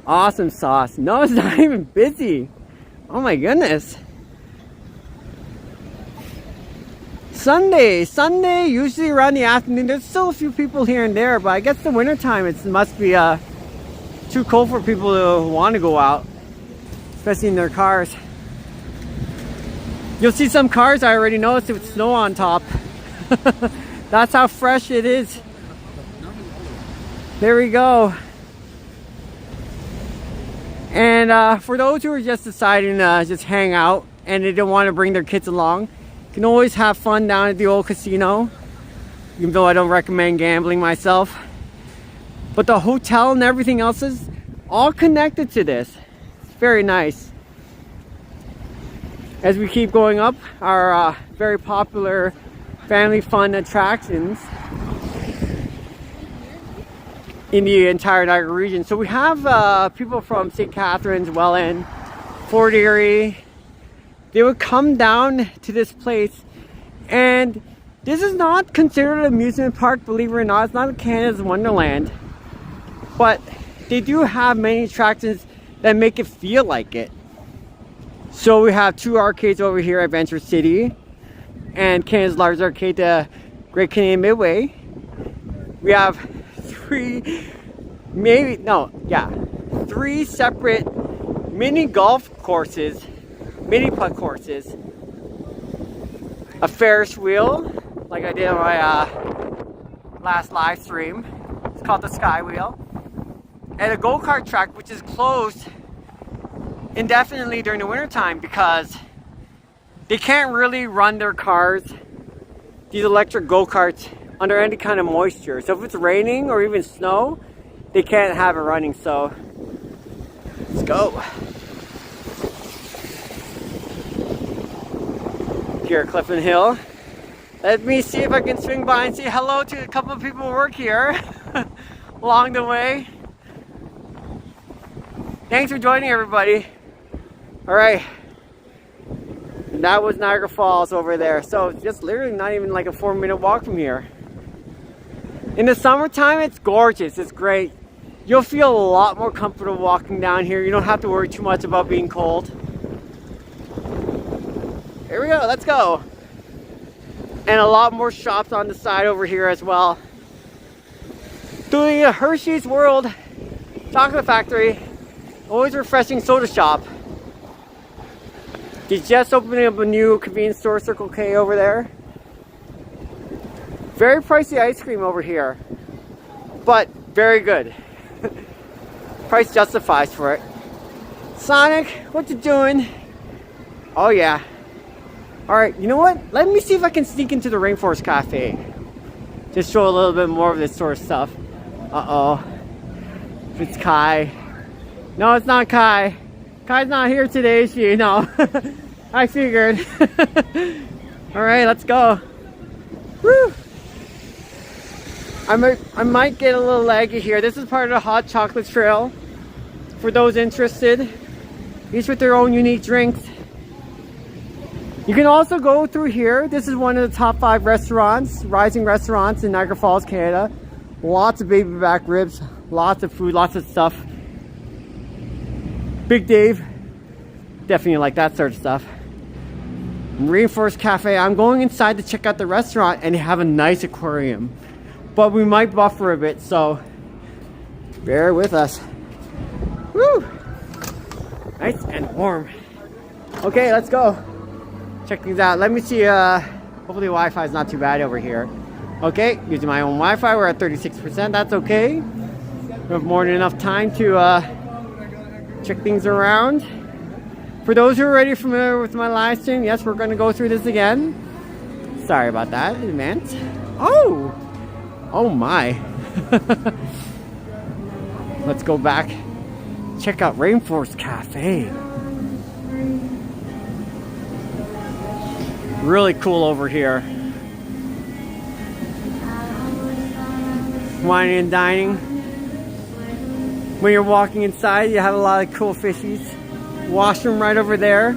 Awesome sauce. No, it's not even busy. Oh my goodness. Sunday, usually around the afternoon. There's still a few people here and there, but I guess the winter time it must be too cold for people to want to go out, especially in their cars. You'll see some cars I already noticed with snow on top. That's how fresh it is. There we go. And for those who are just deciding to just hang out and they don't want to bring their kids along, you can always have fun down at the old casino, even though I don't recommend gambling myself. But the hotel and everything else is all connected to this. It's very nice. As we keep going up our very popular family fun attractions in the entire Niagara region. So we have people from St. Catharines, Welland, Fort Erie. They would come down to this place and This is not considered an amusement park, believe it or not. It's not Canada's Wonderland. But they do have many attractions that make it feel like it. So we have 2 arcades over here at Adventure City. And Canada's largest arcade, the Great Canadian Midway. We have 3 separate mini golf courses, mini putt courses. A Ferris wheel, like I did on my last live stream. It's called the Sky Wheel. And a go-kart track, which is closed indefinitely during the winter time because they can't really run their cars, these electric go-karts, under any kind of moisture. So if it's raining or even snow, they can't have it running. So let's go. Here at Clifton Hill. Let me see if I can swing by and say hello to a couple of people who work here along the way. Thanks for joining, everybody. All right. And that was Niagara Falls over there. So just literally not even like a 4-minute walk from here. In the summertime, it's gorgeous. It's great. You'll feel a lot more comfortable walking down here. You don't have to worry too much about being cold. Here we go, let's go. And a lot more shops on the side over here as well. Doing a Hershey's World Chocolate Factory. Always refreshing soda shop. He's just opening up a new convenience store, Circle K over there. Very pricey ice cream over here, but very good. Price justifies for it. Sonic, what you doing? Oh yeah. Alright, you know what? Let me see if I can sneak into the Rainforest Cafe. Just show a little bit more of this sort of stuff. Uh-oh. It's Kai. No, it's not Kai. Kai's not here today, is she? No. I figured. Alright, let's go. Woo! I might get a little laggy here. This is part of the hot chocolate trail. For those interested. Each with their own unique drinks. You can also go through here. This is one of the top 5 restaurants, rising restaurants in Niagara Falls, Canada. Lots of baby back ribs, lots of food, lots of stuff. Big Dave, definitely like that sort of stuff. Rainforest Cafe, I'm going inside to check out the restaurant and they have a nice aquarium. But we might buffer a bit, so bear with us. Woo! Nice and warm. Okay, let's go. Check things out. Let me see, hopefully Wi-Fi is not too bad over here. Okay, using my own Wi-Fi, we're at 36%, that's okay. We have more than enough time to check things around. For those who are already familiar with my live stream, yes, we're going to go through this again. Sorry about that in advance. Oh! Oh my. Let's go back. Check out Rainforest Cafe. Really cool over here. Wining and dining. When you're walking inside, you have a lot of cool fishies. Washroom right over there.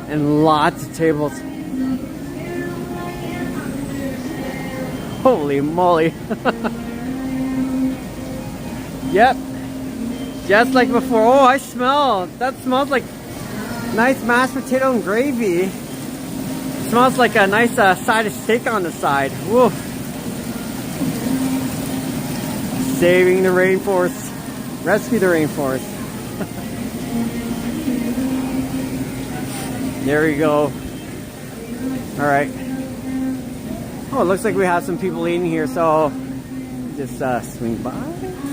And lots of tables. Holy moly. Yep. Just like before. Oh, I smell. That smells like nice mashed potato and gravy. Smells like a nice side of steak on the side. Woof. Saving the rainforest. Rescue the rainforest. There we go. Alright. Oh, it looks like we have some people eating here, so just swing by.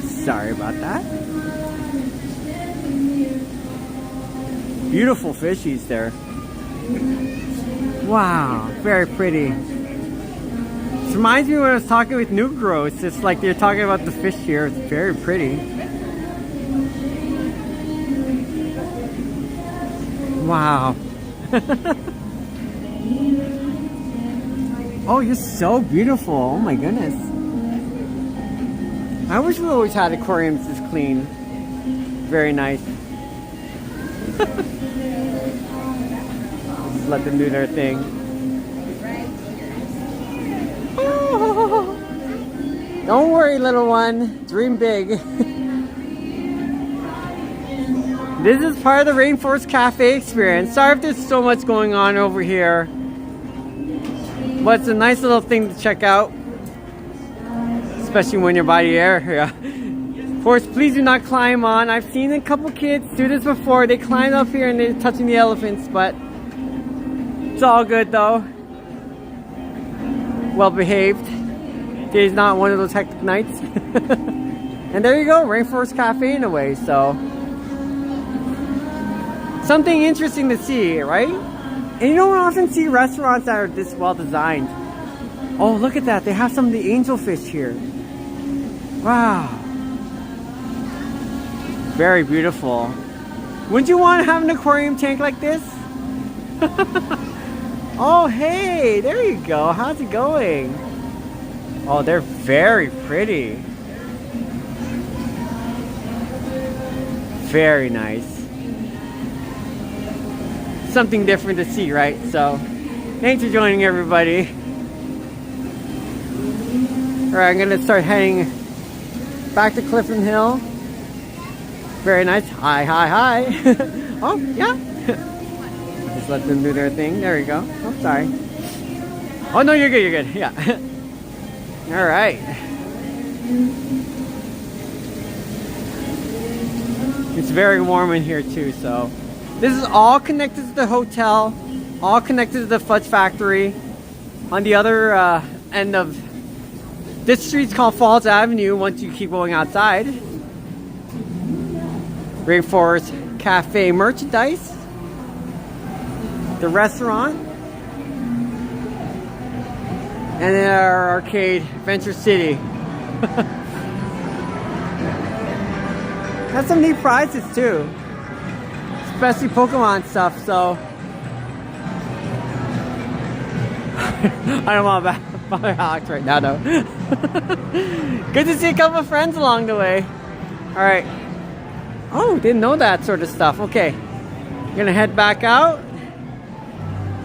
Sorry about that. Beautiful fishies there. Wow, very pretty. This reminds me when I was talking with Nugro. It's just like they're talking about the fish here. It's very pretty. Wow. Oh, you're so beautiful. Oh my goodness. I wish we always had aquariums this clean. Very nice. Just let them do their thing. Don't worry, little one. Dream big. This is part of the Rainforest Cafe experience. Sorry if there's so much going on over here. But it's a nice little thing to check out. Especially when you're by the area. Of course, please do not climb on. I've seen a couple kids do this before. They climb up here and they're touching the elephants, but it's all good though. Well behaved. Today's not one of those hectic nights. And there you go, Rainforest Cafe in a way, so. Something interesting to see, right? And you don't often see restaurants that are this well designed. Oh, look at that. They have some of the angelfish here. Wow. Very beautiful. Wouldn't you want to have an aquarium tank like this? Oh, hey, there you go. How's it going? Oh, they're very pretty. Very nice. Something different to see, right? So, thanks for joining, everybody. Alright, I'm gonna start heading back to Clifton Hill. Very nice. Hi, hi, hi. Oh, yeah. Just let them do their thing. There we go. Oh, sorry. Oh, no, you're good, you're good. Yeah. Alright. It's very warm in here, too, so. This is all connected to the hotel, all connected to the fudge factory. On the other end of this street's called Falls Avenue once you keep going outside. Rainforest Cafe merchandise. The restaurant. And then our arcade, Adventure City. Has some neat prizes too. Especially Pokemon stuff, so. I don't want to bother Alex right now, though. Good to see a couple of friends along the way. Alright. Oh, didn't know that sort of stuff. Okay. Gonna head back out.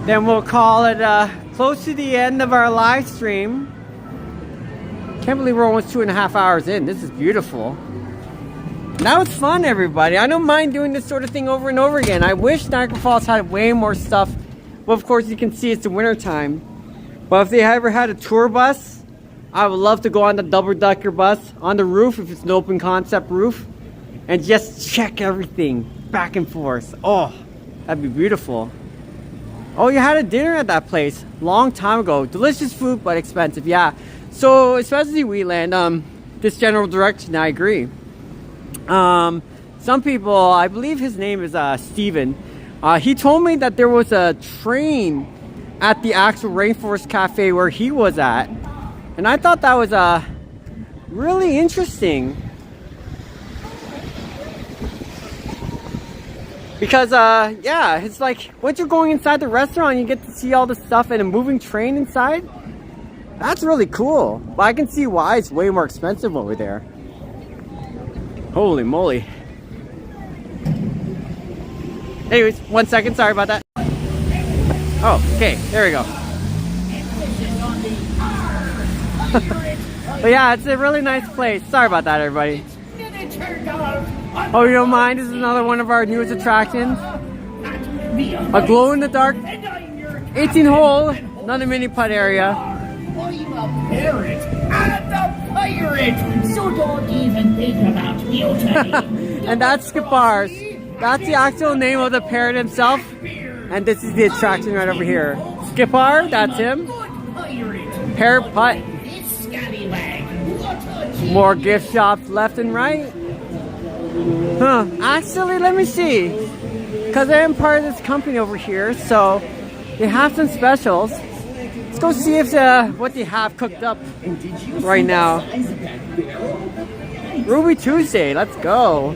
Then we'll call it close to the end of our live stream. Can't believe we're almost 2.5 hours in. This is beautiful. That was fun, everybody. I don't mind doing this sort of thing over and over again. I wish Niagara Falls had way more stuff. Well, of course, you can see it's the winter time. But if they ever had a tour bus, I would love to go on the double-decker bus on the roof, if it's an open concept roof, and just check everything back and forth. Oh, that'd be beautiful. Oh, you had a dinner at that place long time ago. Delicious food, but expensive. Yeah. So, especially Wheatland, this general direction, I agree. Some people, I believe his name is Steven. He told me that there was a train at the actual Rainforest Cafe where he was at, and I thought that was really interesting because yeah, it's like once you're going inside the restaurant, you get to see all the stuff and a moving train inside. That's really cool, but I can see why it's way more expensive over there. Holy moly. Anyways, 1 second, sorry about that. Oh, okay, there we go. But yeah, it's a really nice place. Sorry about that, everybody. Oh, you don't mind? This is another one of our newest attractions. A glow-in-the-dark 18-hole, another mini putt area. I'm a parrot and a pirate, so don't even think about mutiny. And that's Skipars. That's the actual name of the parrot himself. And this is the attraction right over here. Skipar, that's him. Parrot putt. More gift shops left and right. Huh. Actually, let me see. Because I am part of this company over here, so they have some specials. Let's go see if what they have cooked up right now. Ruby Tuesday, let's go.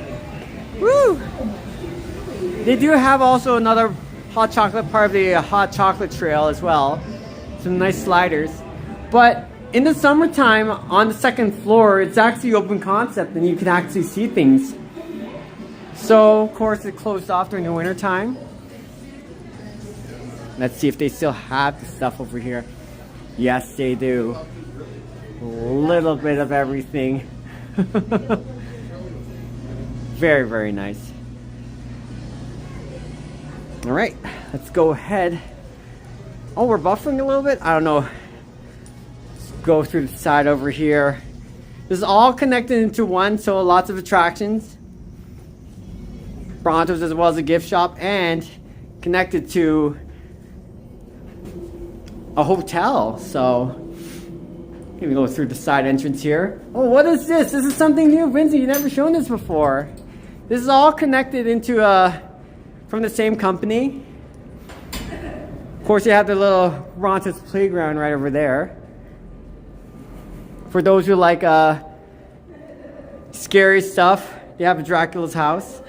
Woo! They do have also another hot chocolate part of the hot chocolate trail as well. Some nice sliders. But in the summertime, on the second floor, it's actually open concept and you can actually see things. So, of course, it closed off during the winter time. Let's see if they still have the stuff over here. Yes, they do. little bit of everything. Very, very nice. All right, let's go ahead. Oh, we're buffering a little bit? I don't know. Let's go through the side over here. This is all connected into one, so lots of attractions. Brontos as well as a gift shop, and connected to a hotel. So you can go through the side entrance here. Oh, what is this? This is something new, Vincent. You've never shown this before. This is all connected into from the same company. Of course, you have the little Brontos playground right over there. For those who like scary stuff, you have Dracula's house.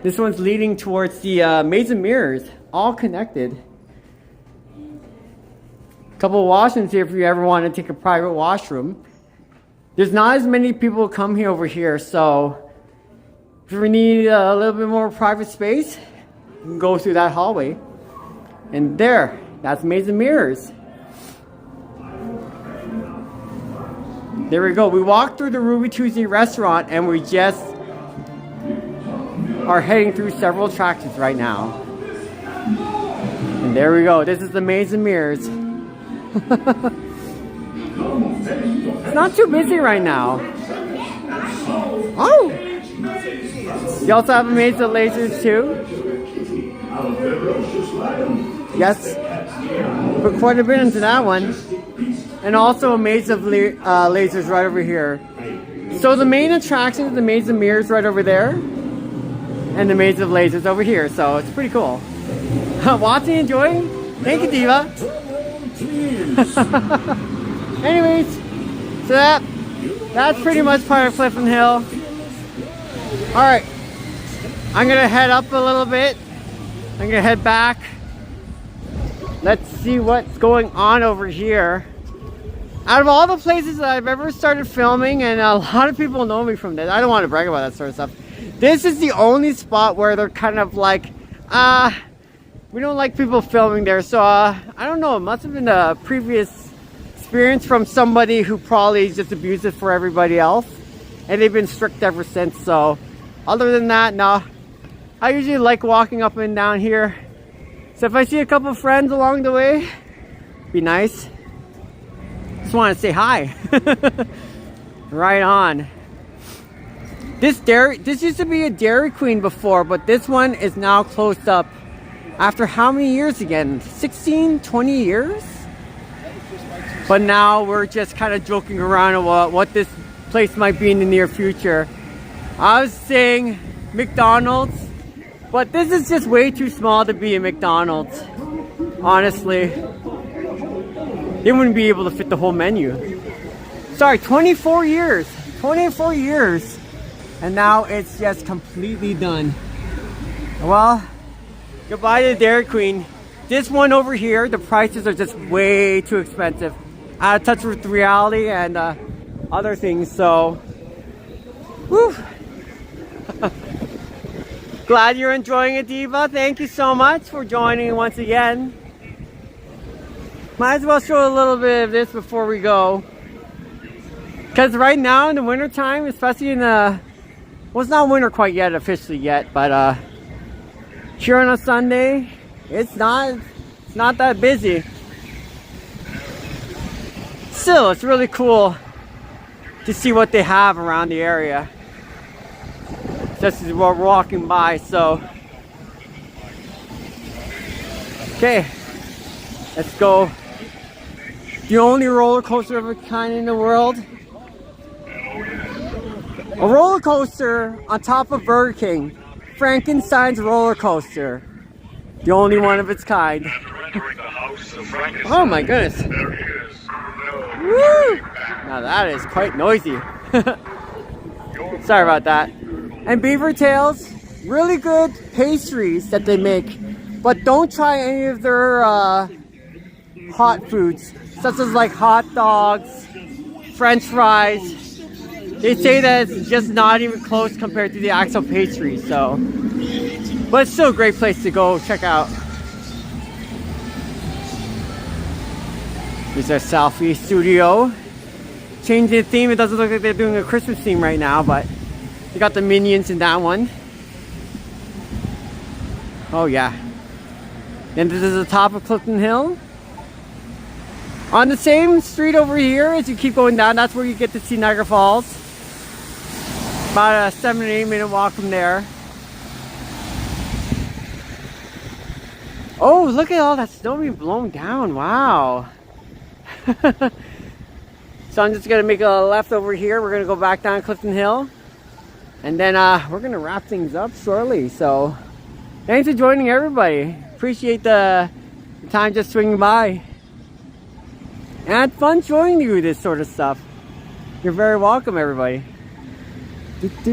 This one's leading towards the Maze of Mirrors, all connected. A couple of washrooms here if you ever want to take a private washroom. There's not as many people come here over here, so if you need a little bit more private space, you can go through that hallway. And there, that's Maze of Mirrors. There we go. We walked through the Ruby Tuesday restaurant and we just are heading through several attractions right now. And there we go. This is the Maze of Mirrors. It's not too busy right now. Oh! You also have a Maze of Lasers too. Yes. Put quite a bit into that one. And also a Maze of Lasers right over here. So the main attraction is the Maze of Mirrors right over there. And the Maze of Lasers over here. So it's pretty cool. Watching, enjoying? Thank you, Diva. Anyways, so that's pretty much part of Clifton Hill. Alright. I'm going to head up a little bit. I'm going to head back. Let's see what's going on over here. Out of all the places that I've ever started filming, and a lot of people know me from this, I don't want to brag about that sort of stuff. This is the only spot where they're kind of like, we don't like people filming there. So I don't know, it must have been a previous experience from somebody who probably just abused it for everybody else. And they've been strict ever since. So other than that, no. I usually like walking up and down here. So if I see a couple friends along the way, be nice. Just want to say hi. Right on. This used to be a Dairy Queen before, but this one is now closed up. After how many years again? 16, 20 years? But now we're just kind of joking around about what this place might be in the near future. I was saying McDonald's, but this is just way too small to be a McDonald's. Honestly. They wouldn't be able to fit the whole menu. Sorry, 24 years. 24 years. And now it's just completely done. Well, goodbye to Dairy Queen. This one over here, the prices are just way too expensive. Out of touch with reality and other things, so whew. Glad you're enjoying it, Diva. Thank you so much for joining once again. Might as well show a little bit of this before we go. Because right now in the winter time, especially in the, well, it's not winter quite yet officially yet, but here on a Sunday, it's not that busy. Still, it's really cool to see what they have around the area. Just as we're walking by, so. Okay, let's go. The only roller coaster of its kind in the world. A roller coaster on top of Burger King. Frankenstein's roller coaster. The only one of its kind. Oh my goodness. Woo! Now that is quite noisy. Sorry about that. And Beaver Tails, really good pastries that they make. But don't try any of their hot foods, such as like hot dogs, French fries. They say that it's just not even close compared to the actual pastries, so. But it's still a great place to go check out. Here's our selfie studio. Changing the theme. It doesn't look like they're doing a Christmas theme right now, but you got the Minions in that one. Oh yeah. And this is the top of Clifton Hill. On the same street over here, as you keep going down, that's where you get to see Niagara Falls. About a 7 or 8 minute walk from there. Oh, look at all that snow being blown down. Wow. So I'm just going to make a left over here. We're going to go back down Clifton Hill. And then we're going to wrap things up shortly. So thanks for joining, everybody. Appreciate the time just swinging by. And I had fun showing you this sort of stuff. You're very welcome, everybody. It'd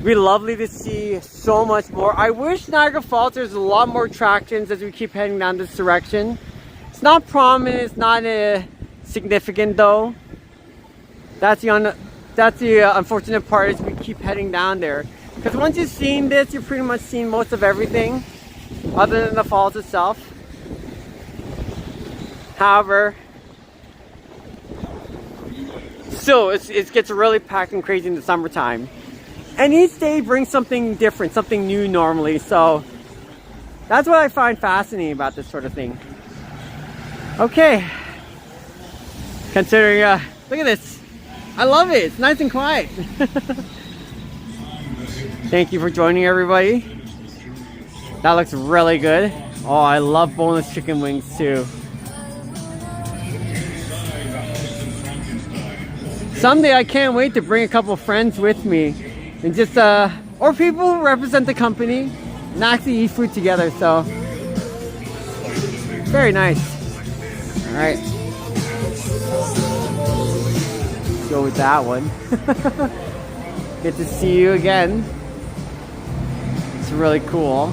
be lovely to see so much more. I wish Niagara Falls there's a lot more attractions as we keep heading down this direction. It's not prominent, it's not significant though. That's the unfortunate part is we keep heading down there. Because once you've seen this, you've pretty much seen most of everything other than the falls itself. However, still it gets really packed and crazy in the summertime. And each day brings something different, something new normally. So that's what I find fascinating about this sort of thing. Okay. Considering, look at this. I love it. It's nice and quiet. Thank you for joining, everybody. That looks really good. Oh, I love boneless chicken wings too. Someday I can't wait to bring a couple friends with me and just or people who represent the company and actually eat food together. So very nice. All right, go with that one. Good to see you again. It's really cool.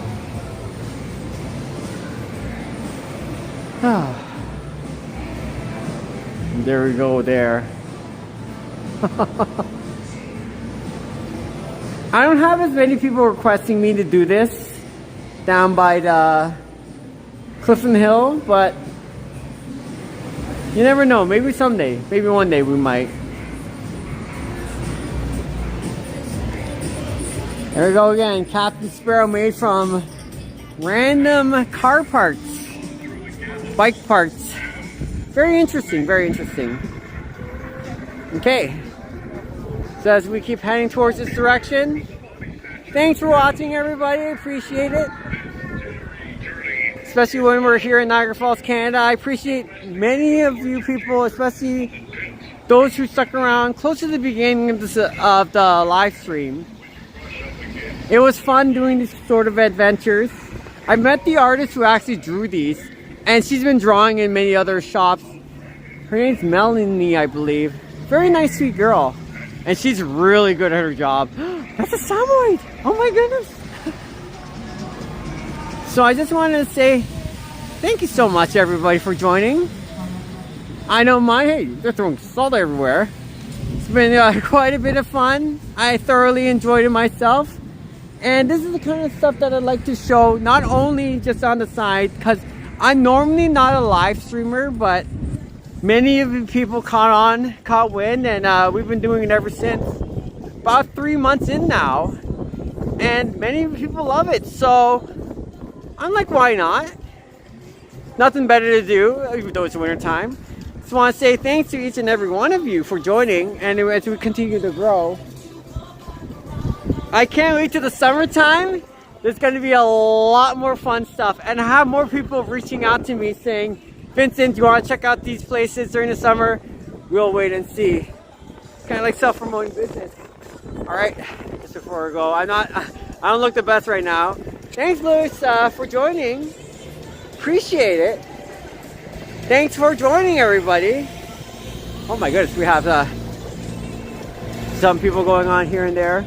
There we go there. I don't have as many people requesting me to do this down by the Clifton Hill, but you never know. Maybe someday, maybe one day we might. There we go again. Captain Sparrow made from random car parts, bike parts. Very interesting, very interesting. Okay. So as we keep heading towards this direction, thanks for watching, everybody. I appreciate it. Especially when we're here in Niagara Falls, Canada. I appreciate many of you people, especially those who stuck around close to the beginning of the live stream. It was fun doing these sort of adventures. I met the artist who actually drew these, and she's been drawing in many other shops. Her name's Melanie, I believe. Very nice, sweet girl. And she's really good at her job. That's a Samoyed! Oh my goodness! So I just wanted to say thank you so much, everybody, for joining. I know hey, they're throwing salt everywhere. It's been quite a bit of fun. I thoroughly enjoyed it myself. And this is the kind of stuff that I'd like to show, not only just on the side, because I'm normally not a live streamer, but many of the people caught wind, and we've been doing it ever since. About 3 months in now, and many people love it. So I'm like, why not? Nothing better to do, even though it's winter time. Just want to say thanks to each and every one of you for joining, and as we continue to grow. I can't wait till the summertime. There's going to be a lot more fun stuff, and I have more people reaching out to me saying, Vincent, do you want to check out these places during the summer? We'll wait and see. It's kind of like self-promoting business. All right, just before I go, I don't look the best right now. Thanks, Louis, for joining. Appreciate it. Thanks for joining, everybody. Oh my goodness, we have some people going on here and there.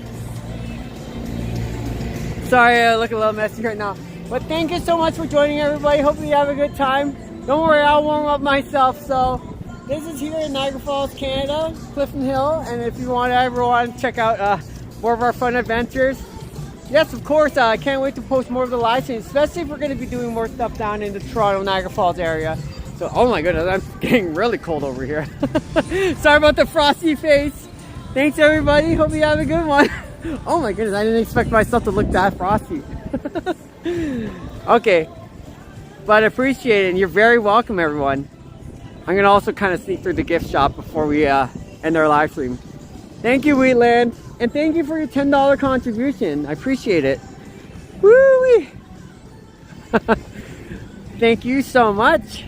Sorry, I look a little messy right now. But thank you so much for joining, everybody. Hopefully you have a good time. Don't worry, I'll warm up myself. So this is here in Niagara Falls, Canada, Clifton Hill. And if you ever want to check out more of our fun adventures, yes, of course, I can't wait to post more of the live streams, especially if we're going to be doing more stuff down in the Toronto, Niagara Falls area. So, oh my goodness, I'm getting really cold over here. Sorry about the frosty face. Thanks, everybody. Hope you have a good one. Oh my goodness, I didn't expect myself to look that frosty. Okay, but I appreciate it, and you're very welcome, everyone. I'm going to also kind of sneak through the gift shop before we end our live stream. Thank you, Wheatland, and thank you for your $10 contribution. I appreciate it. Woo-wee! Thank you so much.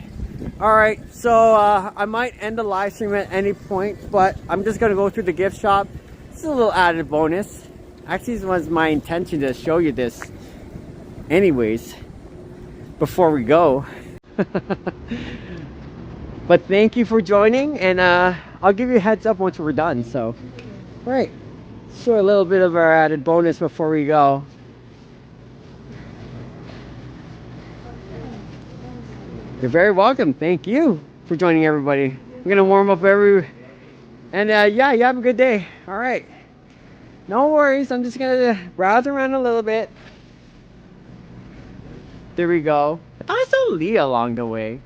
Alright, so I might end the live stream at any point, but I'm just going to go through the gift shop. This is a little added bonus. Actually, it was my intention to show you this anyways before we go. But thank you for joining, and I'll give you a heads up once we're done. So, right, show a little bit of our added bonus before we go. You're very welcome. Thank you for joining, everybody. I'm gonna warm up and yeah, you have a good day. All right, no worries. I'm just gonna browse around a little bit. There we go. I thought I saw Leah along the way.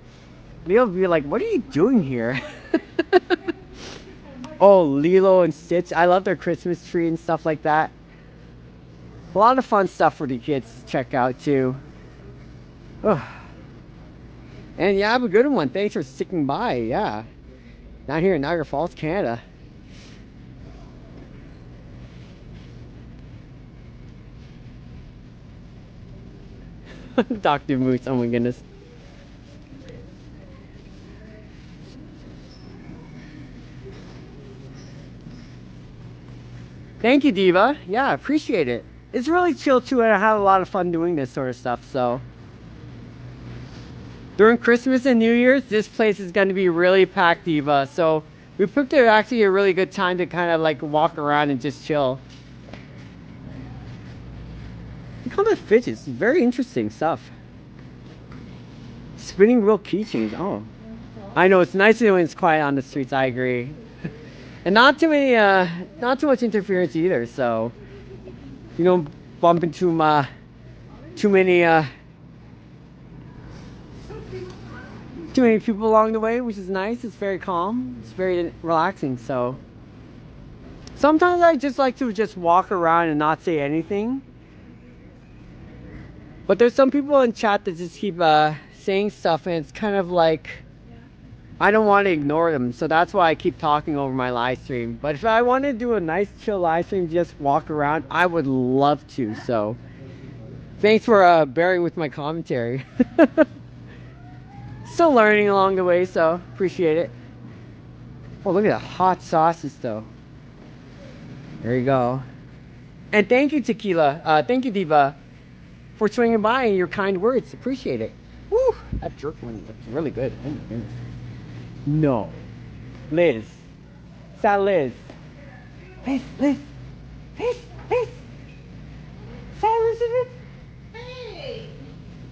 Leah would be like, what are you doing here? Oh, Lilo and Stitch. I love their Christmas tree and stuff like that. A lot of fun stuff for the kids to check out too. Oh. And yeah, have a good one. Thanks for sticking by. Yeah. Down here in Niagara Falls, Canada. Dr. Moose, oh my goodness. Thank you, Diva. Yeah, I appreciate it. It's really chill too, and I have a lot of fun doing this sort of stuff, so. During Christmas and New Year's, this place is going to be really packed, Diva. So we picked actually a really good time to kind of like walk around and just chill. Look at all the fidgets. Very interesting stuff. Spinning wheel keychains. Oh, I know it's nice when it's quiet on the streets. I agree, and not too much interference either. So you don't bump into too many people along the way, which is nice. It's very calm. It's very relaxing. So sometimes I just like to just walk around and not say anything. But there's some people in chat that just keep saying stuff, and it's kind of like I don't want to ignore them, so that's why I keep talking over my live stream. But if I want to do a nice chill live stream, just walk around, I would love to. So thanks for bearing with my commentary. Still learning along the way, so appreciate it. Oh, look at the hot sauces though. There you go. And thank you, Tequila. Thank you, Diva, for swinging by and your kind words. Appreciate it. Woo! That jerk one looks really good. Oh my goodness. No. Liz. Is that Liz? Liz. Is that Elizabeth? Hey!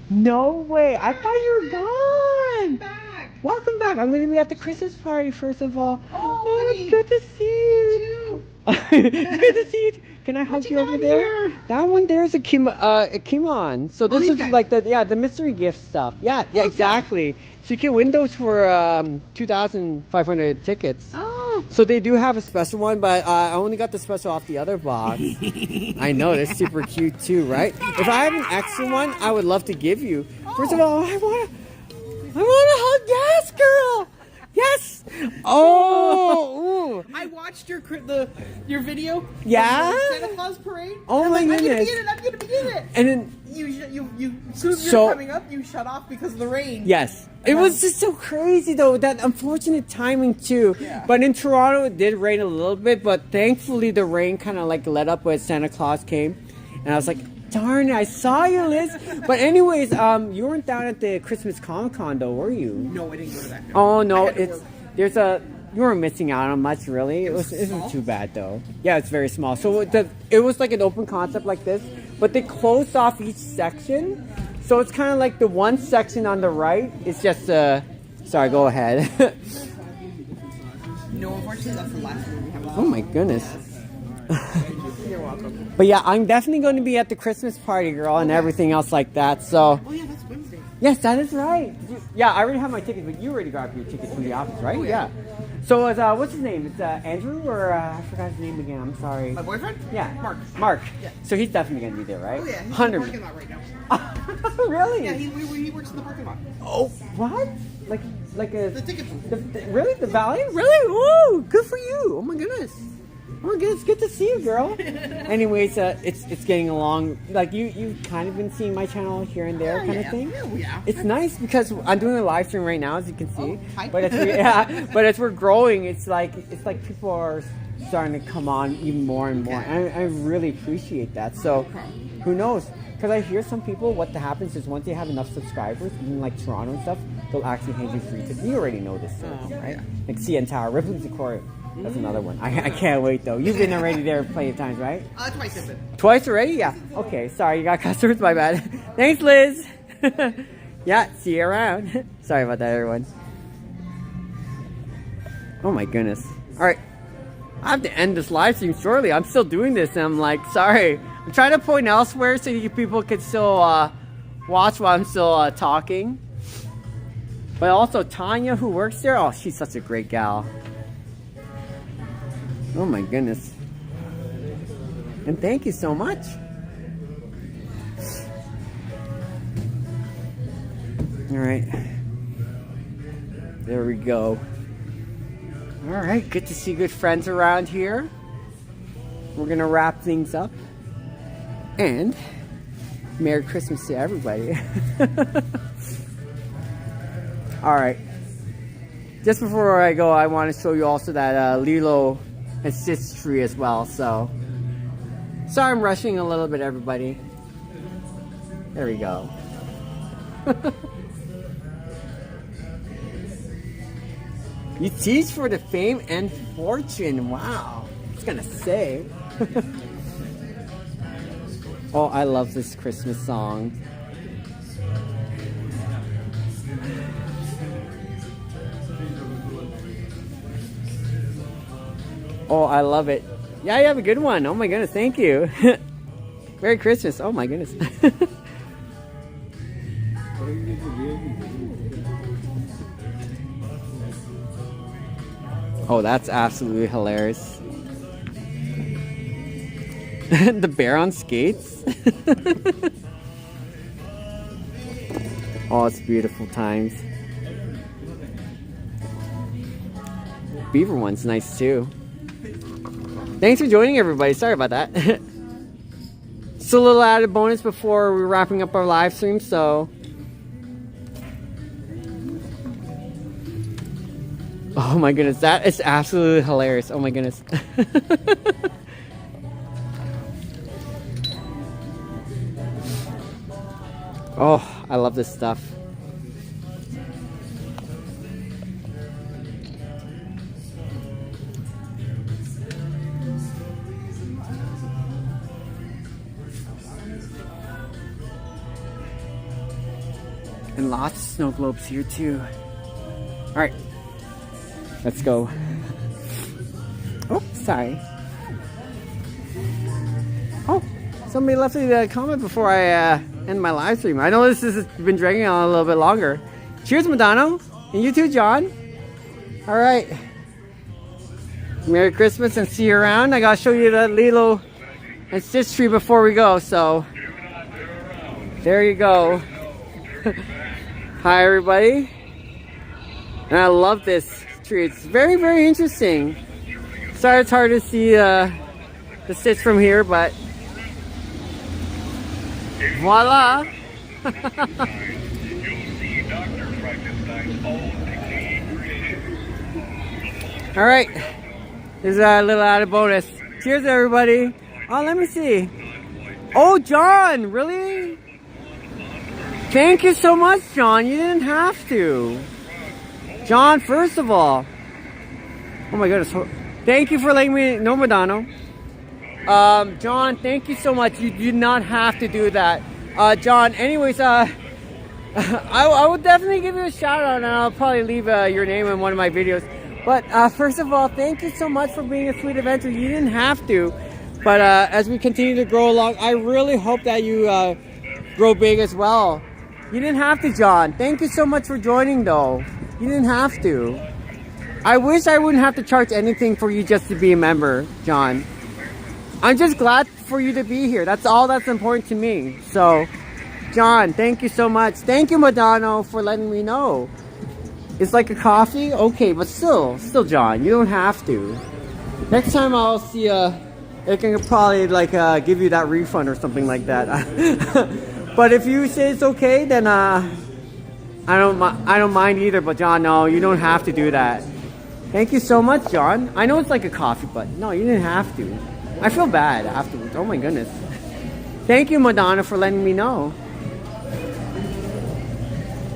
No way. I thought you were gone. Back! Welcome back. I'm going to be at the Christmas party, first of all. Oh, it's good to see you. It's good to see you. Can I hug you over there? Here? That one there is a Kimon. So this is like the mystery gift stuff. Yeah, exactly. So you can win those for 2,500 tickets. Oh. So they do have a special one, but I only got the special off the other box. I know, that's super cute too, right? If I have an extra one, I would love to give you. First of all, I want to hug. Yes, girl. Yes. Oh. I watched your video. Yeah. Santa Claus parade. Oh my goodness. I'm gonna begin it. And then you soon as you're coming up, you shut off because of the rain. Yes. It was just so crazy though, that unfortunate timing too. Yeah. But in Toronto it did rain a little bit, but thankfully the rain kind of like let up when Santa Claus came. And I was like, darn it, I saw you, Liz. But anyways, you weren't down at the Christmas Comic-Con though, were you? No, I didn't go to that. Oh no, you weren't missing out on much really. It wasn't too bad though. Yeah, it's very small. So it was like an open concept like this, but they closed off each section. So it's kind of like the one section on the right is just sorry, go ahead. No, unfortunately that's the last one we have. Oh my goodness. You're welcome. But yeah, I'm definitely going to be at the Christmas party, girl, and everything else like that. So. Oh yeah, that's Wednesday. Yes, that is right. Yeah, I already have my tickets, but you already got your tickets from the office, right? Oh, yeah. So, what's his name? It's Andrew, or I forgot his name again. I'm sorry. My boyfriend? Yeah, Mark. Mark. Yeah. So he's definitely gonna be there, right? Oh yeah, he's in the 100. parking lot right now. Really? Yeah, he works in the parking lot. Oh, what? Like a The ticket booth. really the valley? Really? Ooh, good for you. Oh my goodness. Oh my goodness, good to see you, girl. Anyways, it's getting along. Like you've kind of been seeing my channel here and there, kind of thing. Yeah. It's nice because I'm doing a live stream right now, as you can see. Oh, hi. But as we're growing, it's like people are starting to come on even more and more. Okay. I really appreciate that. So, who knows? Because I hear some people, what happens is once they have enough subscribers, even like Toronto and stuff, they'll actually hand you free tickets. You already know this, right? Yeah. Like CN Tower, Ripley's Aquarium. That's another one. I can't wait though. You've been already there plenty of times, right? Twice I've been. Twice already? Yeah. Okay, sorry, you got customers, my bad. Thanks, Liz. Yeah, see you around. Sorry about that, everyone. Oh my goodness. Alright. I have to end this live stream shortly. I'm still doing this and I'm like, sorry. I'm trying to point elsewhere so people can still watch while I'm still talking. But also Tanya, who works there, oh, she's such a great gal. Oh my goodness. And thank you so much. Alright. There we go. Alright, good to see good friends around here. We're gonna wrap things up. And Merry Christmas to everybody. Alright. Just before I go, I want to show you also that Lilo and Stitch tree as well. So, sorry I'm rushing a little bit, everybody. There we go. You teach for the fame and fortune. Wow. I was gonna say. Oh, I love this Christmas song. Oh, I love it. Yeah, you have a good one. Oh my goodness, thank you. Merry Christmas. Oh my goodness. Oh, that's absolutely hilarious. The bear on skates. Oh, it's beautiful times. Beaver one's nice too. Thanks for joining, everybody. Sorry about that. Just a little added bonus before we're wrapping up our live stream, so. Oh my goodness, that is absolutely hilarious. Oh my goodness. Oh, I love this stuff. And lots of snow globes here too. Alright, let's go. Oh, sorry. Oh, somebody left me a comment before I end my live stream. I know this has been dragging on a little bit longer. Cheers, Madonna. And you too, John. Alright. Merry Christmas and see you around. I gotta show you the Lilo and Stitch tree before we go, so there you go. Hi everybody. And I love this tree. It's very, very interesting. Sorry it's hard to see the Stitch from here, but voila. Alright. There's a little added bonus. Cheers everybody. Oh, let me see. Oh, John, really? Thank you so much, John. You didn't have to. John, first of all. Oh my goodness. Thank you for letting me know, Madonna. John, thank you so much. You did not have to do that. John, anyways, I will definitely give you a shout out and I'll probably leave your name in one of my videos. But first of all, thank you so much for being a sweet adventure. You didn't have to. But as we continue to grow along, I really hope that you grow big as well. You didn't have to, John. Thank you so much for joining, though. You didn't have to. I wish I wouldn't have to charge anything for you just to be a member, John. I'm just glad for you to be here. That's all that's important to me. So, John, thank you so much. Thank you, Madonna, for letting me know. It's like a coffee? Okay, but still, John, you don't have to. Next time I'll see I can probably like give you that refund or something like that. But if you say it's okay, then I don't mind either. But John, no, you don't have to do that. Thank you so much, John. I know it's like a coffee, but no, you didn't have to. I feel bad afterwards. Oh my goodness. Thank you, Madonna, for letting me know.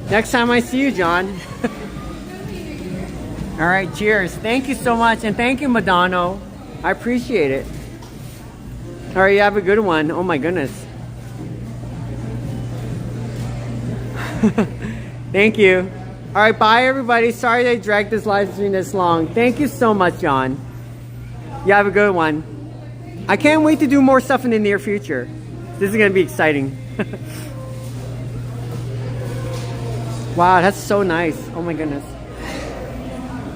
Next time I see you, John. All right, cheers. Thank you so much, and thank you, Madonna. I appreciate it. All right, you have a good one. Oh my goodness. Thank you. All right, bye everybody. Sorry I dragged this live stream this long. Thank you so much, John. You have a good one. I can't wait to do more stuff in the near future. This is gonna be exciting. Wow, that's so nice. Oh my goodness.